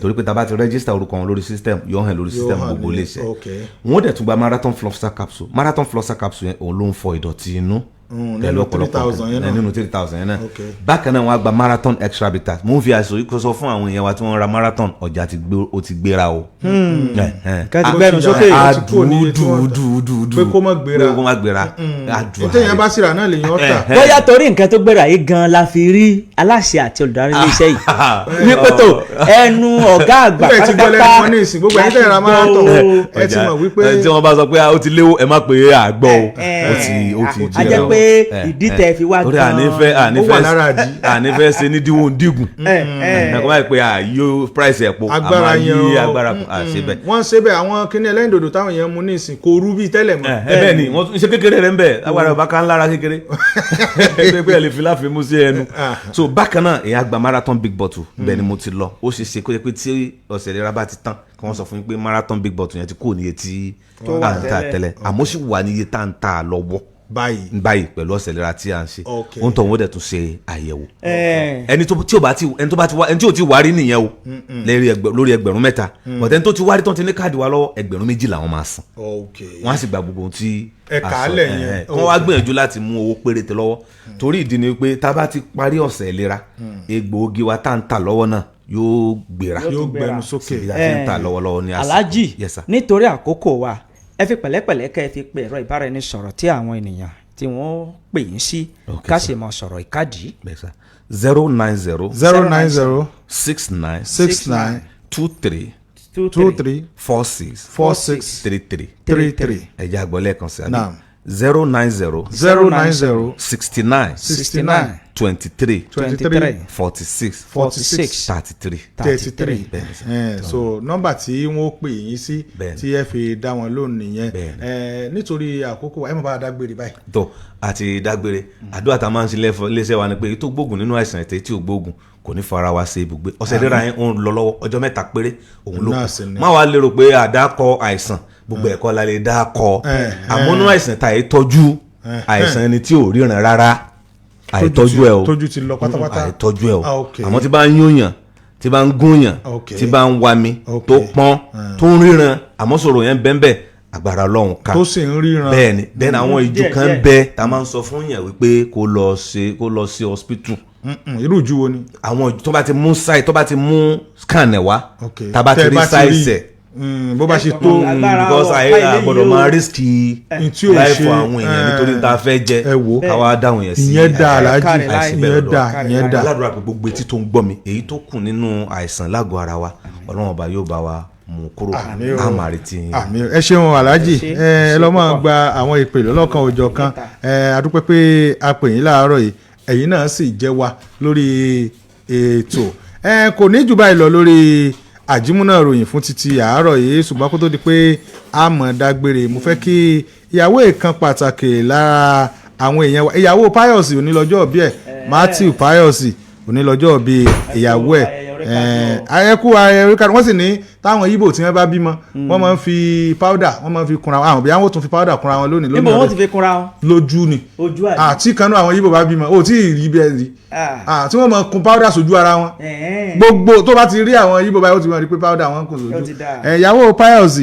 L: torí pé tá a bá ti rẹ́gísítà orúkọ wọn lórí system yóò hàn lórí system gbogbo lè ṣe wọ́n dẹ̀ tún gba marathon flusher capsule yẹn òun ló ń fọ ìdọ̀tí inú pẹ̀lú ọ̀pọ̀lọpọ̀ nínú 3,000 yẹn náà bákan náà wọ́n á gba marathon extra bitters mo ń fi àìsàn yìí sọ fún àwọn èèyàn wa tí wọ́n ra marathon ọjà ó ti gbéra o.
A: kẹ́tì gbẹ́nu sókè
L: àdúdúdúdú
B: pé kó má
L: gbéra
B: ètò yẹn bá síra náà lè yan ọ́tà.
A: bóyá torí nǹkan tó gbéra yìí gan la fi rí aláṣẹ àti olùdarí iléeṣẹ́ yìí ní kótó ẹnu ọ̀gá àgbà
B: pátápátá gbogbo ẹni tẹ́ ra marathon ẹ ti mọ̀ wípé.
L: tí wọ́n bá sọ pé ó ti léwu ẹ má pé àgbọ̀ ó ti jẹ́
A: pé ìdí tẹ fi wá gan-an
L: ànífẹ́ ṣe ní díwọ̀n dígùn ẹ̀kọ́ báyìí pé àyò price ẹ̀pọ̀
B: agbára yẹn
L: agbára àṣẹ bẹ́ẹ̀.
B: wọ́n ṣe bẹ́ẹ̀ àwọn kíní ẹlẹ́yìndòdò táwọn yẹn mú ní ìsìn kò rú bíi tẹ́lẹ̀ mọ́.
L: bẹ́ẹ̀ ni wọ́n ṣe kékeré rẹ̀ ń bẹ̀ agbára ọba kan lára kékeré pé ẹ lè fi láfi mú sí ẹnu. so bákan náà èèyàn gba marathon big bottle bẹ́ẹ̀ ni mo ti lọ ó ṣe ṣe kó yẹ pé tí ọ̀sẹ̀ ìlera bá ti tán kí wọ́n sọ fún mi pé marathon big bottle yẹn ti kúrò níye tí à ń ta tẹ́lẹ̀ àmọ́ sì wà níye tá à ń ta lọ́wọ́ báyìí pẹ̀lú ọ̀sẹ̀ ìlera tí a ń ṣe ohun tó ń wọ́n dẹ̀ tún ṣe àyẹ̀wò ẹni tí ò ti wárí nìyẹn o lórí 3,000 but ẹni tó ti wárí tó ti ní káàdì wa lọ́wọ́ 2,000 làwọn máa san wọ́n á sì gba gbogbo ohun tí
B: ẹ̀ka lẹ̀ yẹn
L: wọ́n wá gbìyànjú láti mú owó péréte lọ́wọ́ torí ìdí ni pé tá a bá ti parí ọ̀sẹ̀ ìlera egbòogi wa tá à ń tà lọ́wọ́ náà yóò
B: gbẹnu sókè
A: Alhaji nítorí àkókò wa ẹ fi pẹ̀lẹ́pẹ̀lẹ́ kẹ́ ẹ fi pe ẹ̀rọ ìbáraẹnisọ̀rọ̀ tí àwọn ènìyàn tí wọ́n pè yín sí ká sì mọ sọ̀rọ̀ ìkádìí.
L: 090
B: 69
L: 23 46 33 ẹ̀jẹ̀ àgbọ̀lẹ̀ kan sí àná 090 69 23 46 33.
B: so nọ́mbà tí wọ́n pè yín sí tí ẹ fi dá wọn lóhùn nìyẹn nítorí àkókò ẹ mọ̀ bá dágbére báyìí.
L: tó àti dágbére àdúrà tá a máa ń ṣe léṣe wa ni pé tó gbógun nínú àìsàn ètè tí ò gbógun kò ní fara wa ṣe ibùgbé ọ̀sẹ̀ ìlera yẹn ń lọ lọ́wọ́ ọjọ́ 3 péré òun ló kù má wàá lérò pé àdákọ àìsàn gbogbo ẹ̀kọ́ la lè dá kọ àmọ́ nínú àìsàn tá a tọ́jú àìsàn ẹni tí ò ríran rárá àìtọ́jú ẹ o
B: tójú ti lọ pátápátá
L: àìtọ́jú ẹ o àmọ́ tí bá ń yúnyàn tí bá ń gúnyàn tí bá ń wami tó pọ́n tó ń ríran àmọ́ sọ̀rọ̀ yẹn bẹ́ẹ̀ agbára Ọlọ́run ká
B: tó sì ń ríran
L: bẹ́ẹ̀ ni bẹ́ẹ̀ ni àwọn ìjù kan bẹ́ẹ̀ tá a máa ń sọ fún yàn wípé kó lọ sí hospital.
B: irú ìjù wo ni.
L: àwọn ìjù tó bá ti mú sáì tó bá ti mú scan ẹ̀ wá tá a bá ti rí sáìsẹ̀
B: bó bá ṣe tó
L: because àyè àgbọ̀dọ̀ máa rísíkì láìfọ àwọn èèyàn nítorí tá a fẹ́ jẹ káwá dáhùn yẹn sí
B: ìyẹn dá Alhaji ìyẹn dá
L: aládùúrà pé gbogbo etí tó ń gbọ́ mi èyí tó kù nínú àìsàn lágọ̀ọ́ ara wa Ọlọ́run ọba yóò bá wa mú kúrò àmàrí tí.
B: ẹ ṣeun Alhaji ẹ lọ́ máa gba àwọn ìpè lọ́lọ́kan òjọ̀ kan adúpẹ́ pé a pè yín láàárọ̀ yìí ẹ̀yin náà sì jẹ́ wa lórí ètò kò ní jù báyìí lọ lórí àjímúná ròyìn fún títí àárọ̀ yìí ṣùgbọ́n kó tó di pé a mọ̀ dágbére mo fẹ́ kí ìyàwó ìkan pàtàkì lára àwọn èèyàn wa ìyàwó Pius onílọ́jọ́ bí ẹ̀ Matthew Pius onílọ́jọ́ bíi ìyàwó ẹ̀ ayẹ́kú ayẹyẹ kan wọ́n sì ní táwọn Ìgbò tí wọ́n bá bímọ wọ́n máa ń fi powder wọ́n máa ń fi kunra wọn àwọn bí wọ́n tún fi powder kunra wọn lónìí
A: níbo wọ́n ti fi kunra wọn.
B: lójú ni
A: ojú àyè
B: àti kanú àwọn Ìgbò bá bímọ ò tí ì rí bẹ́ẹ̀ rí tí wọ́n máa kun powder sójú ara wọn gbogbo tó bá ti rí àwọn Ìgbò báyìí ó ti mọ̀ rí pé powder wọn kùn sójú ìyàwó Pius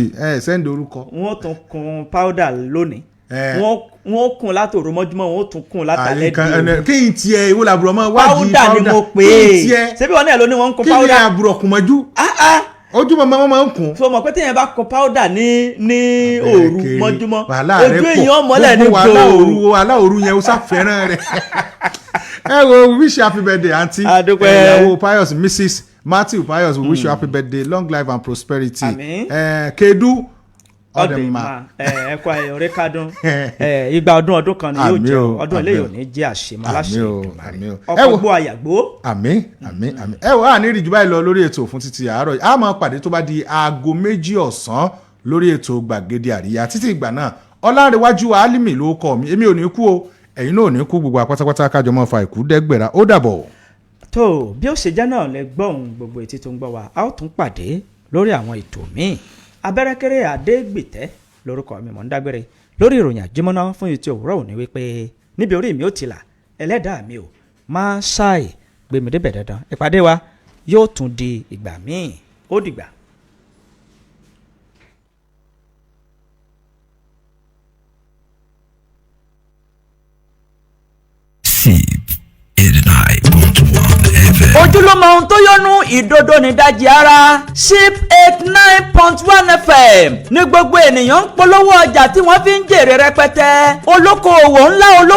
B: sẹ́ndì orúkọ.
A: wọ́n tún kun powder lónìí wọ́n kùn látòrò mọ́júmọ́ wọ́n tún kùn látàlẹ́ di
B: kí n tiẹ̀ ìwọ làbúrò ọmọ wádìí
A: powder ni mo pè é ṣebí wọn náà ló ní wọ́n ń kun powder
B: kí ni àbúrò kùn mọ́jú ojúmọ́ máa ń kùn.
A: so mọ̀ pé téèyàn bá kun powder ní òru mọ́júmọ́ ojú èèyàn mọ́lẹ̀ ní gbòòrò
B: wàhálà òru yẹn ó sàfẹ́ràn rẹ̀ ẹ wo wish you happy birthday aunty ìyàwó Pius Mrs. Matthew Pius we wish you happy birthday long life and prosperity kedu
A: ọdẹ̀mà ẹ̀kọ́ ayọ̀rẹ́ kádùn igba ọdún kan ni yóò jẹ́ ọdún eléyìí ò ní jẹ́ àṣemọ́ láṣẹ Èdùmàrè ọkọ̀ gbọ́ àyàgbó.
B: àmín. ẹ wò á ní ìrìjú báyìí lọ lórí ètò fún títí àárọ̀ yìí a máa pàdé tó bá di aago 2 ọ̀sán lórí ètò gbàgede àríyá títí ìgbà náà ọlárẹ̀wájú Álímì ló kọ́ mi èmi ò ní kú o ẹ̀yin náà ò ní kú gbogbo àpátápátá kájọ mọ́ fa ìkú dẹ́gbẹ̀rà ó dàbọ̀.
A: tó bí ó ṣe jẹ́ náà lẹ gbọ́ ohun gbogbo etí tó ń gbọ́ wa a ó tún pàdé lórí àwọn ètò míì abẹ́rẹ́kẹ́rẹ́ àdégbìtẹ́ lórúkọ mi mọ̀ ń dágbére lórí ìròyìn àjímọ́ná fún ètò òwúrọ̀ òní wípé níbi orí mi ó ti là ẹlẹ́dàá mi ò máa ṣáì gbèmí débẹ̀ dandan ìpàdé wa yóò tún di ìgbà míì ó dìgbà. ojúlówó ohun tó yọnu ìdodo nídajì ara ship 89.1 FM ní gbogbo ènìyàn ń polówó ọjà tí wọ́n fi ń jèrè rẹpẹtẹ olókoòwò ńlá olóko.